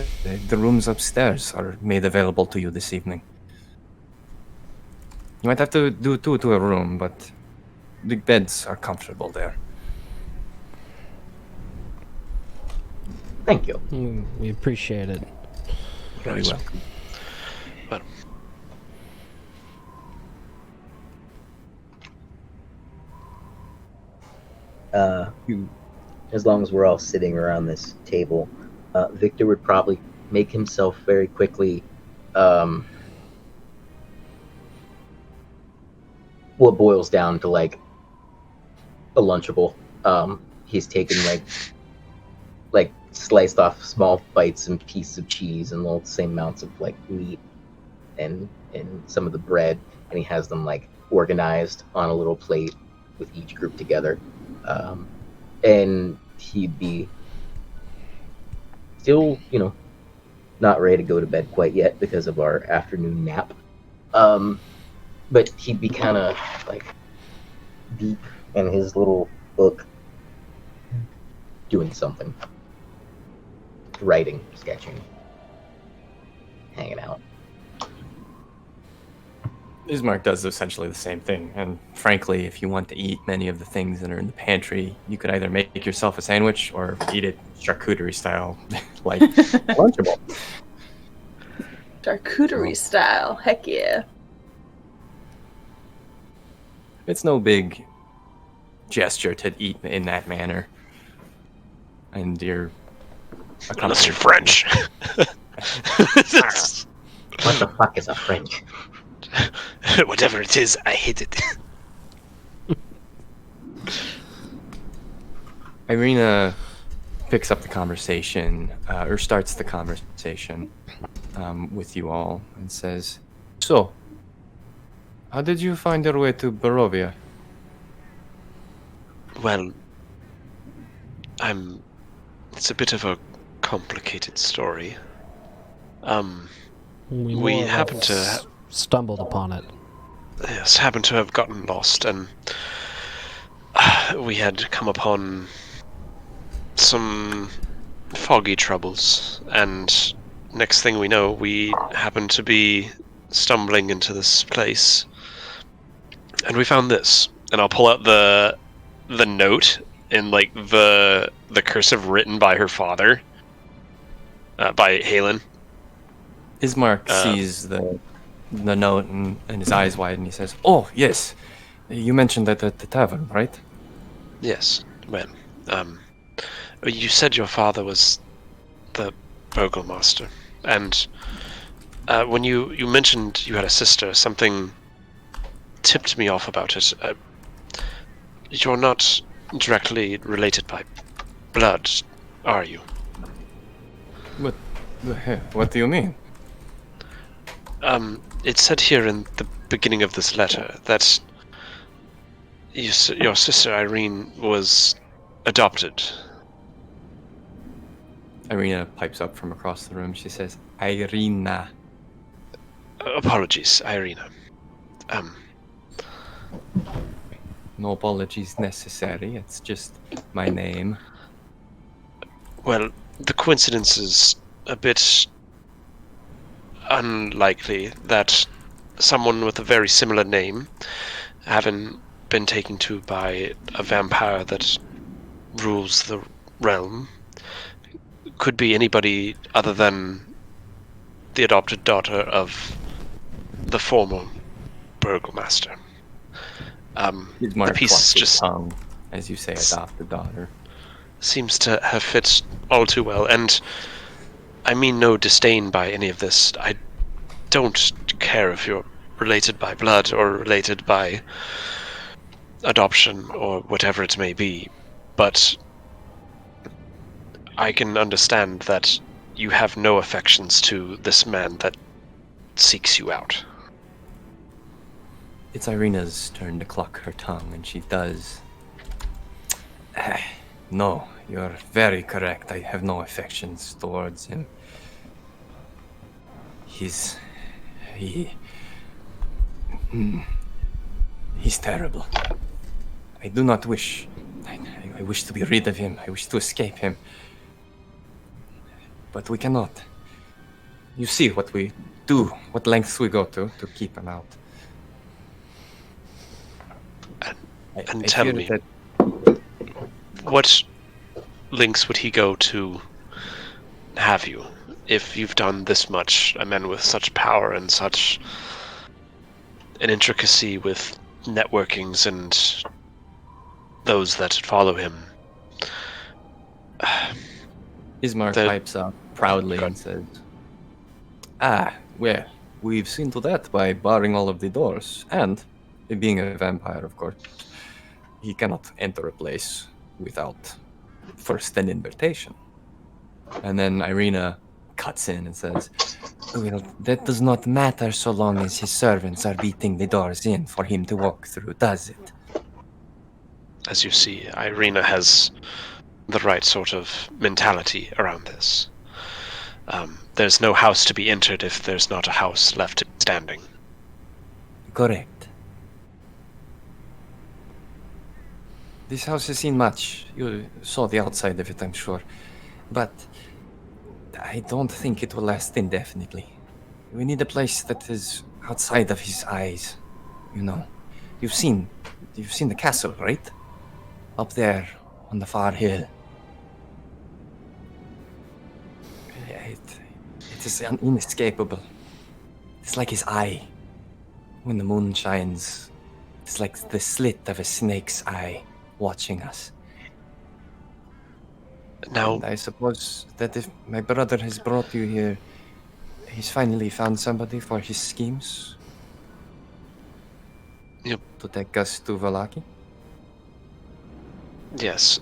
the rooms upstairs are made available to you this evening." You might have to do 2 to a room, but the beds are comfortable there. Thank you. We appreciate it. Very welcome. But As long as we're all sitting around this table, Victor would probably make himself very quickly. Well, it boils down to like a Lunchable. He's taken like sliced off small bites and pieces of cheese and the same amounts of like meat and some of the bread, and he has them like organized on a little plate with each group together. And he'd be still, not ready to go to bed quite yet because of our afternoon nap. But he'd be kind of like deep in his little book, doing something, writing, sketching, hanging out. Ismark does essentially the same thing, and frankly, if you want to eat many of the things that are in the pantry, you could either make yourself a sandwich or eat it charcuterie style, like Lunchable. Charcuterie style. Heck yeah. It's no big gesture to eat in that manner. And you're... unless you're French. What the fuck is a French? Whatever it is, I hate it. Irina picks up the conversation, or starts the conversation with you all, and says, "So, how did you find your way to Barovia?" Well, it's a bit of a complicated story. We more or happen less to stumbled upon it. Yes, happened to have gotten lost, and we had come upon some foggy troubles, and next thing we know, we happened to be stumbling into this place, and we found this. And I'll pull out the note in like the cursive written by her father, by Halen. Ismark sees the note and his eyes widen. He says, "Oh, yes. You mentioned that at the tavern, right?" Yes. Well, you said your father was the burgomaster, and when you mentioned you had a sister, something tipped me off about it. You're not directly related by blood, are you? What do you mean? It said here in the beginning of this letter that your sister Irene was adopted. Irina pipes up from across the room. She says, "Irina." Apologies, Irina. No apologies necessary. It's just my name. Well, the coincidence is a bit unlikely that someone with a very similar name, having been taken to by a vampire that rules the realm, could be anybody other than the adopted daughter of the former burgomaster. The piece just tongue, as you say, adopted daughter. Seems to have fit all too well, and I mean no disdain by any of this. I don't care if you're related by blood or related by adoption or whatever it may be, but I can understand that you have no affections to this man that seeks you out. It's Irina's turn to cluck her tongue, and she does. No, you're very correct. I have no affections towards him. He's terrible. I do not wish. I wish to be rid of him. I wish to escape him. But we cannot. You see what we do, what lengths we go to keep him out. And I tell fear me, that what links would he go to have you? If you've done this much, a man with such power and such an intricacy with networkings and those that follow him. Ismark That- pipes up proudly Good. and says, "Ah, well, we've seen to that by barring all of the doors. And, being a vampire, of course, he cannot enter a place without first an invitation." And then Irina cuts in and says, "Well, that does not matter so long as his servants are beating the doors in for him to walk through, does it?" As you see, Irina has the right sort of mentality around this. There's no house to be entered if there's not a house left standing. Correct. This house has seen much. You saw the outside of it, I'm sure. But I don't think it will last indefinitely. We need a place that is outside of his eyes. You know, you've seen the castle, right? Up there on the far hill. It is inescapable. It's like his eye. When the moon shines, it's like the slit of a snake's eye watching us. Now, And I suppose that if my brother has brought you here, he's finally found somebody for his schemes. Yep. To take us to Valaki? yes,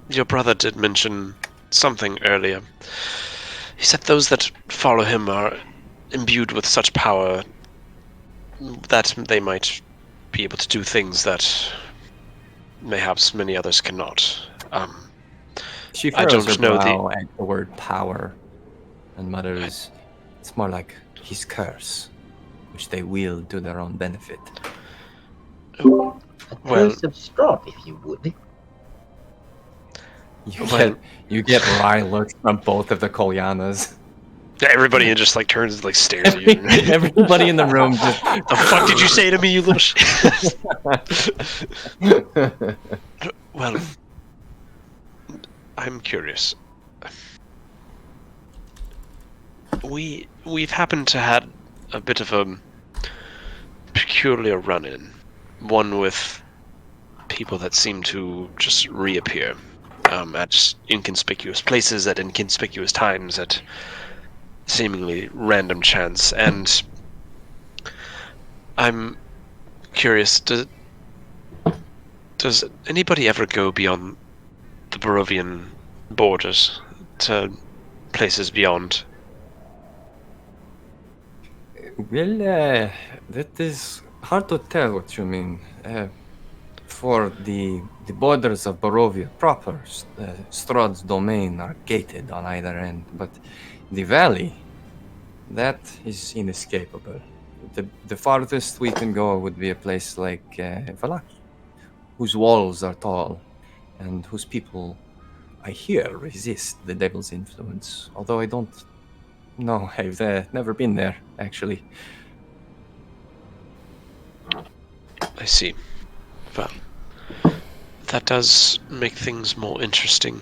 your brother did mention something earlier. He said those that follow him are imbued with such power that they might be able to do things that mayhaps many others cannot. She I furrows don't her know brow at the word power and mutters, "It's more like his curse, which they wield to their own benefit." A Well- curse of Strahd, if you would. You get wry looks from both of the Kolyanas. Everybody just like turns and like stares at you. Everybody in the room just. The fuck did you say to me, you little shit? Well, I'm curious. We've happened to had a bit of a peculiar run-in, one with people that seem to just reappear at inconspicuous places at inconspicuous times at seemingly random chance, and I'm curious, does anybody ever go beyond the Barovian borders to places beyond? Well, that is hard to tell what you mean. For the borders of Barovia proper, Strahd's domain are gated on either end, but the valley, that is inescapable. The farthest we can go would be a place like Valaki, whose walls are tall, and whose people, I hear, resist the devil's influence. Although I don't know, I've never been there, actually. I see. Well, that does make things more interesting.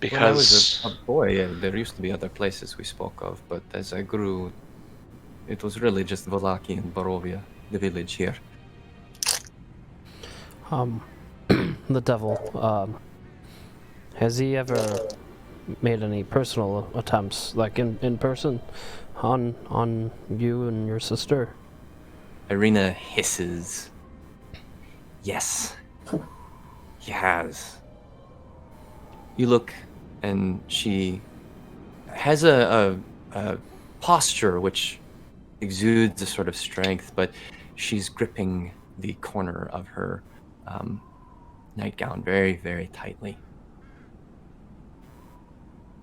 When I was Because a boy, there used to be other places we spoke of, but as I grew, it was really just Valaki and Barovia, the village here. The devil, has he ever made any personal attempts, like in person, on you and your sister? Irina hisses. Yes, he has. You look, and she has a posture which exudes a sort of strength, but she's gripping the corner of her nightgown very, very tightly.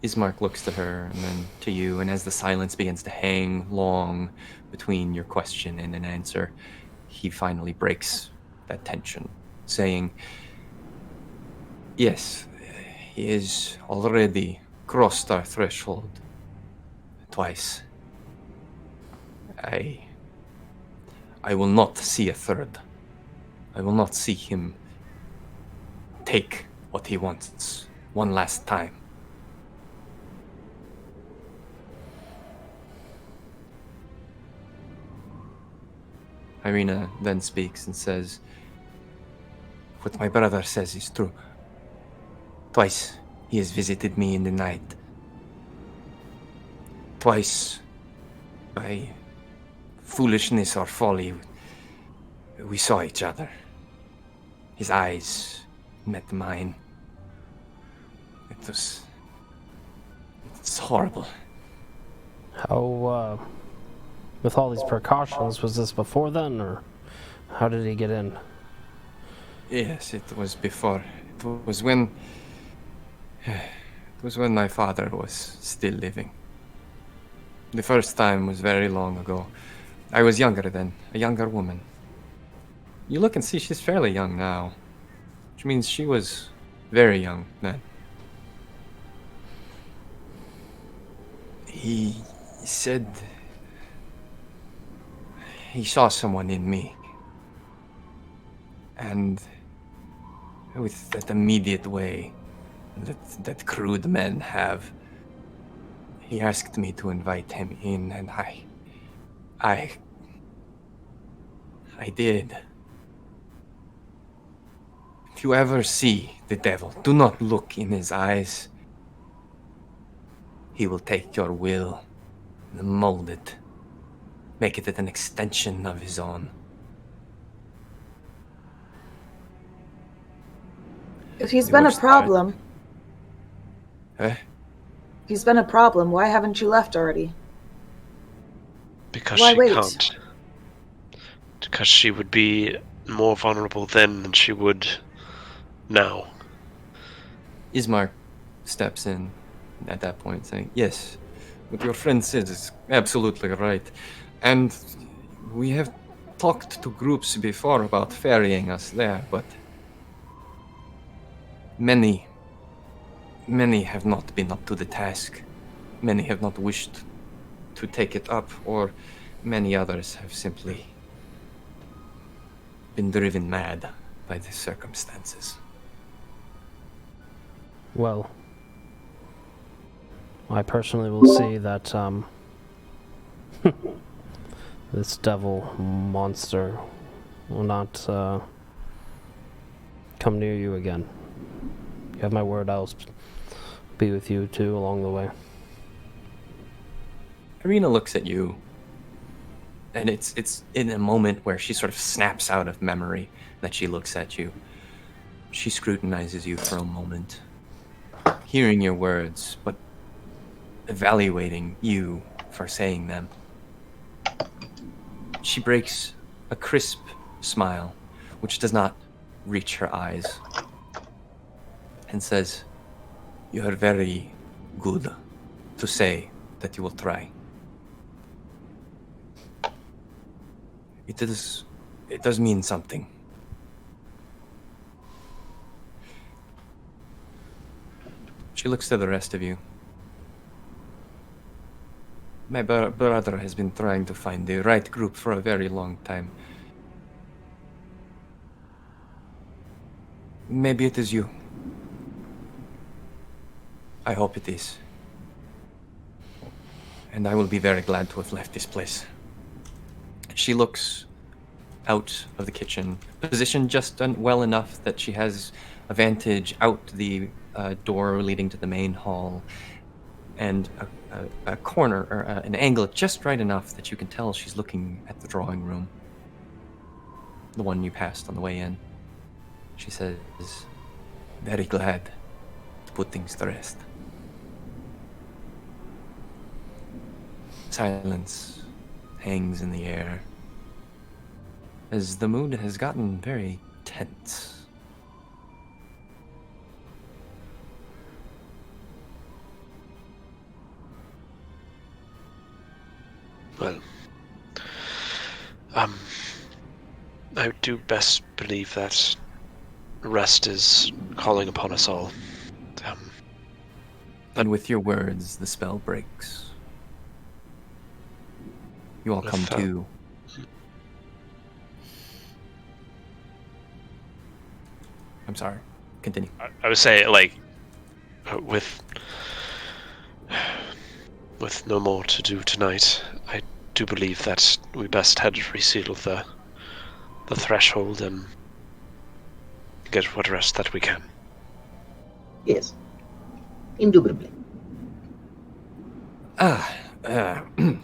Ismark looks to her and then to you, and as the silence begins to hang long between your question and an answer, he finally breaks that tension, saying, "Yes, he is already crossed our threshold twice. I will not see a third. I will not see him take what he wants one last time. Irina then speaks and says, "What my brother says is true. Twice he has visited me in the night. Twice, by foolishness or folly, we saw each other. His eyes met mine. It's horrible." How, with all these precautions, was this before then, or how did he get in? Yes, it was before. It was when my father was still living. The first time was very long ago. I was younger then, a younger woman. You look and see she's fairly young now, which means she was very young then. He said he saw someone in me. And with that immediate way that crude men have, he asked me to invite him in, and I did. If you ever see the devil, do not look in his eyes. He will take your will and mold it, make it an extension of his own. If he's The been a worst part- problem, Eh? if he's been a problem, why haven't you left already? Because Why she wait? can't. Because she would be more vulnerable then than she would now. Ismark steps in at that point, saying, "Yes, what your friend says is absolutely right. And we have talked to groups before about ferrying us there, but many have not been up to the task. Many have not wished to take it up, or many others have simply been driven mad by the circumstances." Well, I personally will see that this devil monster will not come near you again. You have my word, I'll be with you too along the way. Irina looks at you, and it's in a moment where she sort of snaps out of memory that she looks at you. She scrutinizes you for a moment, hearing your words, but evaluating you for saying them. She breaks a crisp smile, which does not reach her eyes, and says, "You are very good to say that you will try. It does mean something." She looks to the rest of you. "My brother has been trying to find the right group for a very long time. Maybe it is you. I hope it is. And I will be very glad to have left this place." She looks out of the kitchen, positioned just well enough that she has a vantage out the door leading to the main hall, and a corner, or an angle just right enough that you can tell she's looking at the drawing room, the one you passed on the way in. She says, "Very glad to put things to rest." Silence hangs in the air as the mood has gotten very tense. Well, I do best believe that rest is calling upon us all. And with your words, the spell breaks. You all come If, to. I'm sorry. Continue. I would say, like, with no more to do tonight, I do believe that we best had reseal the threshold and get what rest that we can. Yes. Indubitably.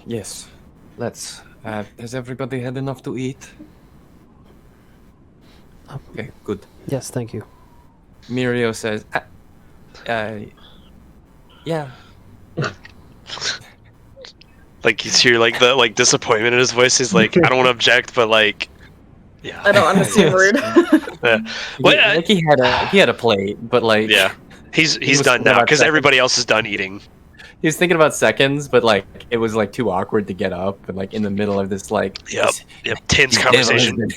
Yes. Let's. Has everybody had enough to eat? Okay, good. Yes, thank you. Mirio says, yeah. Like, you hear, like, the, like, disappointment in his voice. He's like, I don't want to object, but, like, yeah. I don't want to seem rude. Well, Like he had a plate, but like yeah. He's was done thinking now, about because seconds. everybody else is done eating. he was thinking about seconds, but like it was like too awkward to get up and like in the middle of this like Yep. Tense this conversation.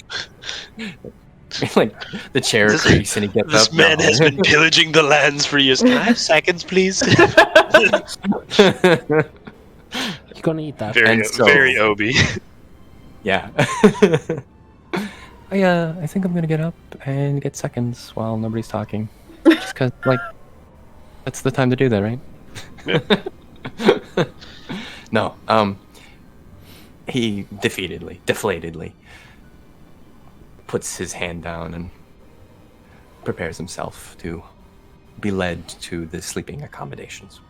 like the chair creaks and he gets This up. man No. has been pillaging the lands for years. Can I have seconds, please? You're gonna eat that. Very, And so- very Obi. Yeah. I think I'm gonna get up and get seconds while nobody's talking. Just cause like that's the time to do that, right? No. He deflatedly puts his hand down and prepares himself to be led to the sleeping accommodations.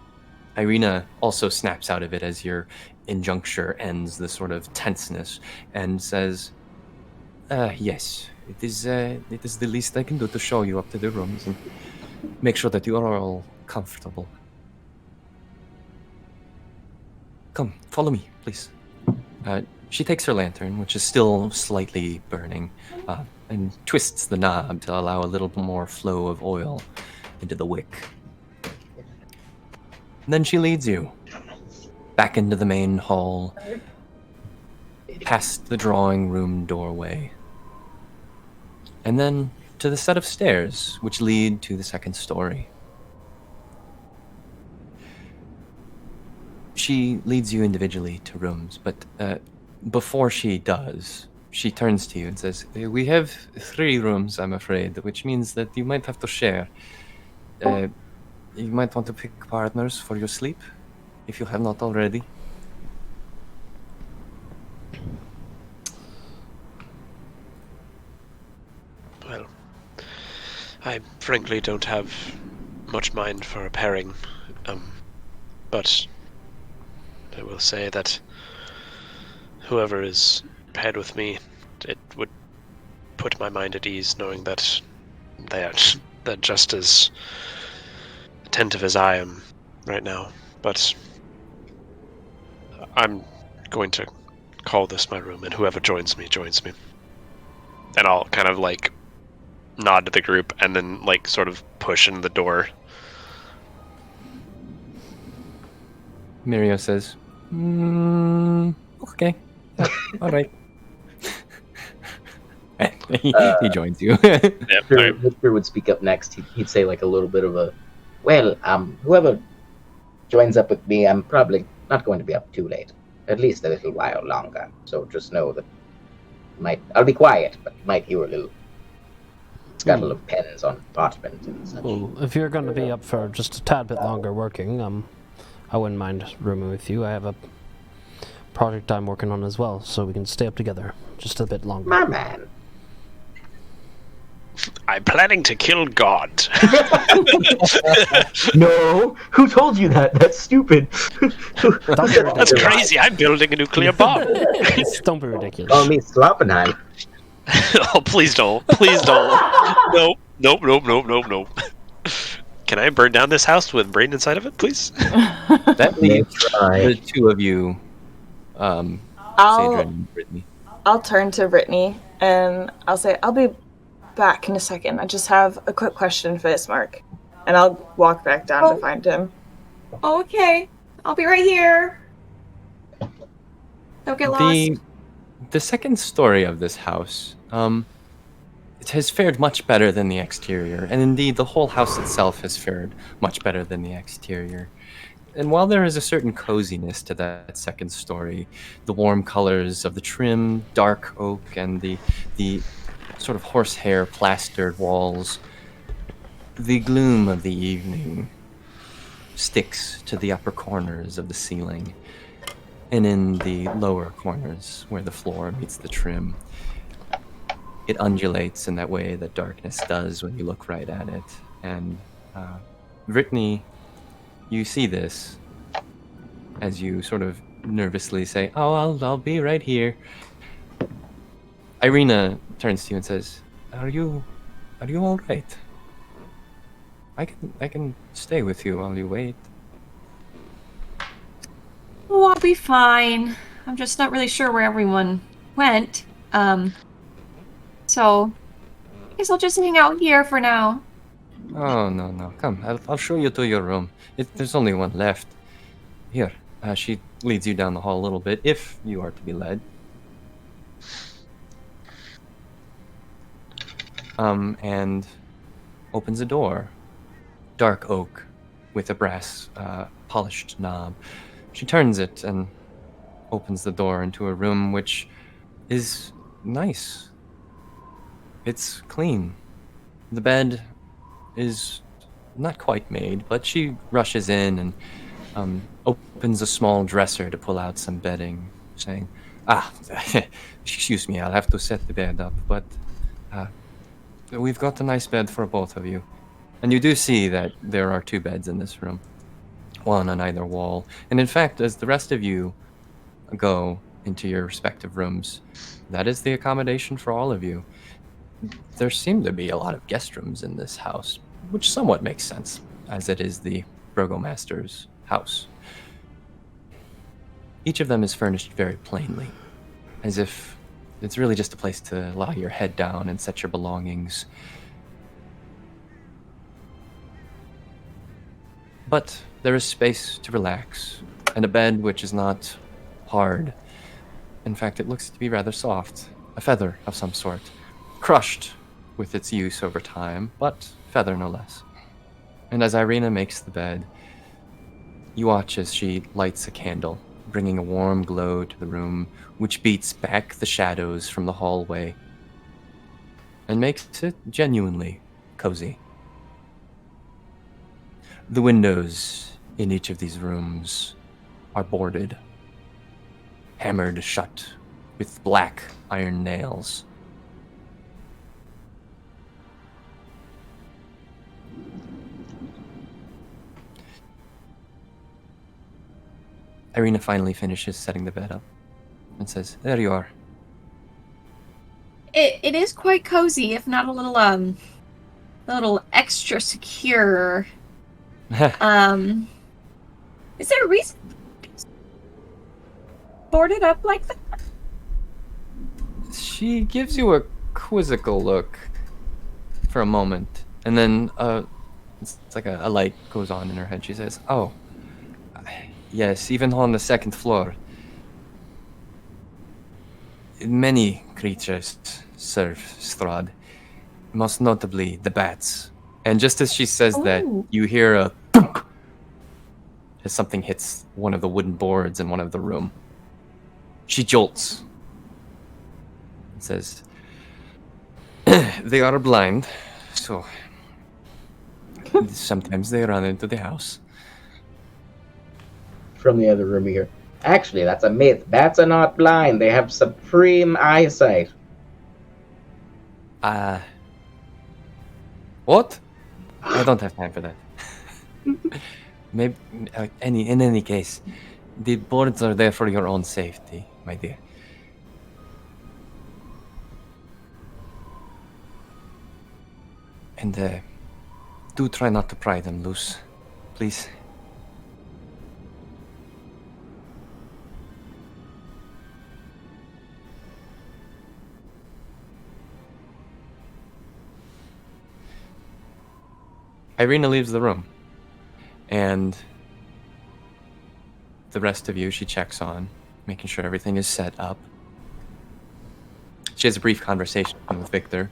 Irina also snaps out of it as your injuncture ends the sort of tenseness and says, yes, it is the least I can do to show you up to the rooms and make sure that you are all comfortable. Come, follow me, please. She takes her lantern, which is still slightly burning, and twists the knob to allow a little bit more flow of oil into the wick. And then she leads you back into the main hall, past the drawing room doorway, and then to the set of stairs which lead to the second story. She leads you individually to rooms, but before she does, she turns to you and says, we have 3 rooms, I'm afraid, which means that you might have to share. You might want to pick partners for your sleep, if you have not already. Well, I frankly don't have much mind for a pairing, but I will say that whoever is paired with me, it would put my mind at ease knowing that they're just as attentive as I am right now. But I'm going to call this my room, and whoever joins me. And I'll kind of like nod to the group and then like sort of push in the door. Mirio says, okay, yeah, all right. And he joins you. Yep, Victor, Victor would speak up next. He'd say like a little bit of a, well, whoever joins up with me, I'm probably not going to be up too late. At least a little while longer. So just know that I'll be quiet, but you might hear a little scuttle of pens on parchment and such. Well, if you're going to be up for just a tad bit longer working, I wouldn't mind rooming with you. I have a project I'm working on as well, so we can stay up together just a bit longer. My man. I'm planning to kill God. No! Who told you that? That's stupid. That's crazy. I'm building a nuclear bomb. Don't be ridiculous. Call me Sloppenheim. Oh, please don't. Please don't. Nope. Can I burn down this house with Braden inside of it, please? That leaves Try. the 2 of you, Sadra and Brittany. I'll turn to Brittany and I'll say, I'll be back in a second. I just have a quick question for this Mark. And I'll walk back down to find him. Okay, I'll be right here. Don't get lost. The second story of this house, it has fared much better than the exterior, and indeed the whole house itself has fared much better than the exterior. And while there is a certain coziness to that second story, the warm colors of the trim, dark oak and the sort of horsehair plastered walls The gloom of the evening sticks to the upper corners of the ceiling, and in the lower corners where the floor meets the trim, it undulates in that way that darkness does when you look right at it. And Brittany, you see this as you sort of nervously say, "Oh, I'll be right here." Irina turns to you and says, "Are you all right? I can stay with you while you wait." Oh, I'll be fine. I'm just not really sure where everyone went. So I guess I'll just hang out here for now. Oh, no. Come, I'll show you to your room. There's only one left. Here, she leads you down the hall a little bit, if you are to be led. And opens a door. Dark oak with a brass polished knob. She turns it and opens the door into a room which is nice. It's clean. The bed is not quite made, but she rushes in and opens a small dresser to pull out some bedding, saying, excuse me, I'll have to set the bed up, but we've got a nice bed for both of you." And you do see that there are 2 beds in this room, one on either wall. And in fact, as the rest of you go into your respective rooms, that is the accommodation for all of you. There seem to be a lot of guest rooms in this house, which somewhat makes sense, as it is the Burgomaster's house. Each of them is furnished very plainly, as if it's really just a place to lie your head down and set your belongings. But there is space to relax, and a bed which is not hard. In fact, it looks to be rather soft, a feather of some sort, crushed with its use over time, but feather no less. And as Irina makes the bed, you watch as she lights a candle, bringing a warm glow to the room, which beats back the shadows from the hallway and makes it genuinely cozy. The windows in each of these rooms are boarded, hammered shut with black iron nails. Irina finally finishes setting the bed up and says, "There you are." It is quite cozy, if not a little extra secure. Is there a reason boarded up like that? She gives you a quizzical look for a moment, and then it's like a light goes on in her head. She says, "Oh, yes, even on the second floor. Many creatures serve Strahd, most notably the bats." And just as she says that, you hear a thunk as something hits one of the wooden boards in one of the room. She jolts and says, "They are blind, so sometimes they run into the house." From the other room, we hear, "Actually, that's a myth. Bats are not blind. They have supreme eyesight." What? I don't have time for that. Maybe in any case, the boards are there for your own safety, my dear. And do try not to pry them loose, please. Irina leaves the room, and the rest of you she checks on, making sure everything is set up. She has a brief conversation with Victor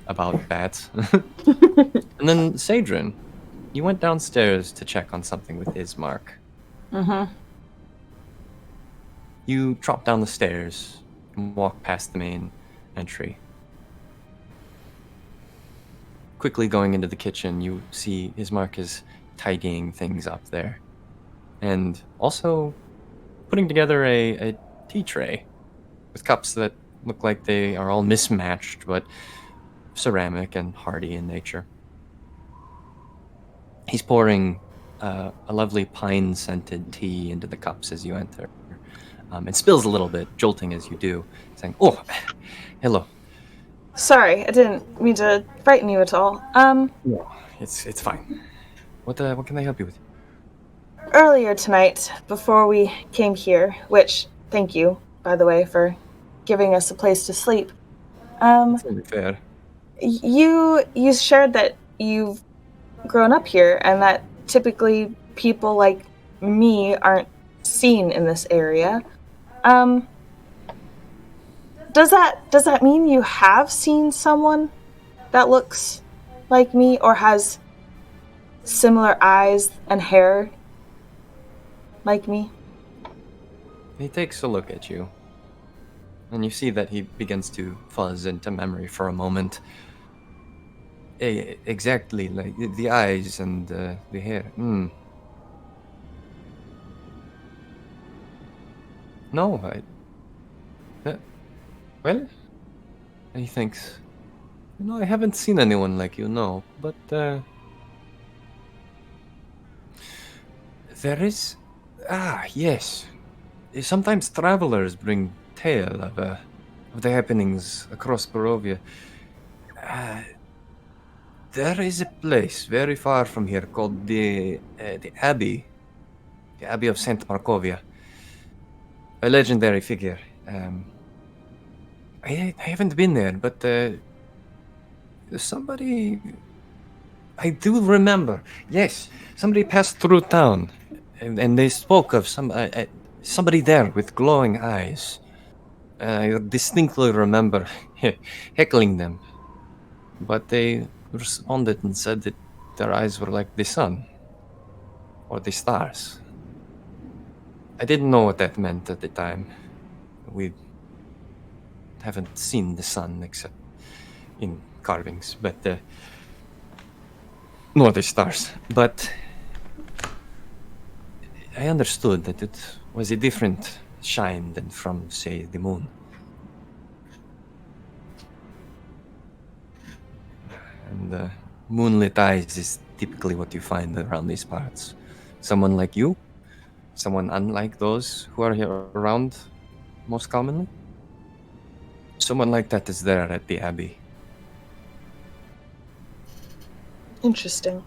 about bats. And then Sadrin, you went downstairs to check on something with Ismark. Mm-hmm. You trot down the stairs and walk past the main entry. quickly going into the kitchen, you see Ismark is tidying things up there. And also putting together a tea tray with cups that look like they are all mismatched, but ceramic and hardy in nature. He's pouring a lovely pine-scented tea into the cups as you enter. It spills a little bit, jolting as you do, saying, "Oh, hello." Sorry, I didn't mean to frighten you at all. No, it's fine. What can I help you with? Earlier tonight, before we came here, which, thank you, by the way, for giving us a place to sleep. That's only fair. You shared that you've grown up here and that typically people like me aren't seen in this area. Does that mean you have seen someone that looks like me or has similar eyes and hair like me? He takes a look at you, and you see that he begins to fuzz into memory for a moment. Exactly, like the eyes and the hair. No, well, he thinks, I haven't seen anyone like you, no, but there is, yes. Sometimes travelers bring tale of the happenings across Barovia. There is a place very far from here called the Abbey of Saint Markovia. A legendary figure. I haven't been there, but somebody. I do remember. Yes, somebody passed through town, and they spoke of somebody there with glowing eyes. I distinctly remember heckling them, but they responded and said that their eyes were like the sun or the stars. I didn't know what that meant at the time. We haven't seen the sun except in carvings, but nor the stars. But I understood that it was a different shine than from, say, the moon. And moonlit eyes is typically what you find around these parts. Someone like you, someone unlike those who are here around most commonly. Someone like that is there at the Abbey. Interesting.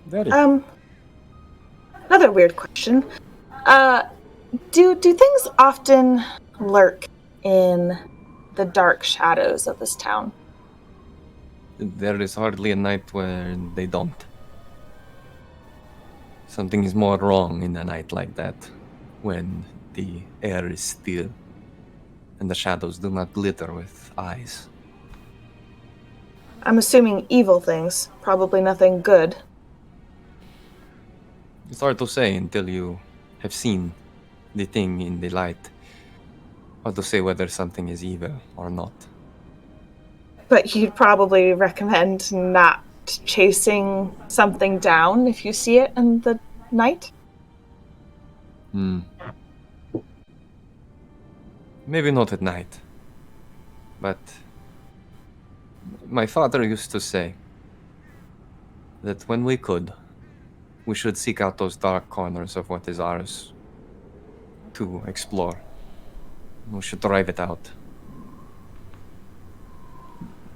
Very. Another weird question. Do things often lurk in the dark shadows of this town? There is hardly a night where they don't. Something is more wrong in a night like that, when the air is still and the shadows do not glitter with eyes. I'm assuming evil things, probably nothing good. It's hard to say until you have seen the thing in the light. Hard to say whether something is evil or not. But you'd probably recommend not chasing something down if you see it in the night? Maybe not at night. But my father used to say that when we could, we should seek out those dark corners of what is ours to explore. We should drive it out.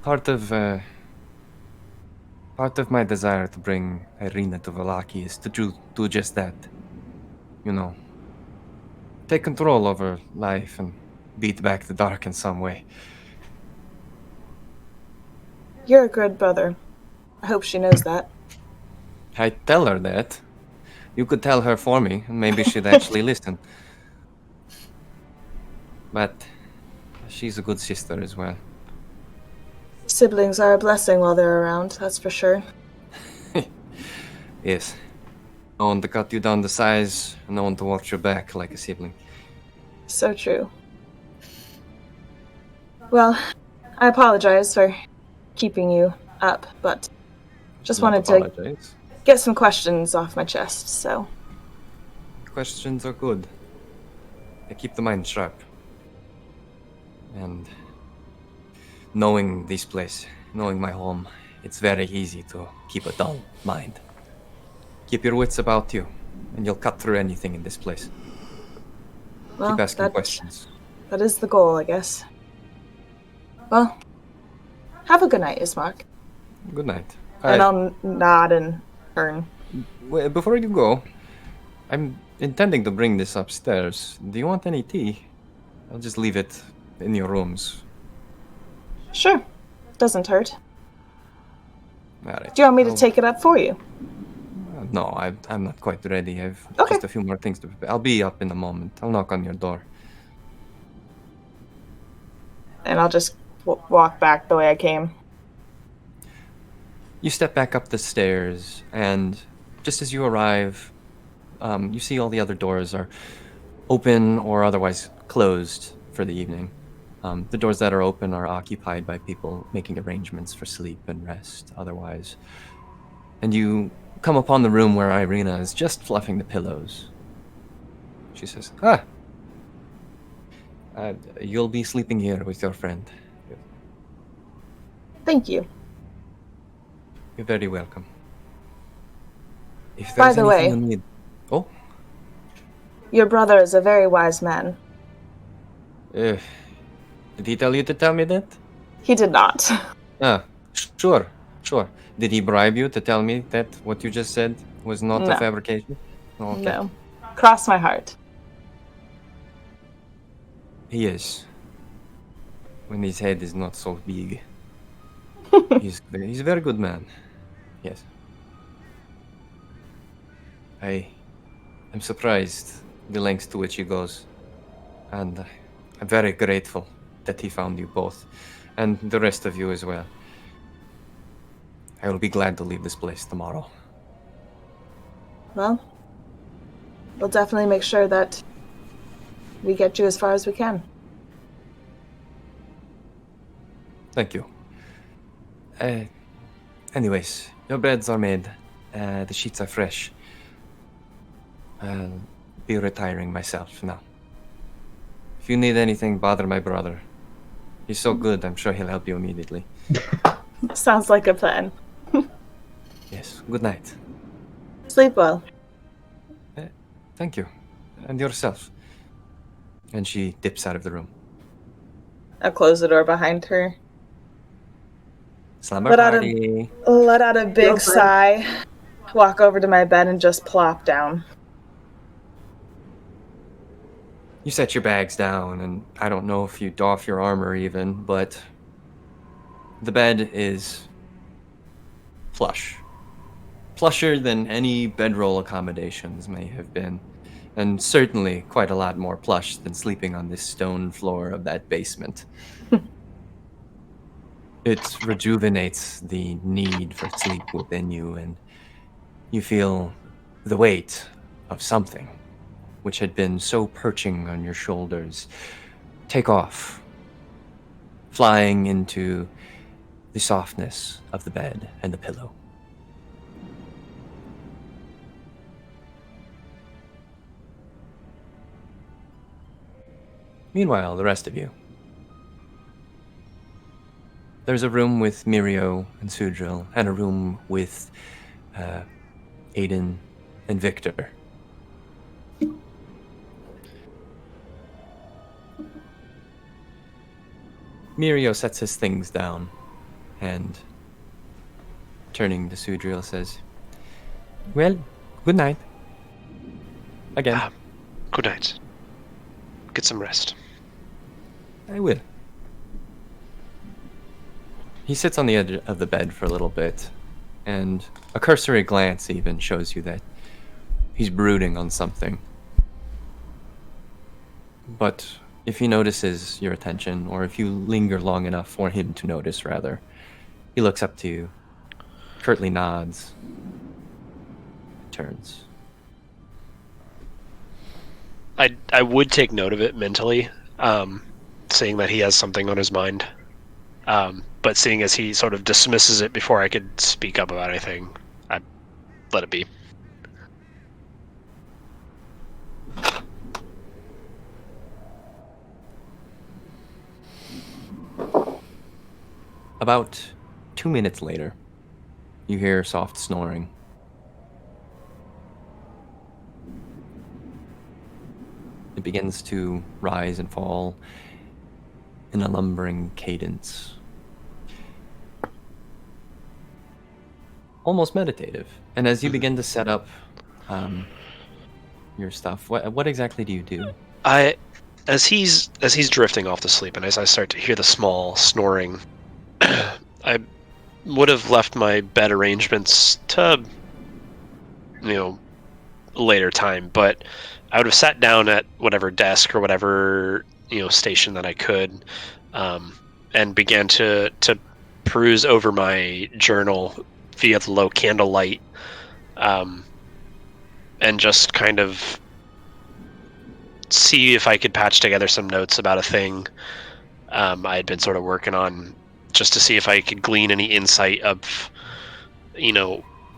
Part of my desire to bring Irina to Vallaki is to do just that. Take control over life and beat back the dark in some way. You're a good brother. I hope she knows that. I tell her that. You could tell her for me, and maybe she'd actually listen. But she's a good sister as well. Siblings are a blessing while they're around, that's for sure. Yes. No one to cut you down to size, and no one to watch your back like a sibling. So true. Well, I apologize for keeping you up, but just Not wanted to apologize. get some questions off my chest, so. Questions are good. They keep the mind sharp. And knowing this place, knowing my home, it's very easy to keep a dull mind. Keep your wits about you, and you'll cut through anything in this place. Well, Keep asking questions. That is the goal, I guess. Well, have a good night, Ismark. Good night. And I'll nod and turn. Before you go, I'm intending to bring this upstairs. Do you want any tea? I'll just leave it in your rooms. Sure. Doesn't hurt. All right. Do you want me to take it up for you? No, I'm not quite ready. I've Okay. just a few more things to prepare. I'll be up in a moment. I'll knock on your door. And I'll just walk back the way I came. You step back up the stairs, and just as you arrive, you see all the other doors are open or otherwise closed for the evening. The doors that are open are occupied by people making arrangements for sleep and rest otherwise. And you come upon the room where Irina is just fluffing the pillows. She says, you'll be sleeping here with your friend. Thank you. You're very welcome. If By there's the anything way- you need... Oh? Your brother is a very wise man. Did he tell you to tell me that? He did not. Sure. Did he bribe you to tell me that what you just said was not No. a fabrication? Oh, okay. No. Cross my heart. He is. When his head is not so big. He's a very good man. Yes. I am surprised the lengths to which he goes. And I'm very grateful that he found you both. And the rest of you as well. I will be glad to leave this place tomorrow. Well, we'll definitely make sure that we get you as far as we can. Thank you. Anyways, your beds are made. The sheets are fresh. I'll be retiring myself now. If you need anything, bother my brother. He's so good, I'm sure he'll help you immediately. Sounds like a plan. Yes, good night. Sleep well. Thank you. And yourself. And she dips out of the room. I'll close the door behind her. Slumber Let out a- party. Let out a big sigh. Walk over to my bed and just plop down. You set your bags down, and I don't know if you doff your armor even, but the bed is plush. Plusher than any bedroll accommodations may have been, and certainly quite a lot more plush than sleeping on this stone floor of that basement. It rejuvenates the need for sleep within you, and you feel the weight of something which had been so perching on your shoulders take off, flying into the softness of the bed and the pillow. Meanwhile, the rest of you. There's a room with Mirio and Sudril, and a room with Aiden and Victor. Mirio sets his things down, and turning to Sudril says, "Well, good night." Again. Good night. Get some rest. I will. He sits on the edge of the bed for a little bit, and a cursory glance even shows you that he's brooding on something. But if he notices your attention, or if you linger long enough for him to notice, rather, he looks up to you, curtly nods, turns. I would take note of it mentally, saying that he has something on his mind. But but seeing as he sort of dismisses it before I could speak up about anything, I let it be. About 2 minutes later, you hear soft snoring. It begins to rise and fall in a lumbering cadence. Almost meditative. And as you begin to set up your stuff, what exactly do you do? As he's drifting off to sleep, and as I start to hear the small snoring, I would have left my bed arrangements to, later time, but I would have sat down at whatever desk or whatever, station that I could, and began to peruse over my journal via the low candlelight, and just kind of see if I could patch together some notes about a thing I had been sort of working on, just to see if I could glean any insight of,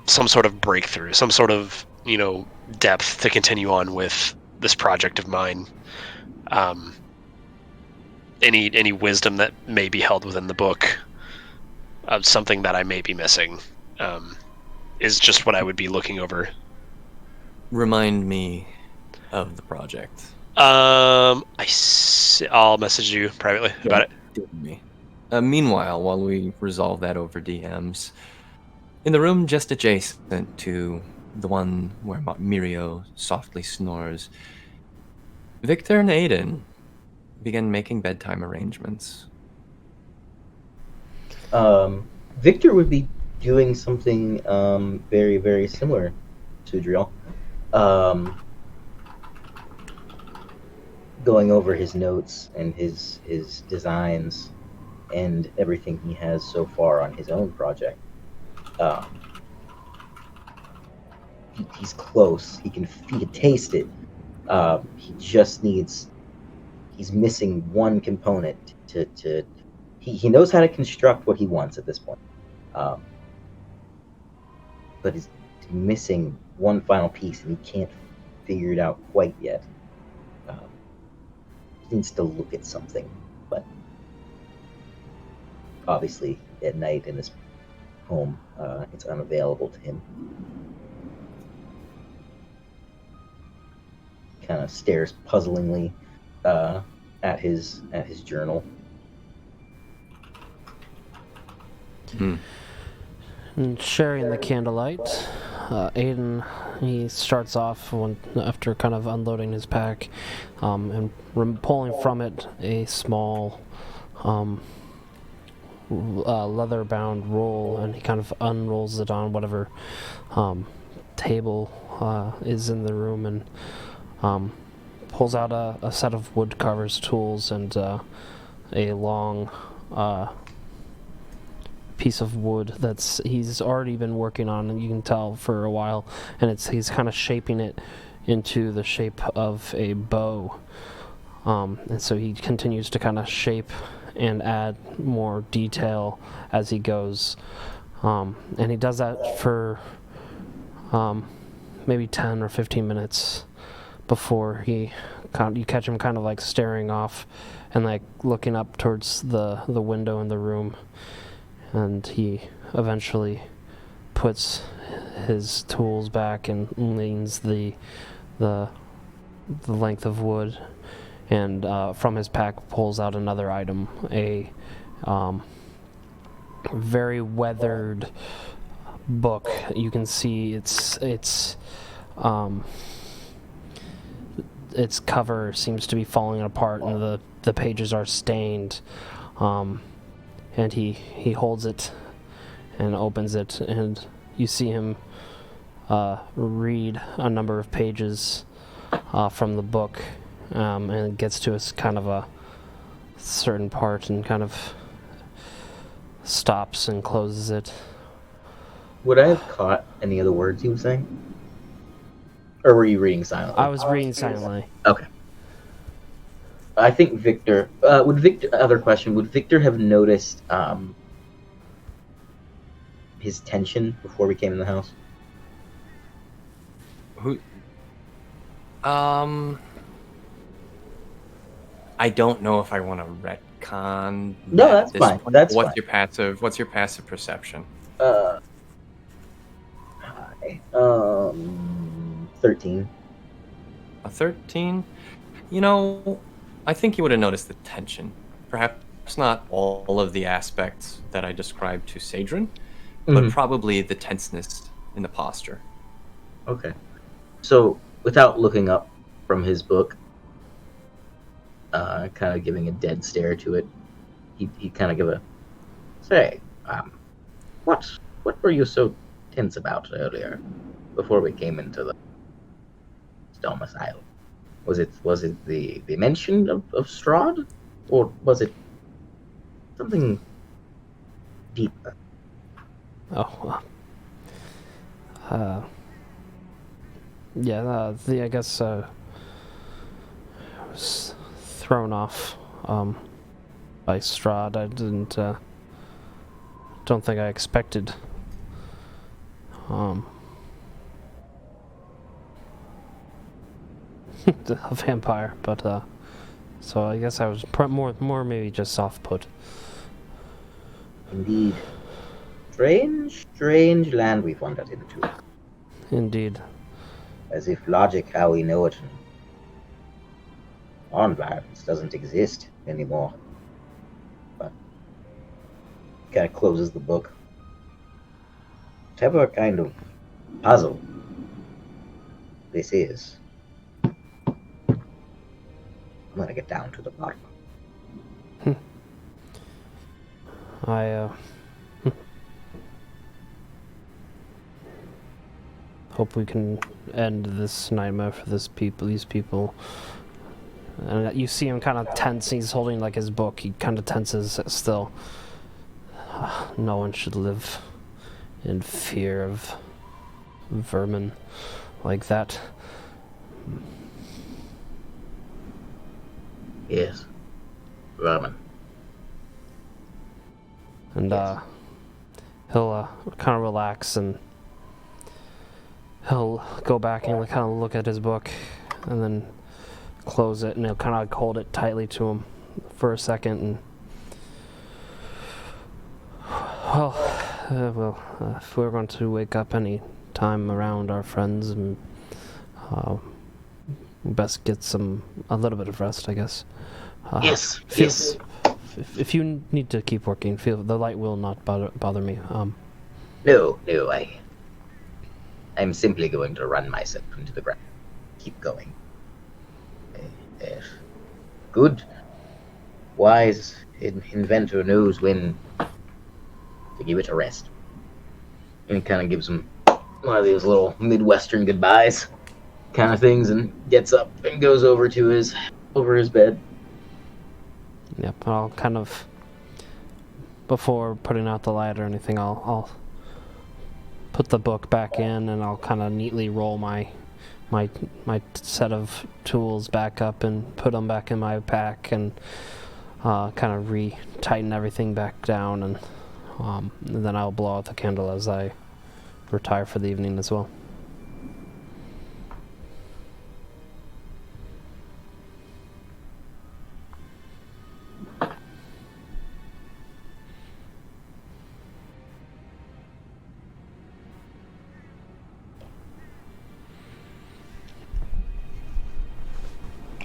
some sort of breakthrough, some sort of, depth to continue on with this project of mine. Any wisdom that may be held within the book of something that I may be missing, is just what I would be looking over. Remind me of the project. I'll message you privately about it. Me. Meanwhile, while we resolve that over DMs, in the room just adjacent to the one where Mirio softly snores, Victor and Aiden begin making bedtime arrangements. Victor would be doing something very, very similar to Drill. Going over his notes and his designs and everything he has so far on his own project. He's close. He can taste it. He just needs. He's missing one component to. He knows how to construct what he wants at this point, but he's missing one final piece, and he can't figure it out quite yet. He needs to look at something, but obviously at night in his home, it's unavailable to him. Kind of stares puzzlingly at his journal. And sharing the candlelight, Aiden, he starts off after kind of unloading his pack, and pulling from it a small leather-bound roll, and he kind of unrolls it on whatever table is in the room, and pulls out a set of woodcarver's tools and a long piece of wood that's he's already been working on, and you can tell for a while, and he's kind of shaping it into the shape of a bow, and so he continues to kind of shape and add more detail as he goes, and he does that for maybe 10 or 15 minutes before you catch him kind of like staring off and like looking up towards the window in the room. And he eventually puts his tools back and leans the length of wood, and from his pack pulls out another item, a very weathered book. You can see its cover seems to be falling apart, and the pages are stained. And he holds it and opens it, and you see him read a number of pages from the book, and it gets to kind of a certain part and kind of stops and closes it. Would I have caught any of the words he was saying? Or were you reading silently? I was reading silently. Okay. I think Victor... other question. Would Victor have noticed his tension before we came in the house? Who? I don't know if I want to retcon. No, that that's at this fine. point. That's what's fine. your passive? What's your passive perception? Hi. 13. A 13? You know, I think you would have noticed the tension. Perhaps not all of the aspects that I described to Sadrin, but Mhm. probably the tenseness in the posture. Okay. So, without looking up from his book, kind of giving a dead stare to it, he kind of give a, say, what were you so tense about earlier, before we came into the domicile? Was it the mention of Strahd, or was it something deeper? Oh, yeah. I guess I was thrown off by Strahd. I didn't. Don't think I expected. A vampire, but so I guess I was more maybe just soft put. Indeed. Strange land we've wandered into. Indeed. As if logic, how we know it, on violence doesn't exist anymore. But kind of closes the book. Whatever kind of puzzle this is, I'm gonna get down to the bottom. I hope we can end this nightmare for these people. And you see him kind of tense. He's holding like his book. He kind of tenses still. No one should live in fear of vermin like that. Yes. Vermin. And he'll kind of relax, and he'll go back and kind of look at his book, and then close it, and he'll kind of hold it tightly to him for a second. And if we're going to wake up any time around our friends, and best get a little bit of rest, I guess. Yes. If you need to keep working, the light will not bother me. No, I'm simply going to run myself into the ground. Keep going. Good, wise inventor knows when to give it a rest. And he kind of gives him one of these little Midwestern goodbyes kind of things, and gets up and goes over his bed. Yep, I'll kind of, before putting out the light or anything, I'll put the book back in, and I'll kind of neatly roll my set of tools back up and put them back in my pack, and kind of re-tighten everything back down, and then I'll blow out the candle as I retire for the evening as well.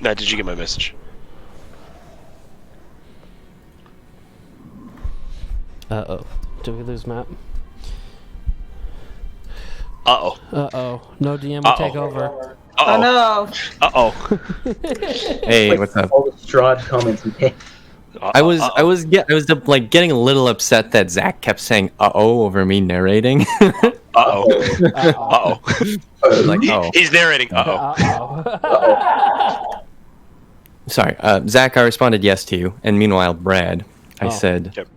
Now, did you get my message? Uh-oh. Did we lose Matt? Uh-oh. Uh-oh. No DM will take over. Oh no! Uh-oh. Hey, what's up? All the Strahd comments we made. I was like getting a little upset that Zach kept saying "uh-oh" over me narrating. Uh-oh. Uh-oh. Like, oh, He's narrating. Uh-oh. sorry, Zach. I responded yes to you, and meanwhile, Brad, I said, Yep.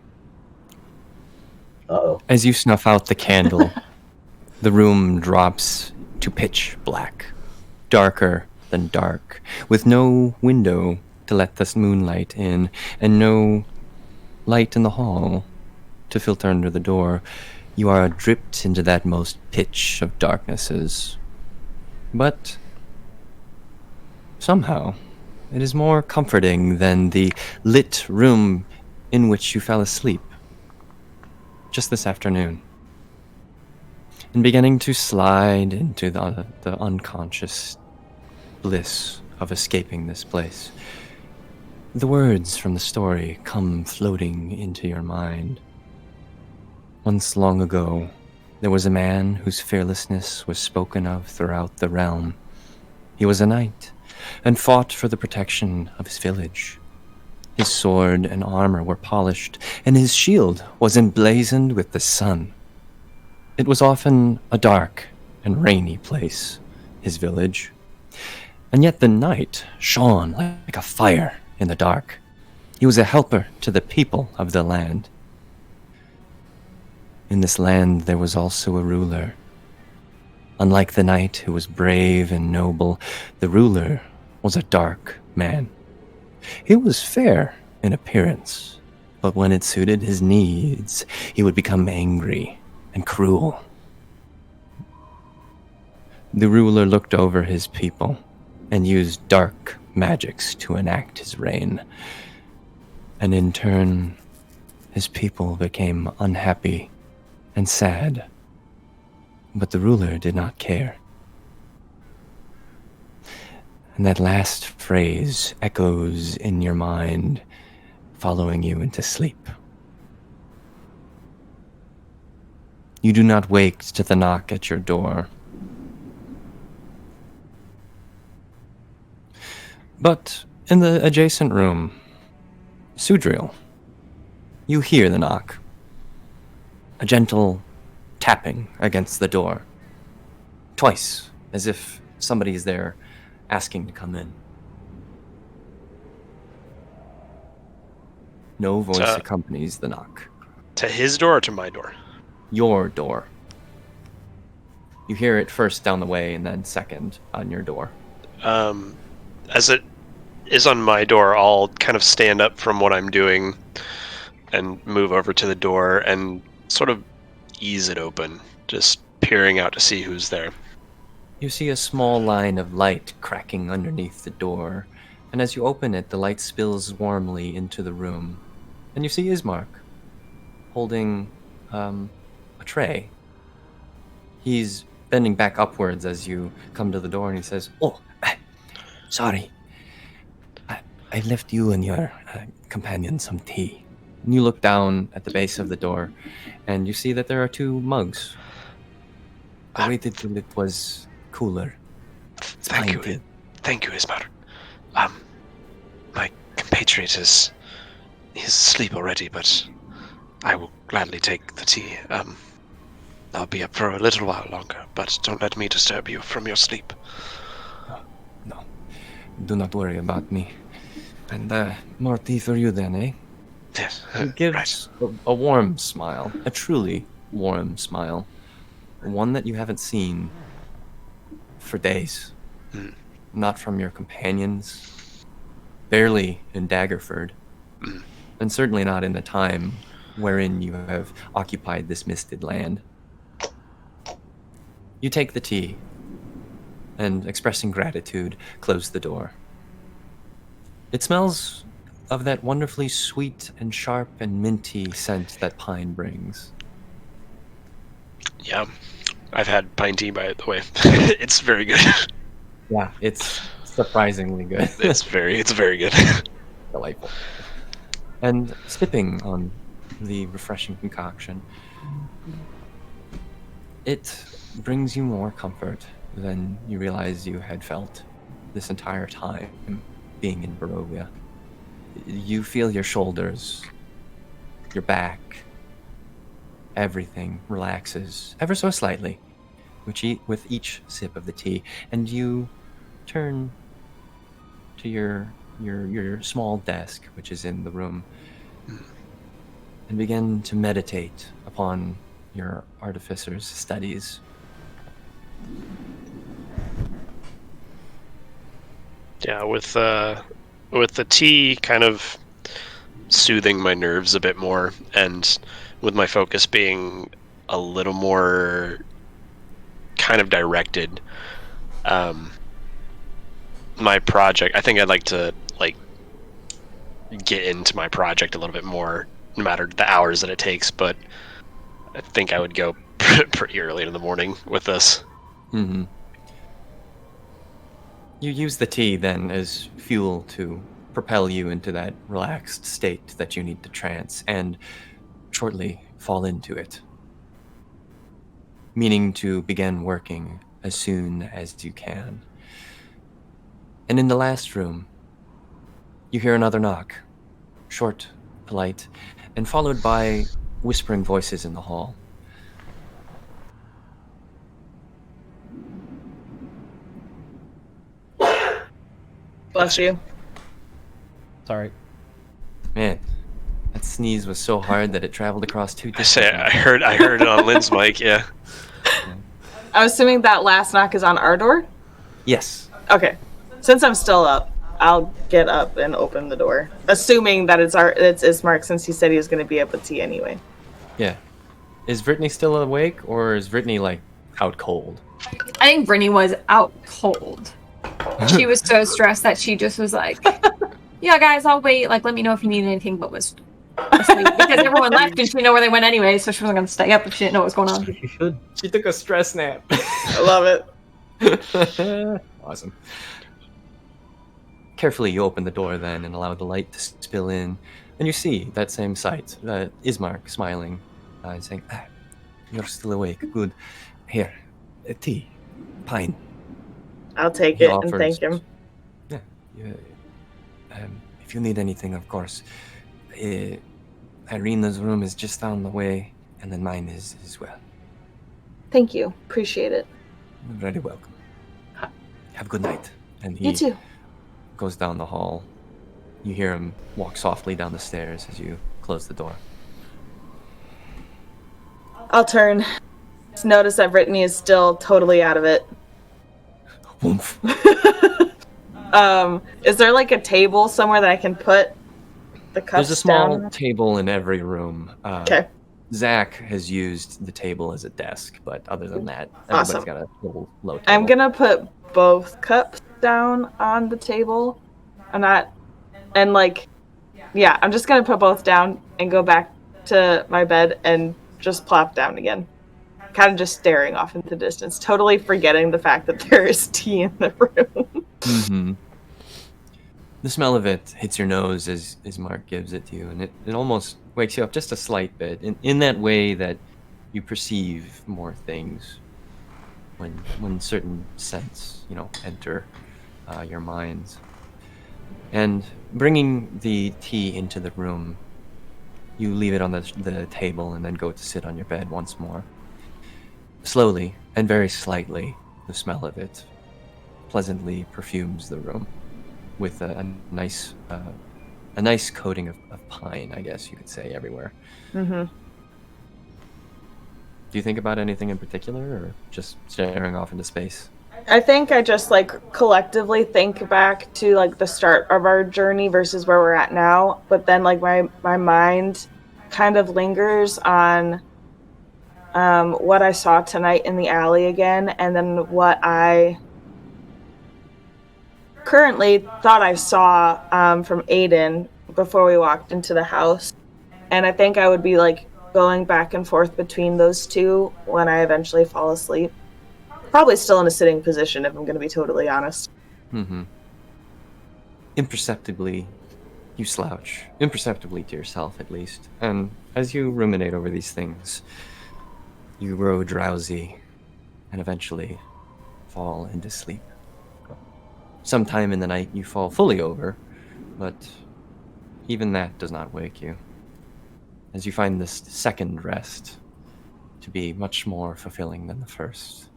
Uh-oh. as you snuff out the candle, the room drops to pitch black, darker than dark, with no window to let the moonlight in, and no light in the hall to filter under the door. You are dripped into that most pitch of darknesses. But somehow, it is more comforting than the lit room in which you fell asleep just this afternoon. And beginning to slide into the unconscious bliss of escaping this place, the words from the story come floating into your mind. Once long ago, there was a man whose fearlessness was spoken of throughout the realm. He was a knight, and fought for the protection of his village. His sword and armor were polished, and his shield was emblazoned with the sun. It was often a dark and rainy place, his village, and yet the knight shone like a fire in the dark. He was a helper to the people of the land. In this land there was also a ruler. Unlike the knight who was brave and noble, the ruler was a dark man. He was fair in appearance, but when it suited his needs, he would become angry and cruel. The ruler looked over his people and used dark magics to enact his reign. And in turn, his people became unhappy and sad. But the ruler did not care. And that last phrase echoes in your mind, following you into sleep. You do not wake to the knock at your door. But in the adjacent room, Sudriel, you hear the knock. A gentle tapping against the door. Twice, as if somebody is there asking to come in. No voice accompanies the knock. To his door or to my door? Your door. You hear it first down the way and then second on your door. As it is on my door, I'll kind of stand up from what I'm doing and move over to the door and sort of ease it open, just peering out to see who's there. You see a small line of light cracking underneath the door, and as you open it, the light spills warmly into the room. And you see Ismark holding a tray. He's bending back upwards as you come to the door, and he says, "Oh, sorry. I left you and your companion some tea." And you look down at the base of the door, and you see that there are 2 mugs. I waited till it was cooler. Thank you. Thank you, Ismar. My compatriot is asleep already, but I will gladly take the tea. I'll be up for a little while longer, but don't let me disturb you from your sleep. No. Do not worry about me. And more tea for you then, eh? Yes, He gives a warm smile, a truly warm smile. One that you haven't seen for days. Not from your companions, barely in Daggerford, and certainly not in the time wherein you have occupied this misted land. You take the tea, and expressing gratitude, close the door. It smells of that wonderfully sweet and sharp and minty scent that pine brings. Yeah, I've had pine tea, by the way. It's very good. Yeah, it's surprisingly good. It's very good. Delightful. And sipping on the refreshing concoction, it brings you more comfort than you realize you had felt this entire time being in Barovia. You feel your shoulders, your back, everything relaxes ever so slightly with each sip of the tea, and you turn to your small desk, which is in the room, and begin to meditate upon your artificer's studies. Yeah, with the tea kind of soothing my nerves a bit more, and with my focus being a little more kind of directed. My project, I think I'd like to get into my project a little bit more, no matter the hours that it takes, but I think I would go pretty early in the morning with this. Mm-hmm. You use the tea then as fuel to propel you into that relaxed state that you need to trance, and shortly fall into it, meaning to begin working as soon as you can. And in the last room, you hear another knock, short, polite, and followed by whispering voices in the hall. Bless you. Sorry. Man, that sneeze was so hard that it traveled across 2 I say distance. I heard it on Lynn's mic. Yeah. I'm assuming that last knock is on our door? Yes. Okay. Since I'm still up, I'll get up and open the door. Assuming that it's Ismark, since he said he was going to be up with tea anyway. Yeah. Is Brittany still awake, or is Brittany, like, out cold? I think Brittany was out cold. She was so stressed that she just was like, yeah, guys, I'll wait. Like, let me know if you need anything, but was asleep. Because everyone left and she didn't know where they went anyway, so she wasn't going to stay up if she didn't know what was going on. You should. She took a stress nap. I love it. Awesome. Carefully, you open the door then and allow the light to spill in, and you see that same sight. Ismark smiling and saying, "You're still awake. Good. Here, tea, pine." I'll take He it and offers- thank him. Yeah. If you need anything, of course. Irina's room is just down the way, and then mine is as well. Thank you. Appreciate it. You're very welcome. Have a good night. And he You too. goes down the hall. You hear him walk softly down the stairs as you close the door. I'll turn. Just notice that Brittany is still totally out of it. Woomph. Is there like a table somewhere that I can put the cups There's a small down? table in every room. Okay. Zach has used the table as a desk, but other than that, Awesome. everybody's got a little low table. I'm gonna put both cups down on the table. I'm just gonna put both down and go back to my bed and just plop down again. Kind of just staring off into the distance, totally forgetting the fact that there is tea in the room. Mm-hmm. The smell of it hits your nose as Mark gives it to you, and it almost wakes you up just a slight bit, in that way that you perceive more things when certain scents, enter your minds. And bringing the tea into the room, you leave it on the table and then go to sit on your bed once more. Slowly and very slightly, the smell of it pleasantly perfumes the room with a nice coating of pine, I guess you could say, everywhere. Mm-hmm. Do you think about anything in particular, or just staring off into space? I think I just collectively think back to the start of our journey versus where we're at now, but then my mind kind of lingers on what I saw tonight in the alley again, and then what I currently thought I saw from Aiden before we walked into the house. And I think I would be going back and forth between those two when I eventually fall asleep. Probably still in a sitting position, if I'm going to be totally honest. Mm-hmm. Imperceptibly, you slouch. Imperceptibly to yourself, at least. And as you ruminate over these things, you grow drowsy and eventually fall into sleep. Sometime in the night, you fall fully over, but even that does not wake you, as you find this second rest to be much more fulfilling than the first.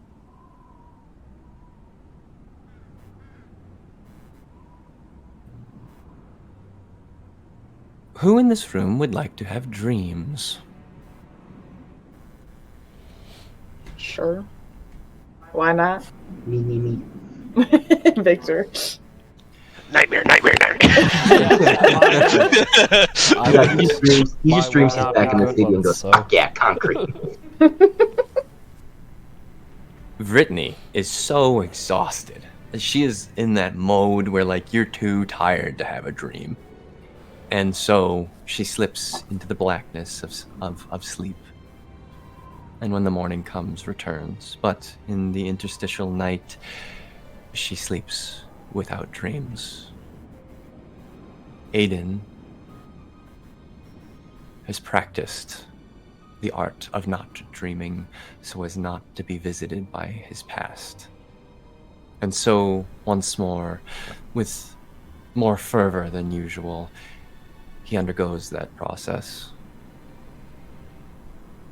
Who in this room would like to have dreams? Sure. Why not? Me. Victor. Nightmare. He just dreams Why he's not back in the be city and good goes, ones, fuck yeah, concrete. Brittany is so exhausted. She is in that mode where, like, you're too tired to have a dream. And so she slips into the blackness of sleep. And when the morning comes, returns. But in the interstitial night, she sleeps without dreams. Aiden has practiced the art of not dreaming so as not to be visited by his past. And so, once more, with more fervor than usual, he undergoes that process,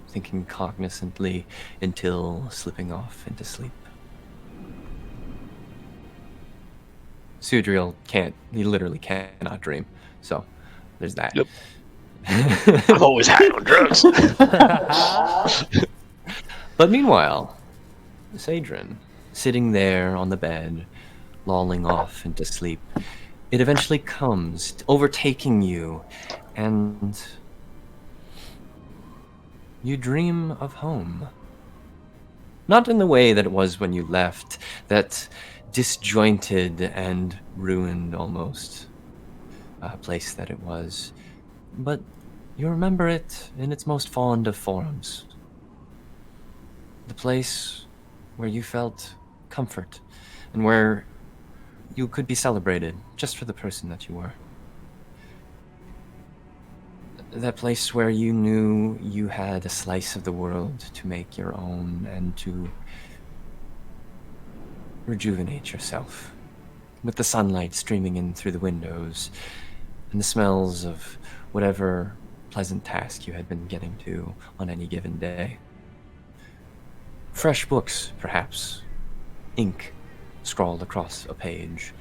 thinking cognizantly until slipping off into sleep. Sudriel he literally cannot dream, so there's that. Yep. I'm always high on drugs. But meanwhile, Sadrin, sitting there on the bed, lolling off into sleep, it eventually comes, overtaking you, and you dream of home. Not in the way that it was when you left, that disjointed and ruined almost place that it was, but you remember it in its most fond of forms. The place where you felt comfort and where you could be celebrated just for the person that you were. That place where you knew you had a slice of the world to make your own and to rejuvenate yourself, with the sunlight streaming in through the windows and the smells of whatever pleasant task you had been getting to on any given day. Fresh books, perhaps. Ink scrawled across a page,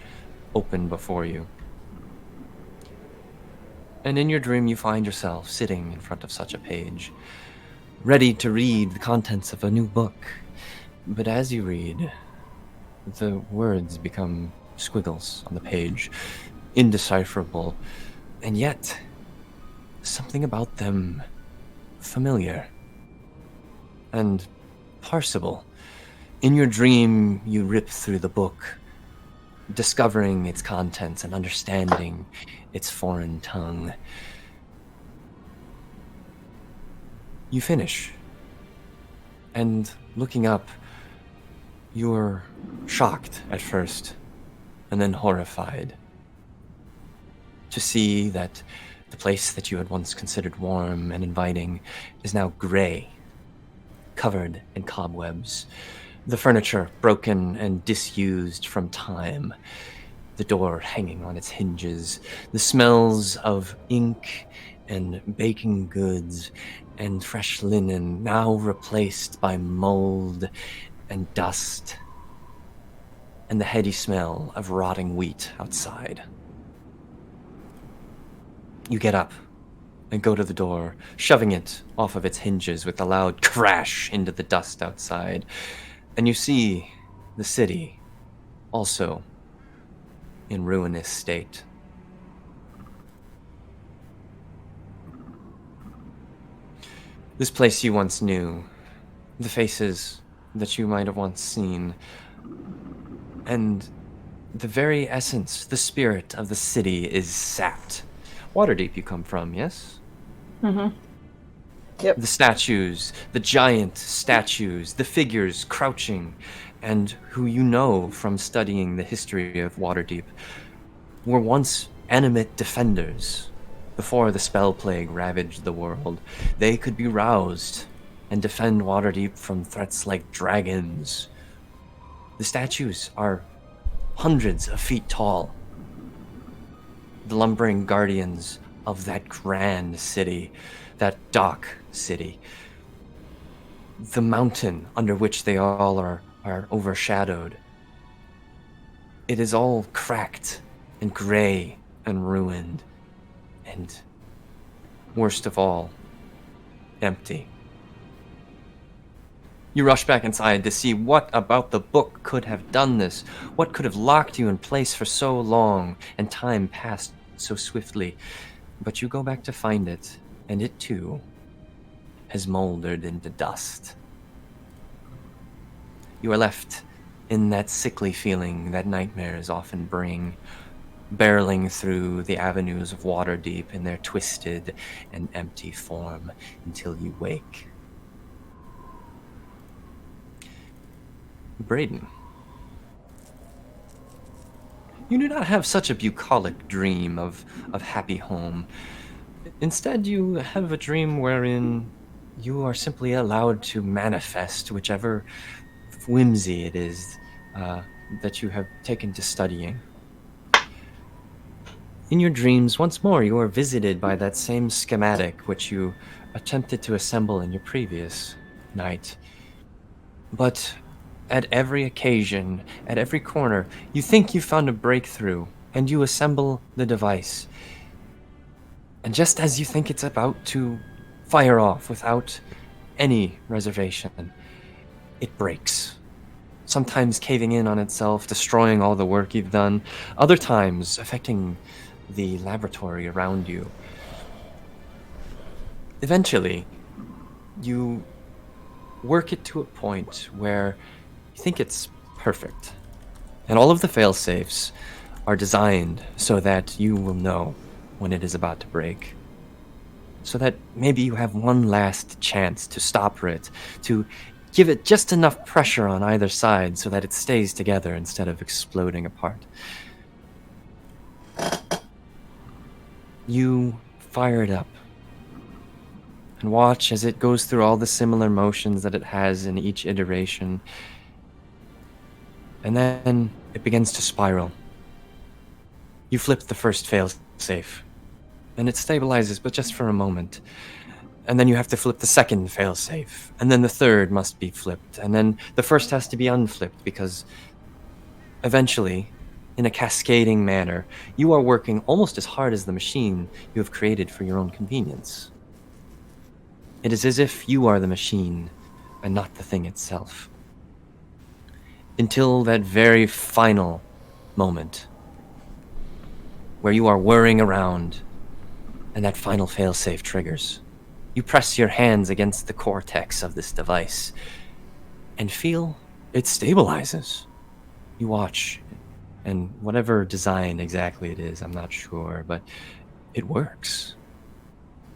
open before you. And in your dream you find yourself sitting in front of such a page, ready to read the contents of a new book. But as you read, the words become squiggles on the page, indecipherable, and yet something about them familiar and parsable. In your dream, you rip through the book, discovering its contents and understanding its foreign tongue. You finish, and looking up, you're shocked at first, and then horrified to see that the place that you had once considered warm and inviting is now gray, covered in cobwebs, the furniture broken and disused from time, the door hanging on its hinges, the smells of ink and baking goods and fresh linen now replaced by mold and dust, and the heady smell of rotting wheat outside. You get up and go to the door, shoving it off of its hinges with a loud crash into the dust outside. And you see the city, also in ruinous state. This place you once knew, the faces that you might have once seen, and the very essence, the spirit of the city is sapped. Waterdeep you come from, yes? Mm-hmm. Yep. The statues, the giant statues, the figures crouching, and who you know from studying the history of Waterdeep, were once animate defenders. Before the spell plague ravaged the world, they could be roused and defend Waterdeep from threats like dragons. The statues are hundreds of feet tall. The lumbering guardians of that grand city, that dock city. The mountain under which they all are overshadowed. It is all cracked and gray and ruined, and worst of all, empty. You rush back inside to see what about the book could have done this, what could have locked you in place for so long, and time passed so swiftly. But you go back to find it, and it too has moldered into dust. You are left in that sickly feeling that nightmares often bring, barreling through the avenues of Waterdeep in their twisted and empty form until you wake. Braden, you do not have such a bucolic dream of happy home. Instead, you have a dream wherein you are simply allowed to manifest whichever whimsy it is that you have taken to studying. In your dreams, once more, you are visited by that same schematic which you attempted to assemble in your previous night. But at every occasion, at every corner, you think you found a breakthrough, and you assemble the device. And just as you think it's about to fire off without any reservation, it breaks. Sometimes caving in on itself, destroying all the work you've done. Other times affecting the laboratory around you. Eventually, you work it to a point where you think it's perfect. And all of the fail-safes are designed so that you will know when it is about to break. So that maybe you have one last chance to stop it, to give it just enough pressure on either side so that it stays together instead of exploding apart. You fire it up and watch as it goes through all the similar motions that it has in each iteration. And then it begins to spiral. You flip the first fail-safe, and it stabilizes, but just for a moment. And then you have to flip the second fail-safe, and then the third must be flipped, and then the first has to be unflipped, because eventually, in a cascading manner, you are working almost as hard as the machine you have created for your own convenience. It is as if you are the machine, and not the thing itself. Until that very final moment, where you are whirring around, and that final fail-safe triggers. You press your hands against the cortex of this device and feel it stabilizes. You watch, and whatever design exactly it is, I'm not sure, but it works.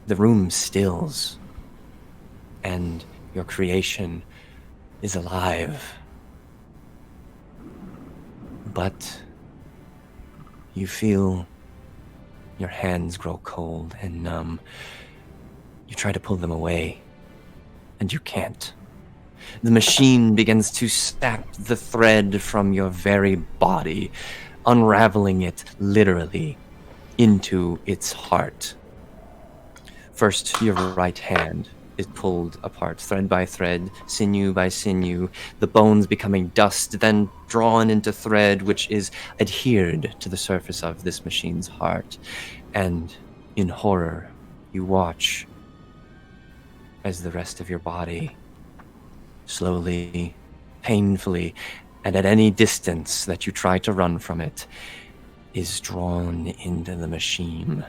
The room stills, and your creation is alive. But you feel your hands grow cold and numb. You try to pull them away, and you can't. The machine begins to snap the thread from your very body, unraveling it literally into its heart. First, your right hand is pulled apart, thread by thread, sinew by sinew, the bones becoming dust, then drawn into thread, which is adhered to the surface of this machine's heart. And in horror, you watch as the rest of your body, slowly, painfully, and at any distance that you try to run from it, is drawn into the machine.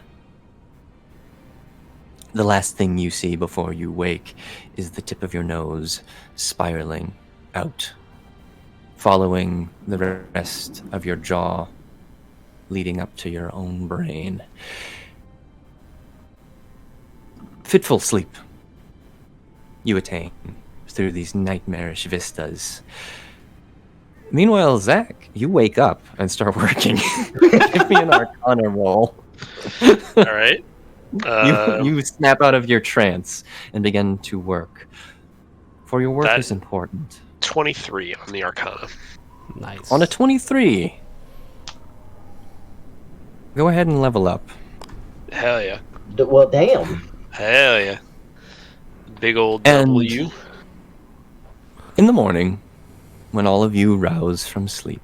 The last thing you see before you wake is the tip of your nose spiraling out, following the rest of your jaw, leading up to your own brain. Fitful sleep you attain through these nightmarish vistas. Meanwhile, Zach, you wake up and start working. Give me an Arcana roll. All right. You snap out of your trance and begin to work. For your work is important. 23 on the Arcana. Nice. On a 23. Go ahead and level up. Hell yeah. Well, damn. Hell yeah. Big old And W. in the morning, when all of you rouse from sleep,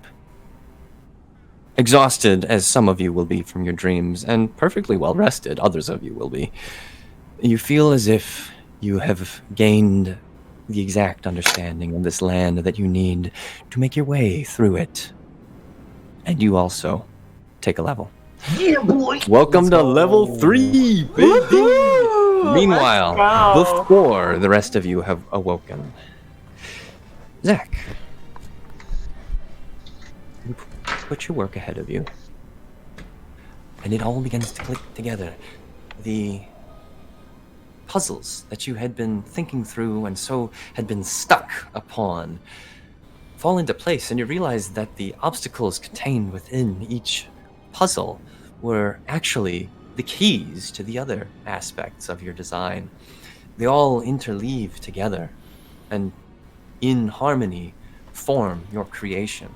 exhausted as some of you will be from your dreams, and perfectly well rested, others of you will be, you feel as if you have gained the exact understanding of this land that you need to make your way through it. And you also take a level. Yeah, boy. Welcome to level 3, baby! Meanwhile, let's go. before the rest of you have awoken, Zach, you put your work ahead of you, and it all begins to click together. The puzzles that you had been thinking through and so had been stuck upon fall into place, and you realize that the obstacles contained within each puzzle were actually the keys to the other aspects of your design. They all interleave together and in harmony form your creation.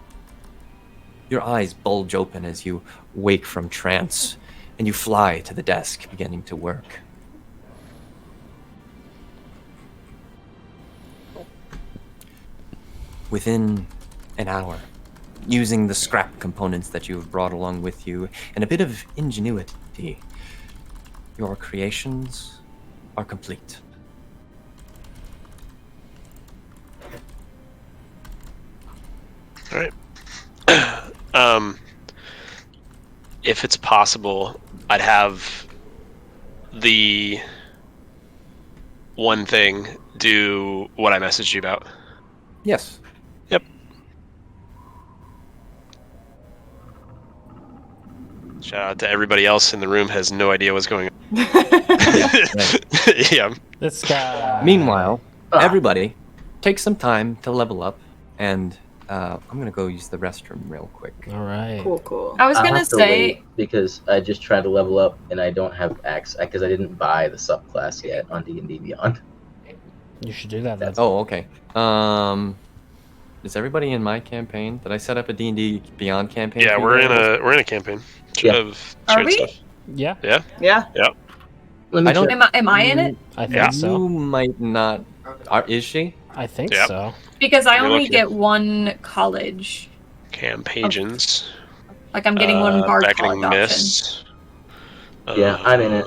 Your eyes bulge open as you wake from trance and you fly to the desk beginning to work. Within an hour, using the scrap components that you have brought along with you and a bit of ingenuity, your creations are complete. All right. If it's possible, I'd have the one thing do what I messaged you about. Yes. Yep. Shout out to everybody else in the room has no idea what's going on. Yeah. This guy. Meanwhile, everybody, take some time to level up, and I'm gonna go use the restroom real quick. All right. Cool. I was I'll gonna have to say, wait because I just tried to level up and I don't have access because I didn't buy the subclass yet on D&D Beyond. You should do that. That's Oh, okay. Is everybody in my campaign? Did I set up a D&D Beyond campaign? Yeah, for you we're guys? in a campaign. Should Yeah. have Are shared we? stuff. yeah. Yeah. Yeah. Let me I don't- check. am I in it? I think Yeah. so. You might not. Is she? I think Yep. so. Because I You're only looking. get one college. Campaigns. Like I'm getting one bard Beckoning college option. Mist. Yeah, I'm in it.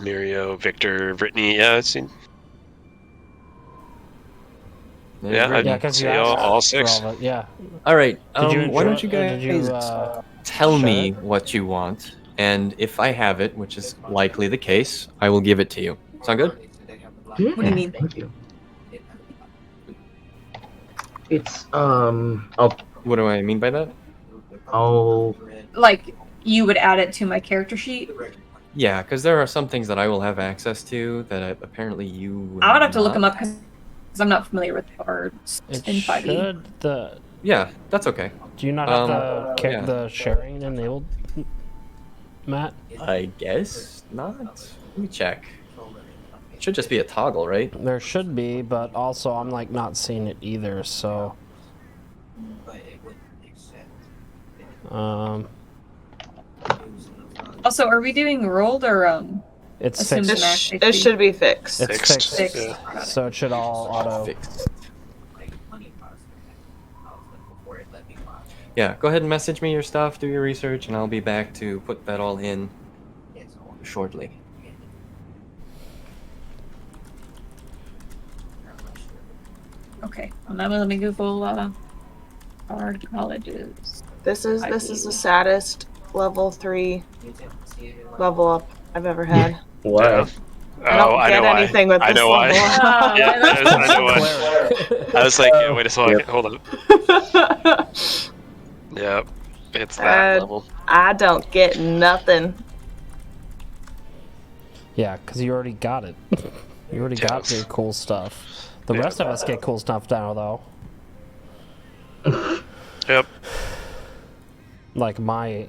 Mirio, Victor, Brittany. Yeah, I've seen. Yeah, Right. Yeah, because you See asked all for six? all of it. Yeah. All right. Did you why don't enjoy- you guys did you, tell share me it? what you want, and if I have it, which is likely the case, I will give it to you. Sound good? What do you mean? Thank you. It's What do I mean by that? I'll Like you would add it to my character sheet? Yeah, because there are some things that I will have access to that apparently you. Will I would have to look not. them up because I'm not familiar with bards It in 5e. should. Yeah, that's okay. Do you not have yeah. the sharing enabled, Matt? I guess not. Let me check. It should just be a toggle, right? There should be, but also I'm like not seeing it either. So. Also, are we doing rolled or It's assumed fixed. max It HP? should be fixed. It's Fixed. fixed. Yeah. So it should all auto. Fixed. Yeah, go ahead and message me your stuff, do your research, and I'll be back to put that all in shortly. Okay, well, now let me Google bard colleges. This is the saddest level 3 level up I've ever had. Wow. I don't I get know why. anything with I this know why. level. Yeah, I know why. I was like, yeah, wait a second, hold on. Yep, it's that level. I don't get nothing. Yeah, because you already got it. You already got your cool stuff. The rest of us get cool stuff now, though. Yep. Like my.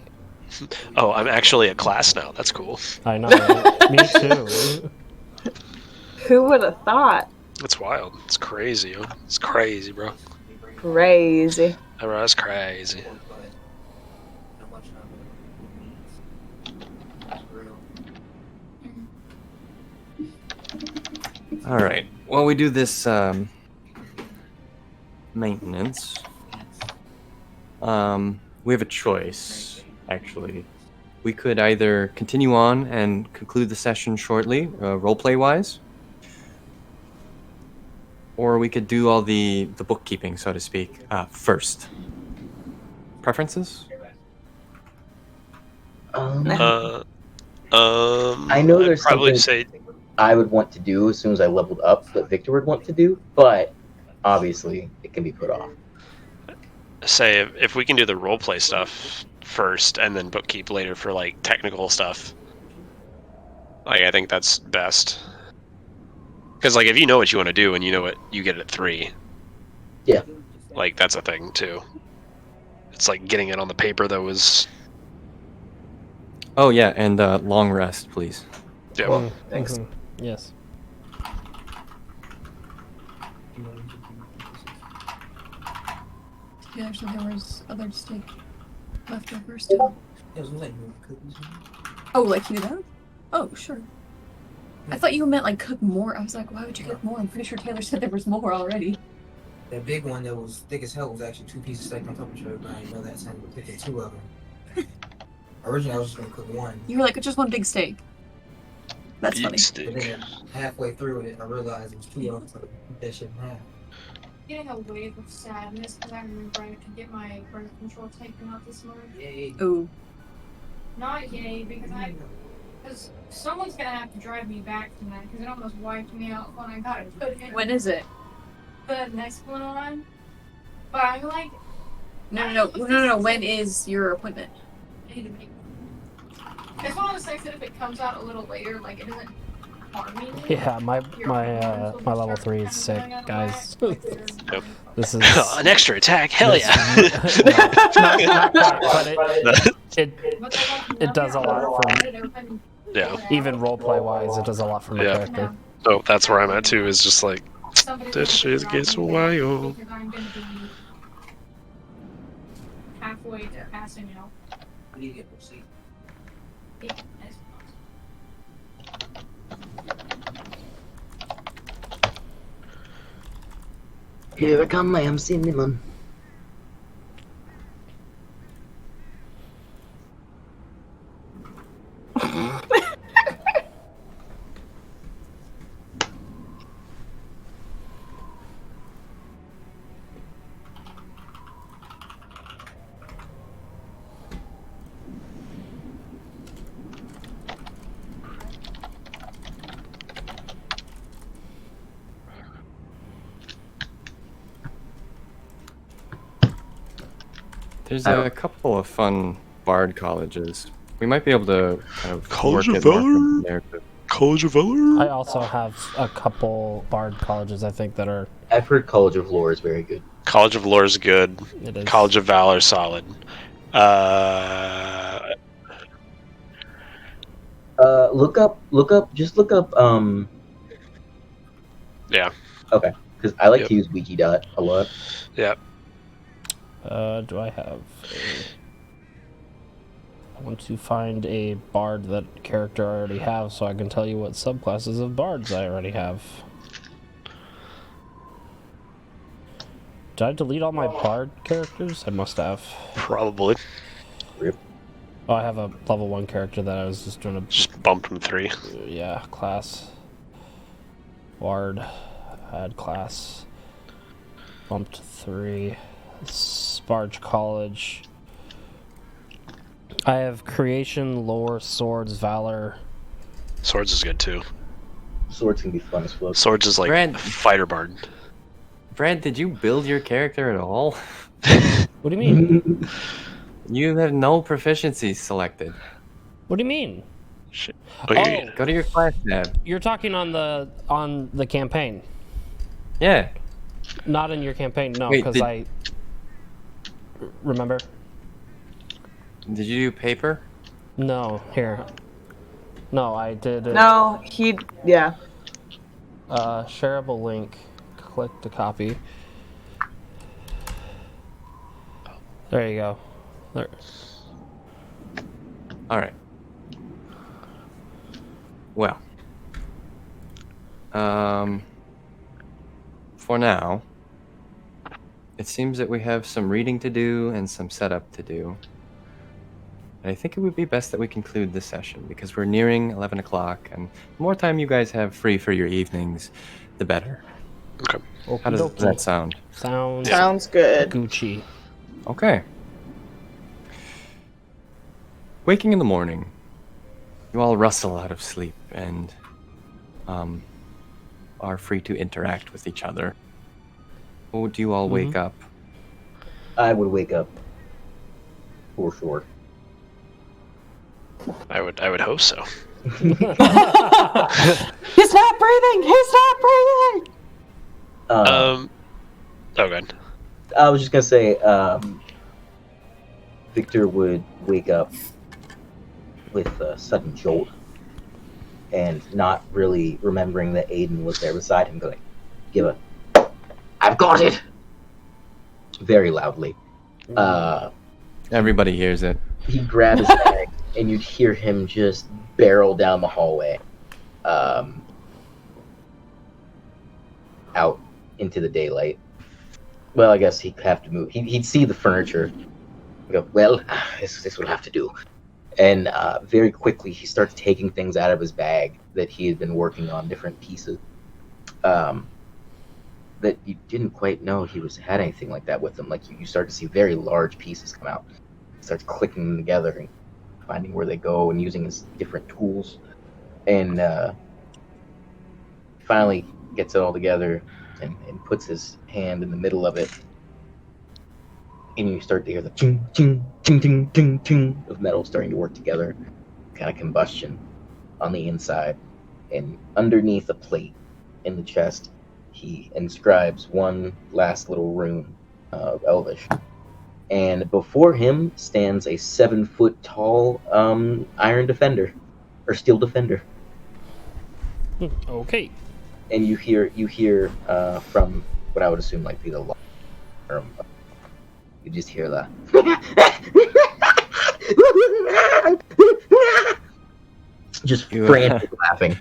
Oh, I'm actually a class now. That's cool. I know. Right? Me too. Who would have thought? That's wild. It's crazy. Yo. It's crazy, bro. Crazy. Bro, that's crazy. All right. While we do this maintenance, we have a choice, actually. We could either continue on and conclude the session shortly, roleplay-wise, or we could do all the bookkeeping, so to speak, first. Preferences? I know I'd there's probably something say I would want to do as soon as I leveled up that Victor would want to do, but obviously it can be put off. if we can do the roleplay stuff first and then bookkeep later for like technical stuff. Like I think that's best. Because like if you know what you want to do and you know what you get at 3. Yeah. Like that's a thing too. It's like getting it on the paper that was. Oh yeah, and long rest, please. Yeah. Well, thanks. Yes. Yeah, actually, there was other steak leftovers still. Oh, like heat it up? Oh, sure. I thought you meant like cook more. I was like, why would you cook more? I'm pretty sure Taylor said there was more already. That big one that was thick as hell was actually 2 pieces of steak on top of each other, but I didn't know that, so I ended up picking 2 of them. Originally, I was just gonna cook 1. You were like, it's just one big steak. That's funny. But then halfway through it, I realized it was 2 of them, so I put that shit in half. Getting a wave of sadness because I remember I had to get my birth control taken out this month. Yay. Ooh. Not yay, because someone's gonna have to drive me back tonight because it almost wiped me out when I got it put in. When is it? The next one on. But I'm like. No. When is your appointment? I need to make. It's one of those things that if it comes out a little later, like it doesn't harm me. Yeah, my level 3 is sick, guys. Yep. This is An extra attack, hell yeah! not quite, but it does a lot for Yeah. even roleplay wise. It does a lot for my character. So that's where I'm at too. Is just like this shit gets wild. Because I'm gonna be halfway to passing out. I need to get more sleep. Yeah, that's Here I come, I am cinnamon. There's a couple of fun bard colleges. We might be able to kind of College work of it more Valor? from there. College of Valor. I also have a couple bard colleges I think that are. I've heard College of Lore is very good. College of Lore is good. It is. College of Valor solid. Look up, Yeah. Okay, because I like Yep. to use Wikidot a lot. Yeah. Do I have I want to find a bard that character I already have so I can tell you what subclasses of bards I already have. Did I delete all my bard characters? I must have. Probably. Oh, I have a level 1 character that I was just doing a... Just bumped from 3. Yeah, class. Bard. Add class. Bumped 3. Sparge College. I have creation, lore, swords, valor. Swords is good too. Swords can be fun as fuck. Swords is like Brad- fighter bard. Brad, did you build your character at all? What do you mean? You have no proficiencies selected. What do you mean? Shit. Oh. Go to your class tab. You're talking on the campaign. Yeah. Not in your campaign, no, Wait, because did- I remember. Did you do paper? No, here. No, I did it. No, yeah. Shareable link. Click to copy. There you go. There. All right. Well. For now, it seems that we have some reading to do and some setup to do. And I think it would be best that we conclude this session because we're nearing 11 o'clock, and the more time you guys have free for your evenings, the better. Okay. How does that sound? Sounds good. Gucci. Okay. Waking in the morning, You all rustle out of sleep and are free to interact with each other. Would you all wake up? I would wake up. For sure. I would hope so. He's not breathing! He's not breathing! Oh, good. I was just gonna say, Victor would wake up with a sudden jolt and not really remembering that Aiden was there beside him, going, I've got it! Very loudly. Everybody hears it. He'd grab his bag, and you'd hear him just barrel down the hallway, out into the daylight. Well, I guess he'd have to move. He'd see the furniture. Go, well, this will have to do. And very quickly, he starts taking things out of his bag that he had been working on, different pieces. That you didn't quite know he had anything like that with him. Like, you start to see very large pieces come out. He starts clicking them together and finding where they go and using his different tools. And finally gets it all together and puts his hand in the middle of it. And you start to hear the ting, ting, ting, ting, ting, ting of metal starting to work together. Kind of combustion on the inside. And underneath a plate in the chest, he inscribes one last little rune of Elvish. And before him stands a 7-foot-tall iron defender, or steel defender. Okay. And you hear from what I would assume like be the long term. You just hear the just frantic laughing.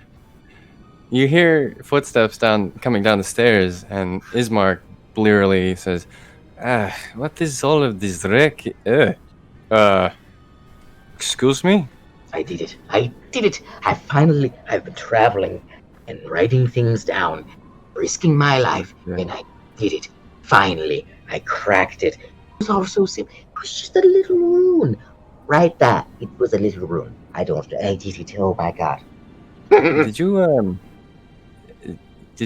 You hear footsteps coming down the stairs, and Ismark blearily says, what is all of this wreck? Excuse me? I did it. I've been traveling and writing things down, risking my life, and I did it. Finally, I cracked it. It was all so simple. It was just a little rune. Right that. It was a little rune. I did it. Oh my god. Did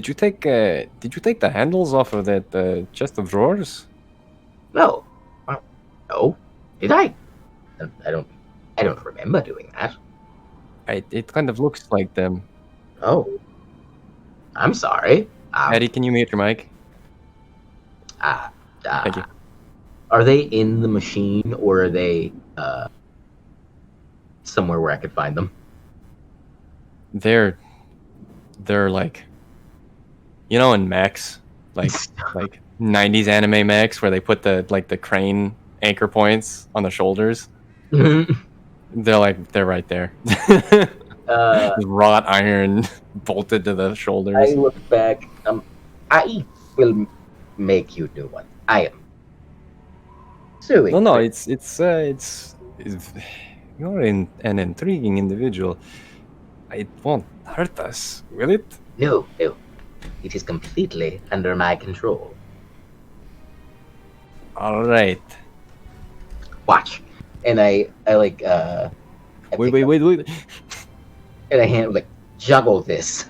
you take the handles off of that chest of drawers? No. No. Did I? I don't remember doing that. It kind of looks like them. Oh. I'm sorry. Addie, can you mute your mic? Thank you. Are they in the machine, or are they somewhere where I could find them? They're like, in mechs, like 90s anime mechs where they put the crane anchor points on the shoulders. They're right there. Wrought iron bolted to the shoulders. I look back. I will make you do one. I am suing. No, it's you're an intriguing individual. It won't hurt us, will it? No. It is completely under my control. All right. Watch. And I like Wait. And I juggle this.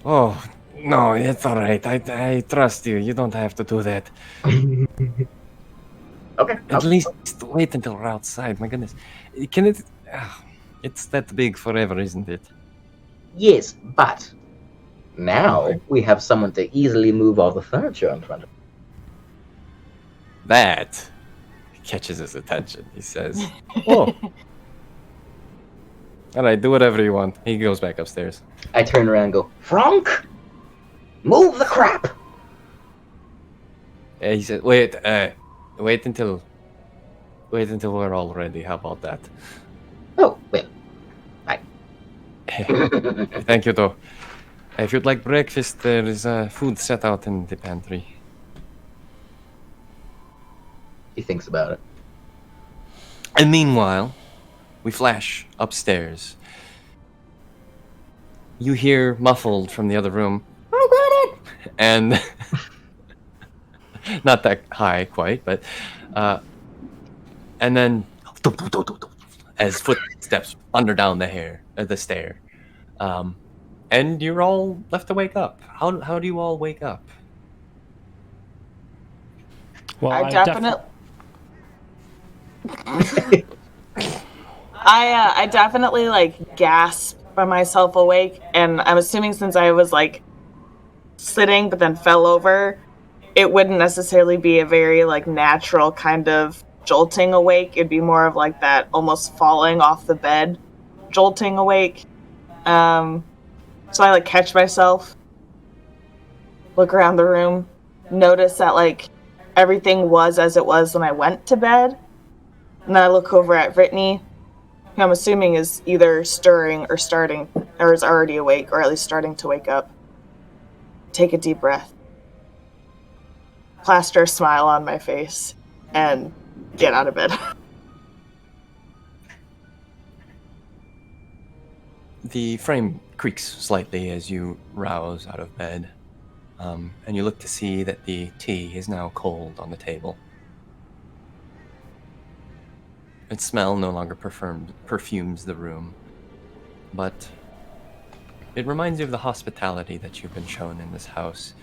Oh, no, it's all right. I trust you. You don't have to do that. Okay. At least wait until we're outside. My goodness. Can it... it's that big forever, isn't it? Yes, but now we have someone to easily move all the furniture in front of. That catches his attention. He says, oh. All right, do whatever you want. He goes back upstairs. I turn around and go, Frank, move the crap. He said, wait until we're all ready. How about that? Oh, well, bye. Thank you, though. If you'd like breakfast, there is food set out in the pantry. He thinks about it. And meanwhile, we flash upstairs. You hear muffled from the other room, I got it! And not that high quite, but and then as footsteps thunder down the stair. And you're all left to wake up. How do you all wake up? Well, I I definitely. I definitely like gasp by myself awake, and I'm assuming since I was like sitting but then fell over, it wouldn't necessarily be a very like natural kind of jolting awake. It'd be more of like that almost falling off the bed, jolting awake. So I like catch myself, look around the room, notice that like everything was as it was when I went to bed, and then I look over at Brittany, who I'm assuming is either stirring or starting, or is already awake, or at least starting to wake up. Take a deep breath, plaster a smile on my face, and get out of bed. The frame creaks slightly as you rouse out of bed, and you look to see that the tea is now cold on the table. Its smell no longer perfumes the room, but it reminds you of the hospitality that you've been shown in this house,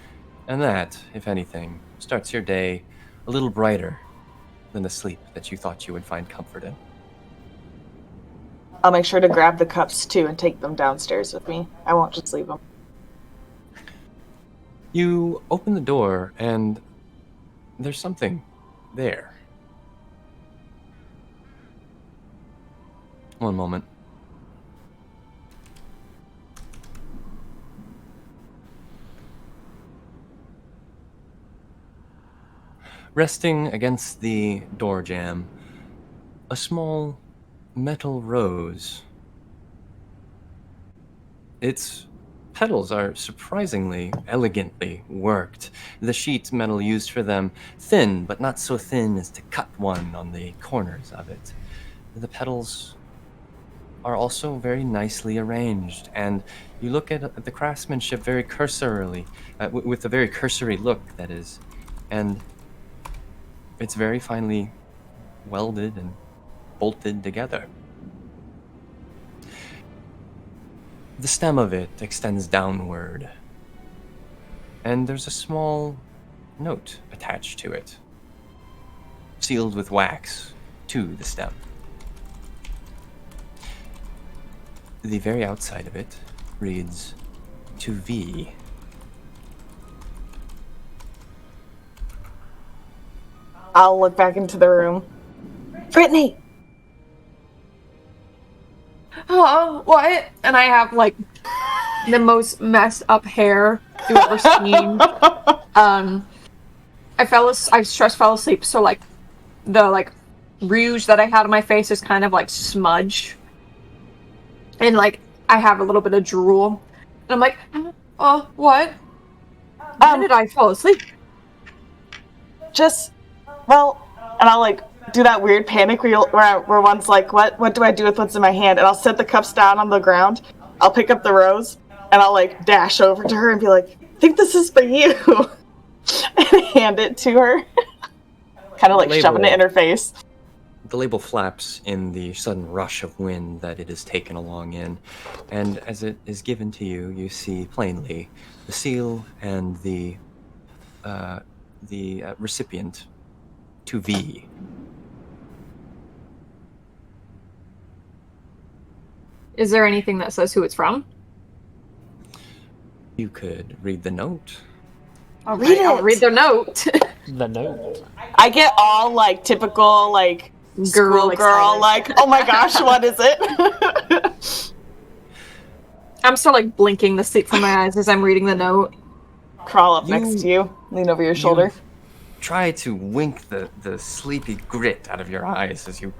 and that, if anything, starts your day a little brighter than the sleep that you thought you would find comfort in. I'll make sure to grab the cups too and take them downstairs with me. I won't just leave them. You open the door, and there's something there. One moment. Resting against the door jamb, a small metal rose. Its petals are surprisingly elegantly worked. The sheet metal used for them thin, but not so thin as to cut one on the corners of it. The petals are also very nicely arranged, and you look at the craftsmanship very cursorily, with a very cursory look, that is, and it's very finely welded and bolted together. The stem of it extends downward, and there's a small note attached to it, sealed with wax to the stem. The very outside of it reads, "To V." I'll look back into the room. Brittany! Oh, what? And I have like the most messed up hair you've ever seen. I stress fell asleep, so like the like rouge that I had on my face is kind of like smudge. And like I have a little bit of drool. And I'm like, oh, what? When did I fall asleep? And I'll like do that weird panic where one's like, what do I do with what's in my hand? And I'll set the cups down on the ground. I'll pick up the rose and I'll like dash over to her and be like, I think this is for you. And hand it to her. Kind of like shoving it in her face. The label flaps in the sudden rush of wind that it is taken along in, and as it is given to you, you see plainly the seal and the recipient, to V. Is there anything that says who it's from? You could read the note. I'll read the note. The note. I get all like typical like girl, like, oh my gosh, what is it? I'm still like blinking the sleep from my eyes as I'm reading the note. Crawl up next to you, lean over your shoulder. Try to wink the sleepy grit out of your eyes as you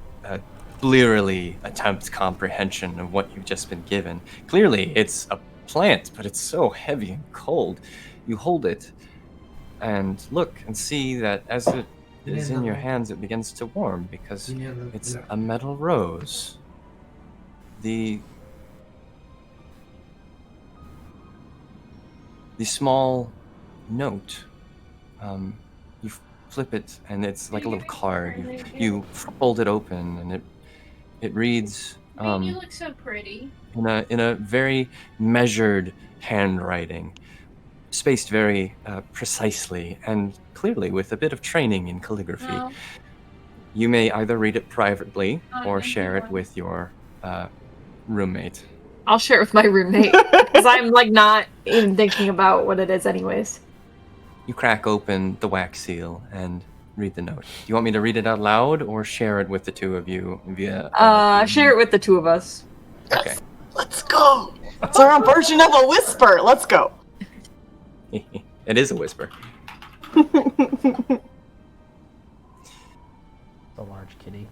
blearily attempt comprehension of what you've just been given. Clearly, it's a plant, but it's so heavy and cold. You hold it and look and see that as it is in your hands, it begins to warm because it's a metal rose. The small note, you flip it and it's like a little card. You fold it open and It reads You look so pretty. in a very measured handwriting, spaced very precisely and clearly with a bit of training in calligraphy. Oh. You may either read it privately or thank share you. it with your roommate. I'll share it with my roommate because I'm like not even thinking about what it is, anyways. You crack open the wax seal and read the note. Do you want me to read it out loud or share it with the two of you via? Share it with the two of us. Okay. Let's go. It's our own version of a whisper. Let's go. It is a whisper. The large kitty.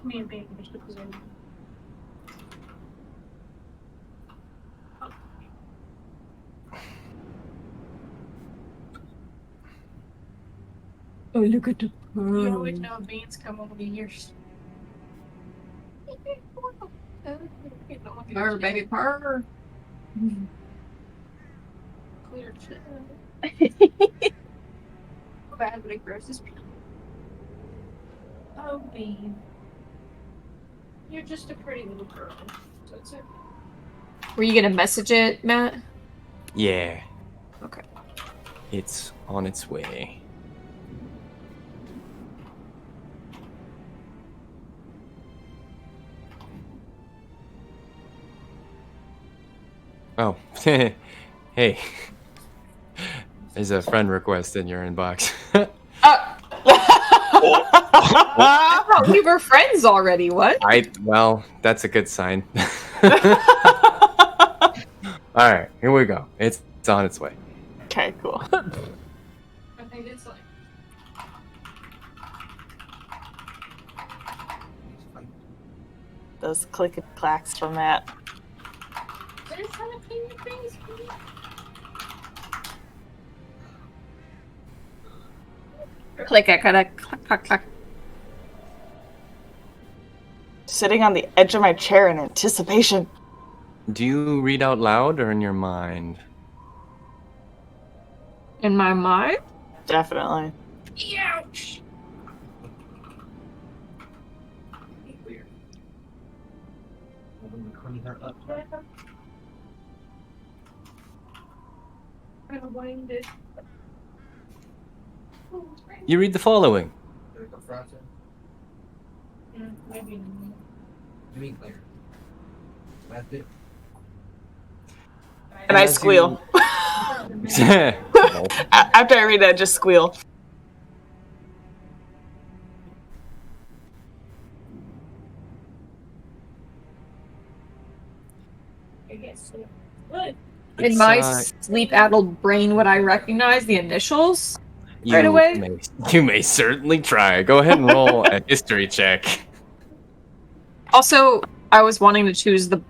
Come here, baby. There's pickles in. Oh, look at the You always know beans come over the years. Purr, baby, purr. Clear shit. Bad, but it grosses me. Oh, Bean. You're just a pretty little girl. So it's okay. Were you gonna message it, Matt? Yeah. Okay. It's on its way. Oh, hey. There's a friend request in your inbox. I thought we were friends already. What? Well, that's a good sign. All right, here we go. It's on its way. Okay, cool. I think it's like. Those click and clacks from Matt. There's jalapeno things. Click, I gotta clack, clack, clack. Sitting on the edge of my chair in anticipation. Do you read out loud or in your mind? In my mind? Definitely. Ouch! Weird. I'm cleaning her up. I wind it. You read the following. There we go, Frosty. Maybe. You mean Claire? That's it. And I As squeal. No. After I read it, I just squeal. I guess so. Good. In my sleep-addled brain, would I recognize the initials? You Right away? you may certainly try. Go ahead and roll a history check. Also, I was wanting to choose the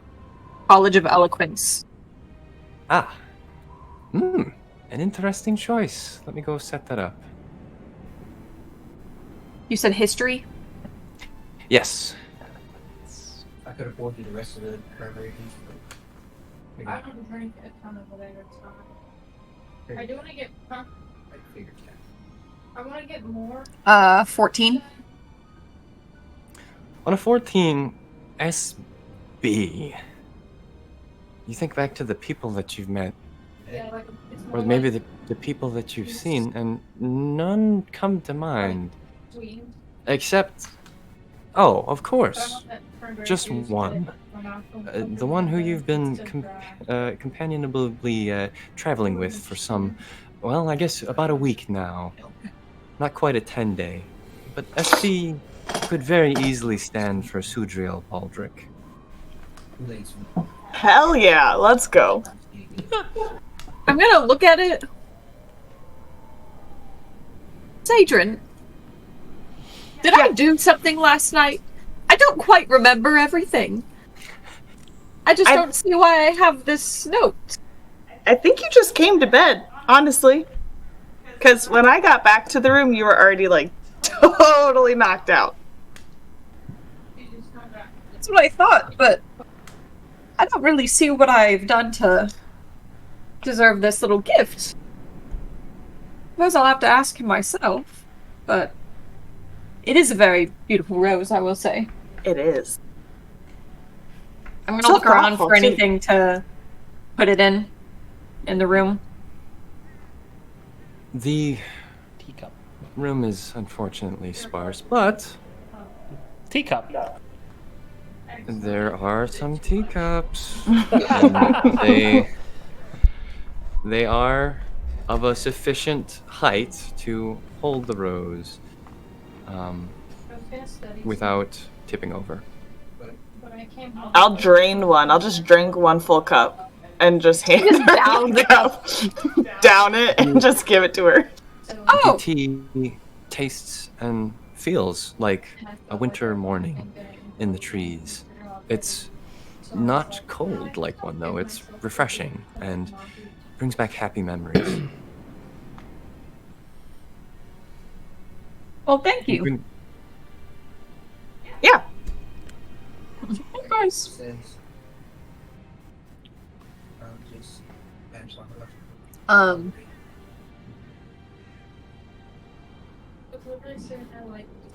College of Eloquence. Ah. An interesting choice. Let me go set that up. You said history? Yes. I could afford you the rest of the primary piece. I don't drink a ton of whatever it's not. I do want to get. Huh? I figured that. I want to get more. 14. On a 14 SB, you think back to the people that you've met, Yeah, like it's or more maybe like the people that you've seen, and none come to mind. sweet. Except, oh, of But I course, want that cranberry just juice, one. but I'm not The one who you've been It's too dry. companionably traveling with for some, well, I guess about a week now. Not quite a 10-day, but SB could very easily stand for Sudriel Baldric. Too late. Hell yeah, let's go. I'm gonna look at it. Sadrin, did I do something last night? I don't quite remember everything. I just don't see why I have this note. I think you just came to bed, honestly. Because when I got back to the room, you were already, like, totally knocked out. That's what I thought, but I don't really see what I've done to deserve this little gift. suppose I'll have to ask him myself, but it is a very beautiful rose, I will say. It is. I'm gonna So look around thoughtful, for too. anything to put it in the room. The Teacup. room is unfortunately sparse, but Teacup. there are some teacups. And they are of a sufficient height to hold the rose without tipping over. I'll drain one. I'll just drink one full cup and just hand Just her down the cup. Down it and just give it to her. Oh! The tea tastes and feels like a winter morning in the trees. It's not cold like one, though. It's refreshing and brings back happy memories. Well, thank you. can- Yeah. Guys. Says, just vanish on the left.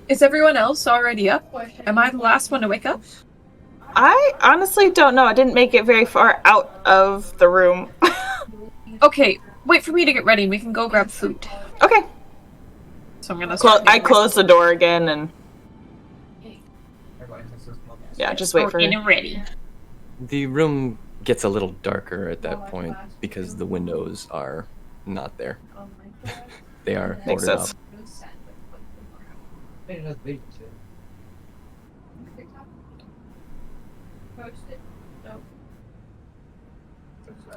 Is everyone else already up? Am I the last one to wake up? I honestly don't know. I didn't make it very far out of the room. Okay, wait for me to get ready. We can go grab food. Okay. So I'm gonna. I close the door again and Everybody says this moment. yeah, just wait for her. and ready. The room gets a little darker at that point because the windows are not there. They are Makes boarded sense. up. Hey, that's big, too.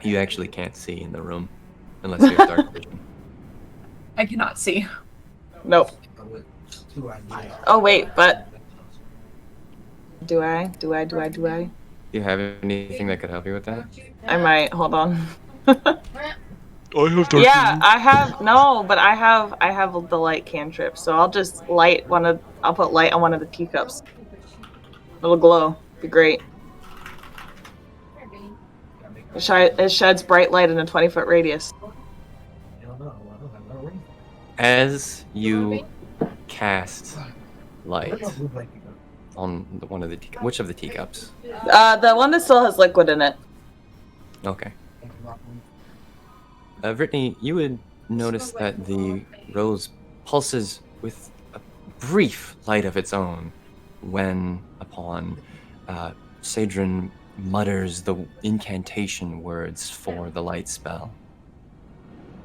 You actually can't see in the room unless you have dark vision. I cannot see. Nope. With two ideas. Oh wait, but do I? Do you have anything that could help you with that? I might. Hold on. I have dark Yeah, vision. I have but I have the light cantrip, so I'll just I'll put light on one of the teacups. It'll glow. Be great. It sheds bright light in a 20-foot radius. I don't know. I don't have no ring. As you cast light Move like you go. on one of the teacups, which of the teacups? The one that still has liquid in it. Okay. Thank you, Mark. Brittany, you would notice that the rose pulses with a brief light of its own when, upon Sadrin mutters the incantation words for the light spell.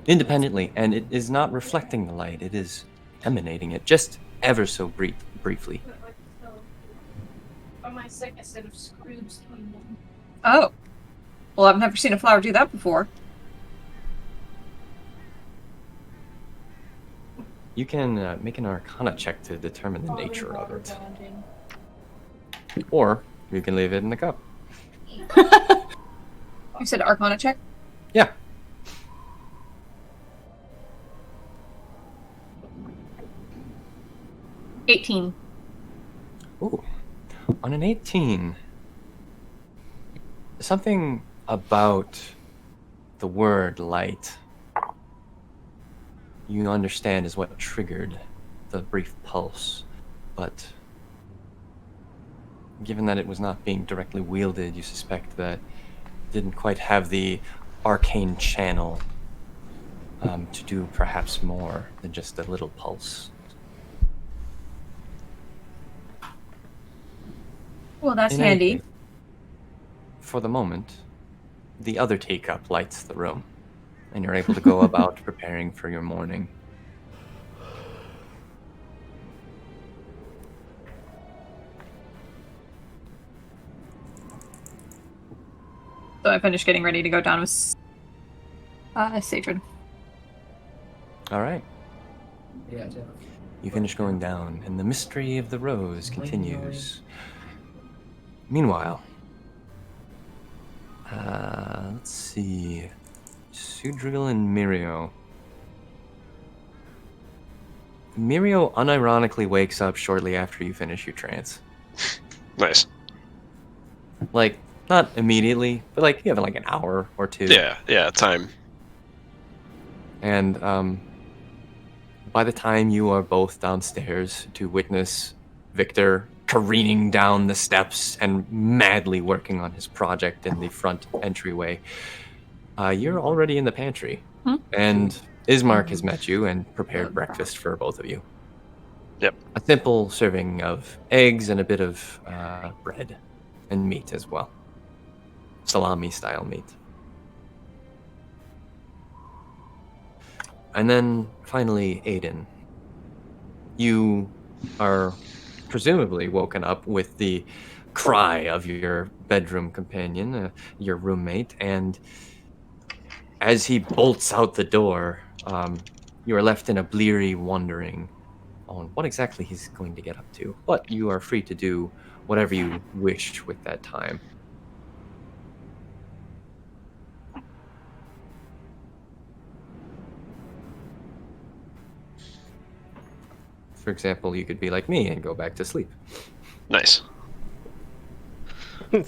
Independently, and it is not reflecting the light, it is emanating it, just ever so briefly. Oh. Well, I've never seen a flower do that before. You can make an Arcana check to determine the nature of it. Or you can leave it in the cup. You said Arcana check? Yeah. $18. Ooh. On an 18, something about the word light you understand is what triggered the brief pulse, but given that it was not being directly wielded, you suspect that it didn't quite have the arcane channel to do perhaps more than just a little pulse. Well, that's In any handy. case, for the moment, the other teacup lights the room, and you're able to go about preparing for your morning. So I finished getting ready to go down with Sadrin. All right. Yeah, Jeff. You finish going down, and the mystery of the rose continues. Meanwhile, let's see. Sudril and Mirio. Mirio unironically wakes up shortly after you finish your trance. Nice. Like, not immediately, but like you have like an hour or two. Yeah, time. And by the time you are both downstairs to witness Victor careening down the steps and madly working on his project in the front entryway, you're already in the pantry. And Ismark has met you and prepared breakfast for both of you. Yep. A simple serving of eggs and a bit of bread and meat as well. Salami-style meat. And then, finally, Aiden. You are presumably woken up with the cry of your bedroom companion, your roommate, and as he bolts out the door, you are left in a bleary wondering on what exactly he's going to get up to. But you are free to do whatever you wish with that time. For example, you could be like me and go back to sleep. Nice. Do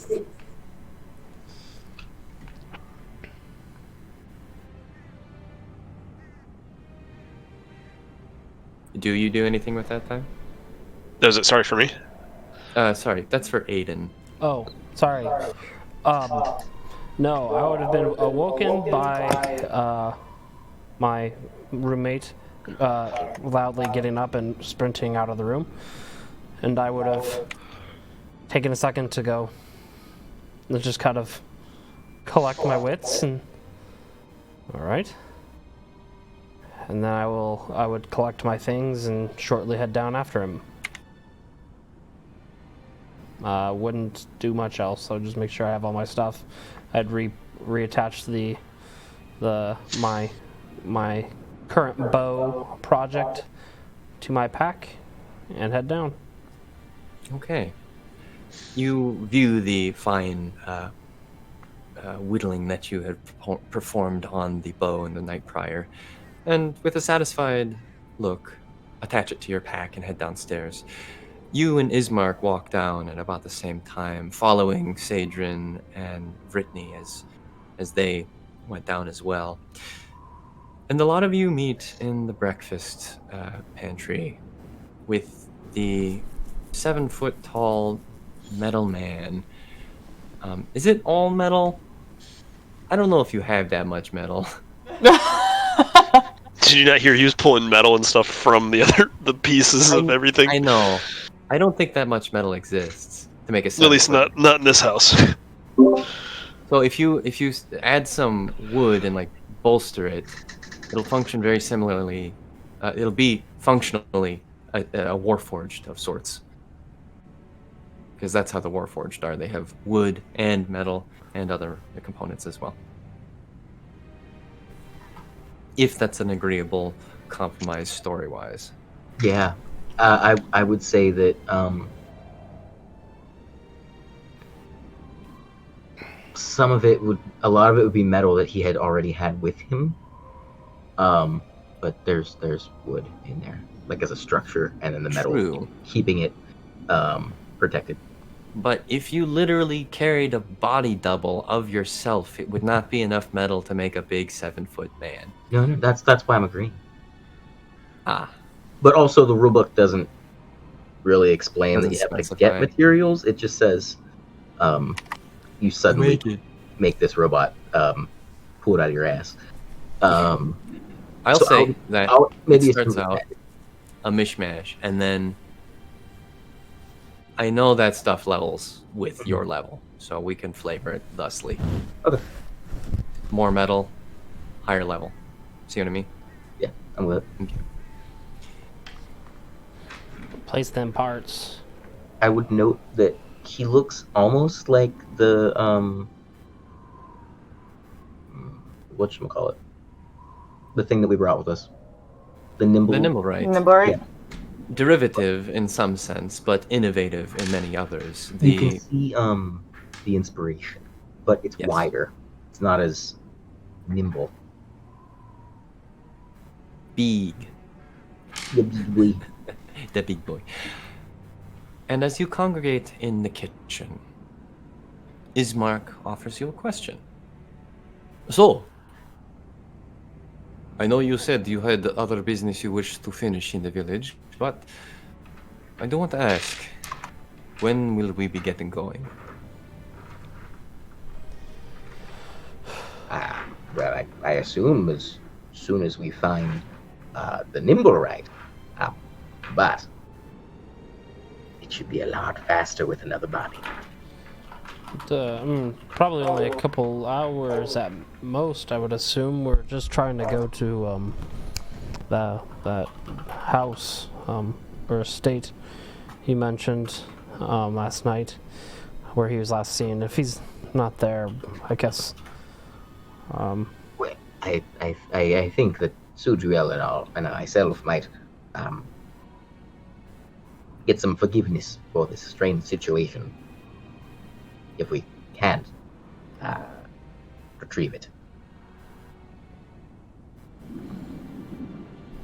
you do anything with that time? Was it sorry for me? Sorry, that's for Aiden. Oh, sorry. No, I would have been awoken by my roommate loudly getting up and sprinting out of the room, and I would have taken a second to go and just kind of collect my wits and all right. And then I would collect my things and shortly head down after him. Wouldn't do much else, so just make sure I have all my stuff. I'd reattach my current bow project to my pack and head down. Okay. You view the fine whittling that you had performed on the bow in the night prior, and with a satisfied look, attach it to your pack and head downstairs. You and Ismark walk down at about the same time, following Sadrin and Brittany as they went down as well. And a lot of you meet in the breakfast pantry with the 7-foot-tall metal man. Is it all metal? I don't know if you have that much metal. Did you not hear he was pulling metal and stuff from the pieces of everything? I know. I don't think that much metal exists to make a 7-foot. At least not in this house. So if you add some wood and like bolster it, it'll function very similarly. It'll be functionally a warforged of sorts. Because that's how the warforged are. They have wood and metal and other components as well. If that's an agreeable compromise story-wise. Yeah, I would say that a lot of it would be metal that he had already had with him. But there's wood in there, like as a structure, and then the metal keeping it protected. But if you literally carried a body double of yourself, it would not be enough metal to make a big 7-foot man. No, that's why I'm agreeing. Ah. But also the rulebook doesn't really explain that you have to get materials. It just says you suddenly make this robot pull it out of your ass. I'll say that it starts out a mishmash, and then I know that stuff levels with your level, so we can flavor it thusly. Okay. More metal, higher level. See what I mean? Yeah, I'm with it. Okay. Place them parts. I would note that he looks almost like the whatchamacallit? The thing that we brought with us. The nimble. The nimblewright. Nimblewright? Yeah. Derivative in some sense, but innovative in many others. You can see the inspiration, but it's wider. It's not as nimble. Big. The big boy. The big boy. And as you congregate in the kitchen, Ismark offers you a question. So, I know you said you had other business you wish to finish in the village, but I do want to ask, when will we be getting going? Well, I assume as soon as we find the nimble right. But it should be a lot faster with another body. Probably only a couple hours at most, I would assume. We're just trying to go to that house or estate he mentioned last night, where he was last seen. If he's not there, I guess. Well, I think that Sudriel and myself might get some forgiveness for this strange situation if we can't retrieve it.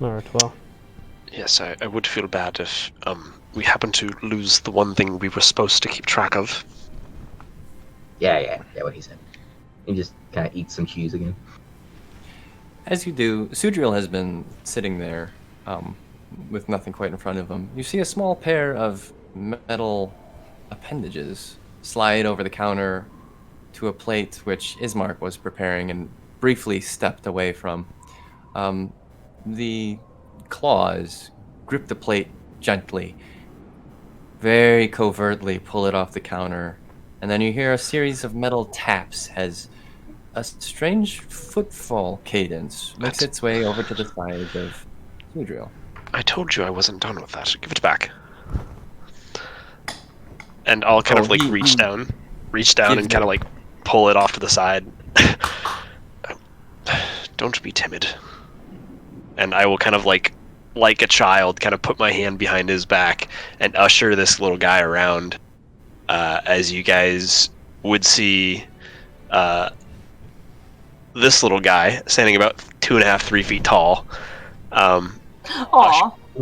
Alright, well. Yes, I would feel bad if we happen to lose the one thing we were supposed to keep track of. Yeah, what he said. He just kind of eats some cheese again. As you do, Sudriel has been sitting there with nothing quite in front of him. You see a small pair of metal appendages slide over the counter to a plate which Ismark was preparing and briefly stepped away from. The claws grip the plate gently, very covertly pull it off the counter, and then you hear a series of metal taps as a strange footfall cadence makes its way over to the side of Sudriel. I told you I wasn't done with that. Give it back. And I'll kind of like reach down and kind of like pull it off to the side. Don't be timid. And I will kind of like a child, kind of put my hand behind his back and usher this little guy around. As you guys would see, this little guy standing about 2.5, 3 feet tall.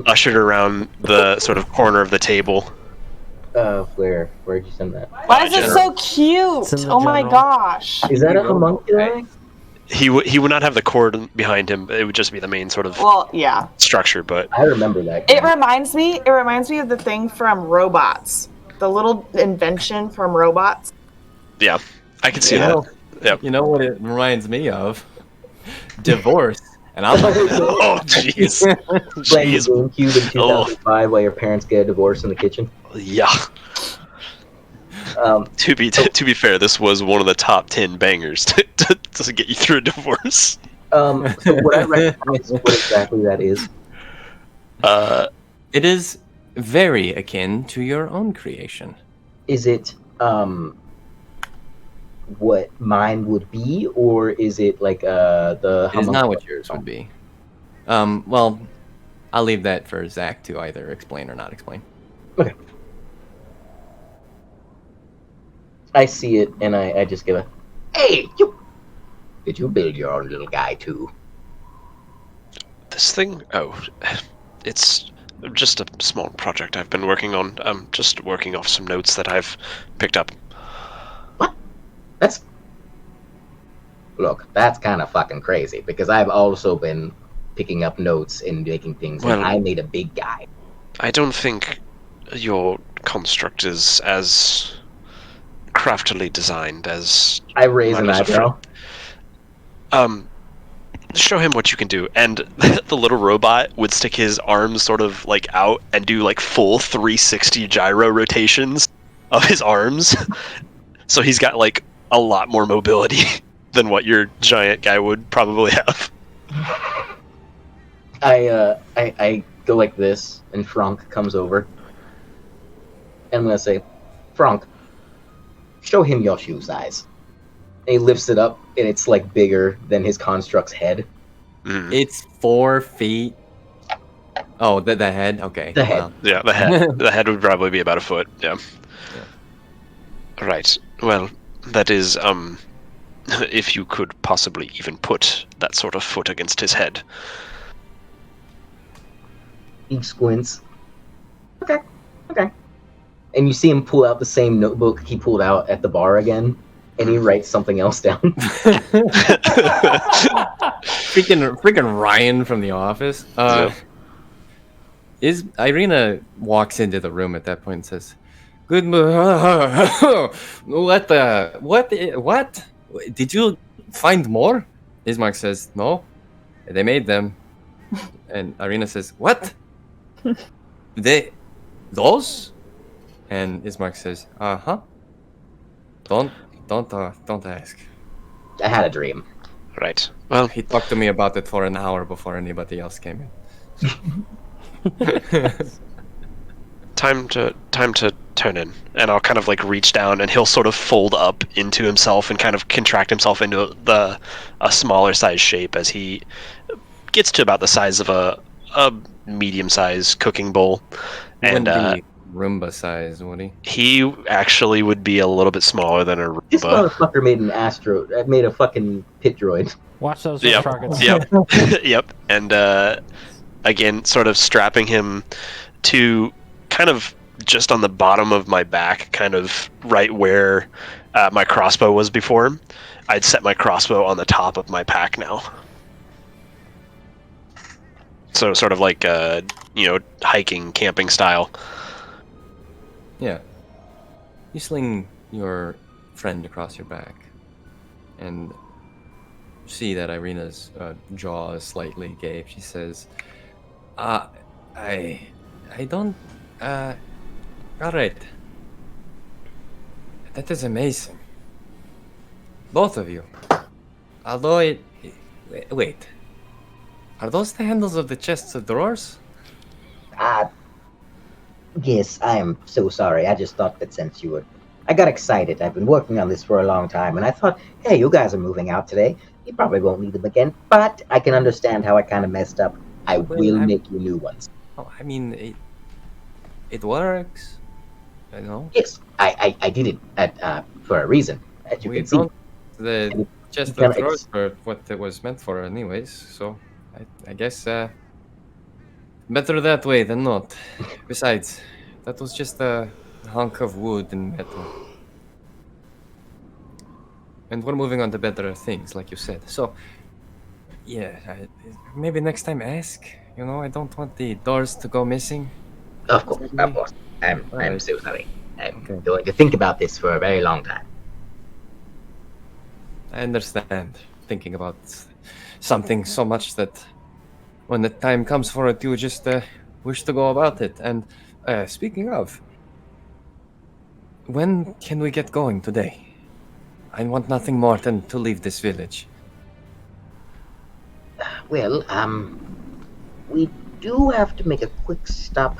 Ushered around the sort of corner of the table. Where'd you send that? Why is it so cute? Oh my gosh. Is that a homunculus? He would not have the cord behind him. It would just be the main sort of structure. But I remember that. It reminds me of the thing from Robots, the little invention from Robots. Yeah, I can see that. Yep. You know what it reminds me of? Divorce. And I'm like, oh jeez. Playing GameCube in 2005 while your parents get a divorce in the kitchen. Yeah. To be fair, this was one of the top 10 bangers to get you through a divorce. So would I recognize what exactly that is? It is very akin to your own creation. Is it what mine would be, or is it like the? It's not what yours would be. Well, I'll leave that for Zach to either explain or not explain. Okay. I see it, and I just give a, hey, did you build your own little guy too? This thing? Oh, it's just a small project I've been working on. I'm just working off some notes that I've picked up. What? Look, that's kind of fucking crazy, because I've also been picking up notes and making things, and I made a big guy. I don't think your construct is as craftily designed as... I raise an eyebrow. Show him what you can do. And the little robot would stick his arms sort of like out and do like full 360 gyro rotations of his arms. So he's got like a lot more mobility than what your giant guy would probably have. I go like this, and Frank comes over. And I'm gonna say, Frank, show him your shoe size. And he lifts it up, and it's like bigger than his construct's head. Mm. It's 4 feet. Oh, the head? Okay. The head. Wow. Yeah, the head. The head would probably be about a foot. Yeah. Right. Well, that is, if you could possibly even put that sort of foot against his head. He squints. Okay. And you see him pull out the same notebook he pulled out at the bar again, and he writes something else down. freaking Ryan from The Office. Yep. Is Irina walks into the room at that point and says, "Good, what? Did you find more?" Ismark says, "No, they made them." And Irina says, "What? Those?" And Ismark says, "Uh-huh. Don't ask." I had a dream. Right. Well, He talked to me about it for an hour before anybody else came in. time to turn in, and I'll kind of like reach down, and he'll sort of fold up into himself and kind of contract himself into a smaller size shape as he gets to about the size of a medium-sized cooking bowl. And Wouldn't be Roomba size, would he? he actually would be a little bit smaller than a This Roomba. motherfucker made a fucking pit droid. Watch those Yep. targets. Yep. Yep. And again, sort of strapping him to kind of just on the bottom of my back, kind of right where my crossbow was before him. I'd set my crossbow on the top of my pack now. So sort of like hiking, camping style. Yeah. You sling your friend across your back and see that Irina's jaw is slightly gave. She says, I don't, alright. That is amazing. Both of you. Although wait. Are those the handles of the chests of drawers? Yes, I am so sorry. I just thought that since you would... I got excited. I've been working on this for a long time, and I thought, hey, you guys are moving out today. You probably won't need them again, but I can understand how I kind of messed up. I will make you new ones. Oh, I mean, it works. You know? Yes, I did it for a reason, as you can see. The chest of drawers for what it was meant for anyways, so I guess better that way than not. Besides, that was just a hunk of wood and metal. And we're moving on to better things, like you said. So, yeah, maybe next time ask. You know, I don't want the doors to go missing. Of course, of course. I'm so sorry. I'm going to think about this for a very long time. I understand thinking about something so much that when the time comes for it, you just wish to go about it. And speaking of, when can we get going today? I want nothing more than to leave this village. Well, we do have to make a quick stop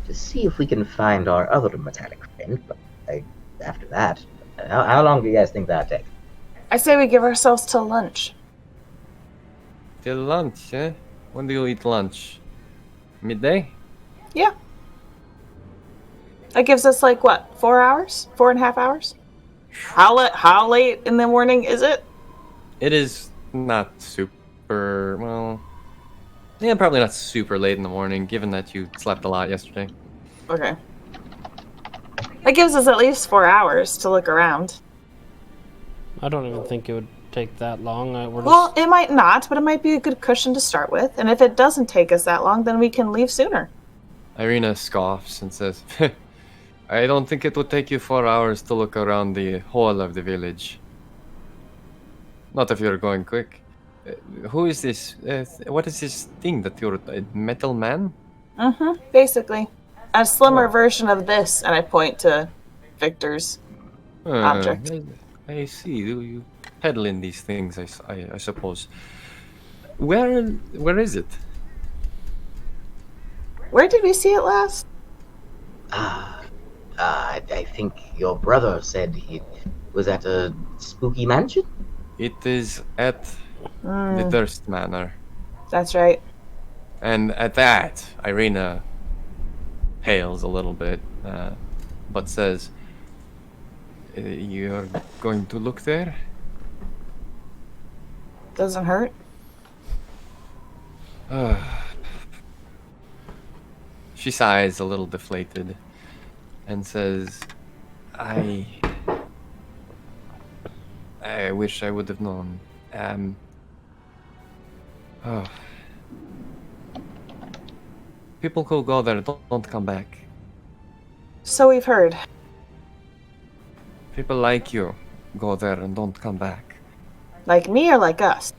to see if we can find our other metallic friend, but after that, how long do you guys think that'll take? I say we give ourselves till lunch. Till lunch, eh? When do you eat lunch? Midday? Yeah. That gives us like what, 4 hours? 4.5 hours? How late in the morning is it? It is not super, well... Yeah, probably not super late in the morning, given that you slept a lot yesterday. Okay. That gives us at least 4 hours to look around. I don't even think it would take that long. Well, it might not, but it might be a good cushion to start with. And if it doesn't take us that long, then we can leave sooner. Irina scoffs and says, I don't think it would take you 4 hours to look around the whole of the village. Not if you're going quick. Who is this? What is this thing that you're... a metal man? Mm-hmm, basically. A slimmer version of this, and I point to Victor's object. I see. You peddle in these things, I suppose. Where is it? Where did we see it last? I think your brother said he was at a spooky mansion? It is at the Durst Manor. That's right. And at that, Irina pales a little bit, but says, you're going to look there? Doesn't hurt. She sighs a little deflated and says, I wish I would have known. Oh. People who go there don't come back. So we've heard. People like you go there and don't come back. Like me or like us?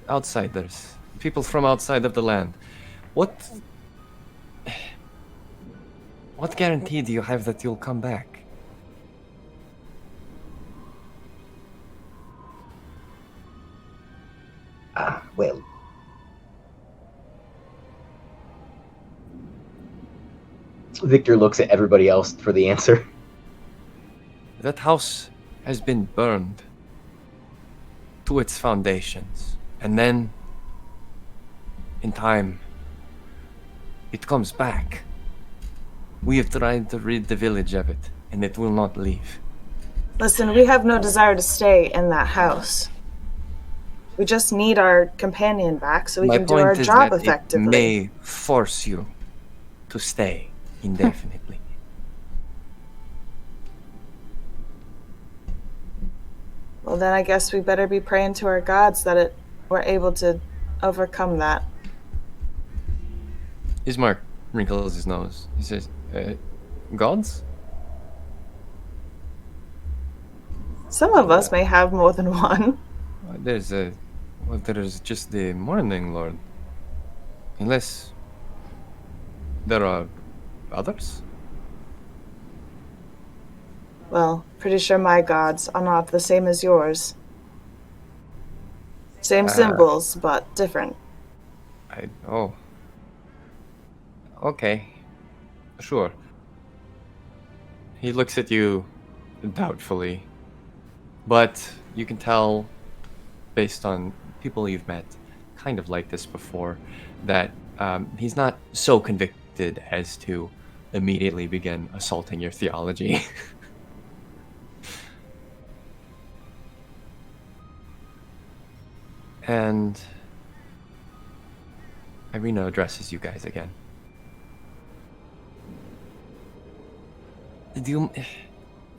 Outsiders. People from outside of the land. What guarantee do you have that you'll come back? Well. Victor looks at everybody else for the answer. That house has been burned to its foundations. And then, in time, it comes back. We have tried to rid the village of it, and it will not leave. Listen, we have no desire to stay in that house. We just need our companion back so we can do our job effectively. It may force you to stay indefinitely. Well, then I guess we better be praying to our gods that we're able to overcome that. Ismark wrinkles his nose. He says, gods? Some of us may have more than one. There's just the Morning Lord. Unless there are others? Well, pretty sure my gods are not the same as yours. Same symbols, but different. Okay. Sure. He looks at you doubtfully. But you can tell, based on people you've met, kind of like this before, that he's not so convicted as to immediately begin assaulting your theology. And Irina addresses you guys again.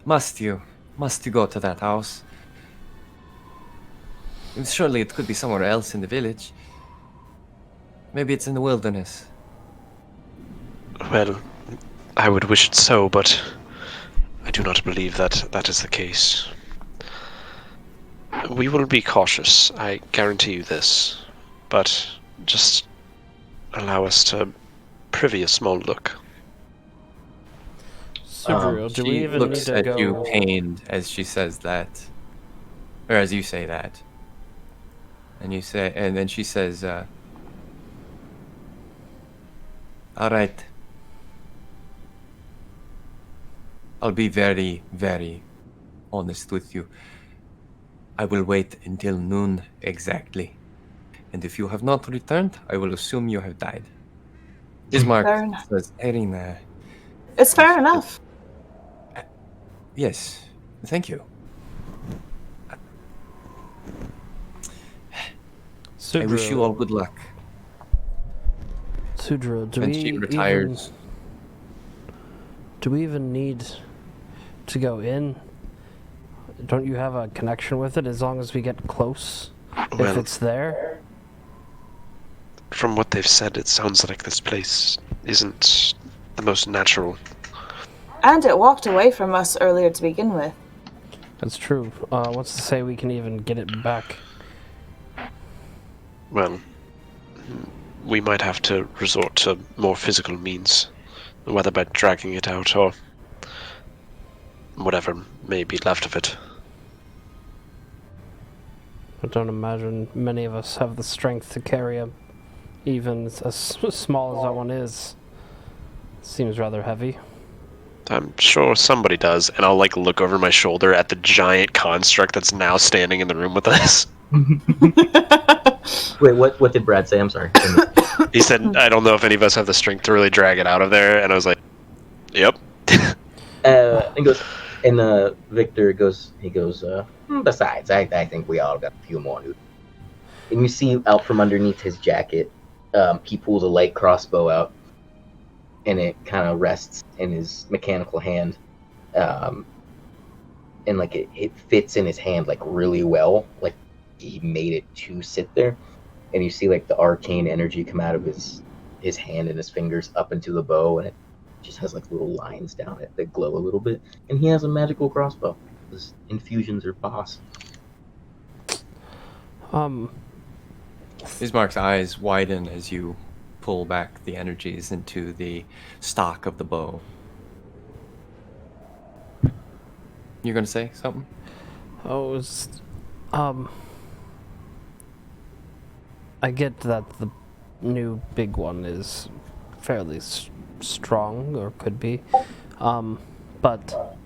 Must you go to that house? Surely it could be somewhere else in the village. Maybe it's in the wilderness. Well, I would wish it so, but I do not believe that is the case. We will be cautious, I guarantee you this. But just allow us to privy a small look. Srahd, do we She even looks need to at go? you pained as she says that. Or as you say that. And then she says, alright. I'll be very, very honest with you. I will wait until noon exactly. And if you have not returned, I will assume you have died. Fair Ismark enough. says, Irina. It's fair enough. Yes, thank you. I wish you all good luck. Srahd, And she retires. Do we even need to go in? Don't you have a connection with it as long as we get close? Well, if it's there? From what they've said, it sounds like this place isn't the most natural. And it walked away from us earlier to begin with. That's true. What's to say we can even get it back? Well, we might have to resort to more physical means, whether by dragging it out or whatever may be left of it. I don't imagine many of us have the strength to carry even as small as that one is. Seems rather heavy. I'm sure somebody does, and I'll look over my shoulder at the giant construct that's now standing in the room with us. Wait, what did Brad say? I'm sorry. He said, I don't know if any of us have the strength to really drag it out of there, and I was like, yep. Victor goes, besides, I think we all got a few more new. And you see out from underneath his jacket, he pulls a light crossbow out, and it kind of rests in his mechanical hand. And it fits in his hand really well, like he made it to sit there. and you see like the arcane energy come out of his hand and his fingers up into the bow, and it just has like little lines down it that glow a little bit. And he has a magical crossbow. His infusions are boss. Ismark's eyes widen as you pull back the energies into the stock of the bow. You're gonna say something? Oh, it's, I get that the new big one is fairly strong, or could be, but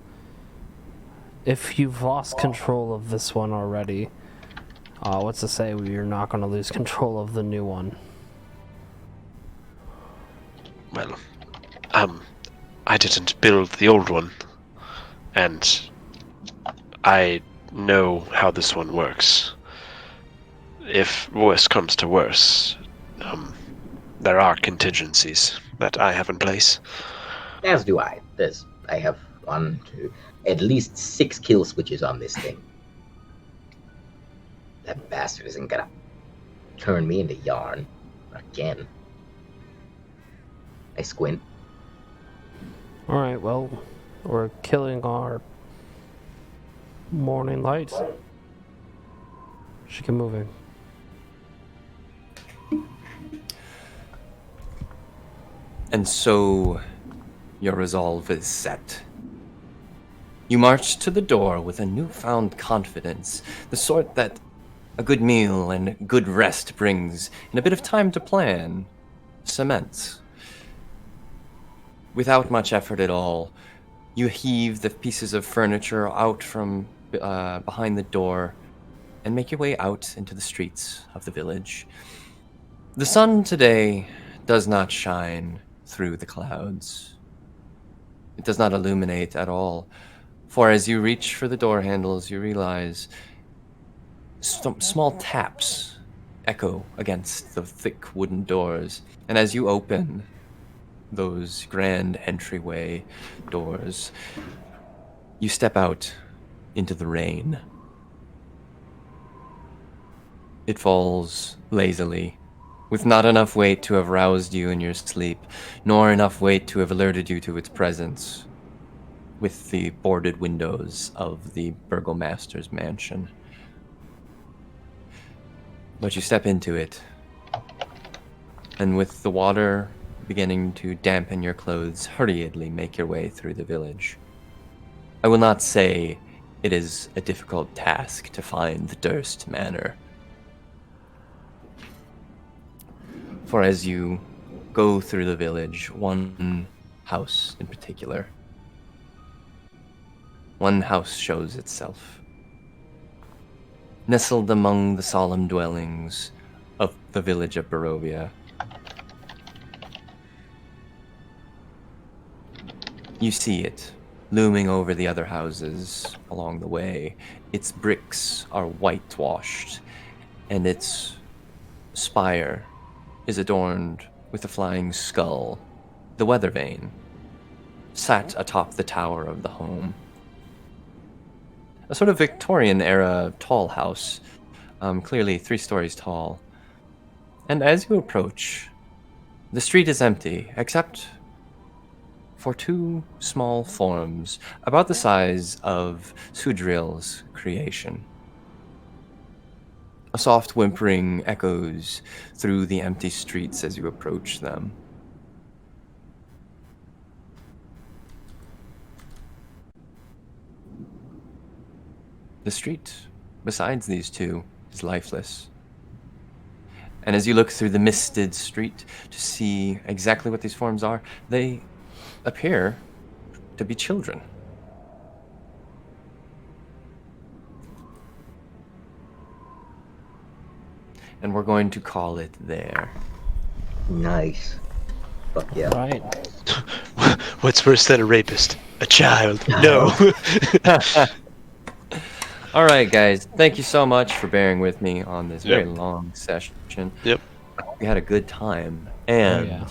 if you've lost control of this one already, what's to say you're not going to lose control of the new one? Well, I didn't build the old one, and I know how this one works. If worse comes to worse, there are contingencies that I have in place. As do I. I have 1, 2, at least 6 kill switches on this thing. That bastard isn't gonna turn me into yarn again. I squint. Alright, well, we're killing our morning light. Should get moving. And so your resolve is set. You march to the door with a newfound confidence, the sort that a good meal and good rest brings, and a bit of time to plan cements. Without much effort at all, you heave the pieces of furniture out from behind the door and make your way out into the streets of the village. The sun today does not shine through the clouds. It does not illuminate at all, for as you reach for the door handles, you realize small taps echo against the thick wooden doors, and as you open those grand entryway doors, you step out into the rain. It falls lazily, with not enough weight to have roused you in your sleep, nor enough weight to have alerted you to its presence, with the boarded windows of the burgomaster's mansion. But you step into it, and with the water beginning to dampen your clothes, hurriedly make your way through the village. I will not say it is a difficult task to find the Durst Manor, for as you go through the village, one house in particular, one house shows itself. Nestled among the solemn dwellings of the village of Barovia, you see it looming over the other houses along the way. Its bricks are whitewashed, and its spire is adorned with a flying skull, the weather vane, sat atop the tower of the home. A sort of Victorian-era tall house, clearly 3 stories tall. And as you approach, the street is empty, except for 2 small forms, about the size of Sudril's creation. A soft whimpering echoes through the empty streets as you approach them. The street, besides these 2, is lifeless. And as you look through the misted street to see exactly what these forms are, they appear to be children. And we're going to call it there. Nice. Fuck yeah. Right. What's worse than a rapist? A child. No. All right, guys. Thank you so much for bearing with me on this very Yep. long session. Yep. We had a good time. And yeah.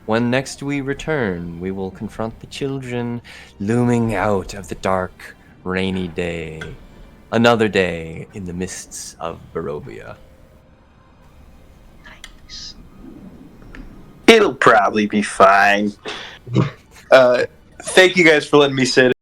when next we return, we will confront the children looming out of the dark, rainy day. Another day in the mists of Barovia. It'll probably be fine. Thank you guys for letting me sit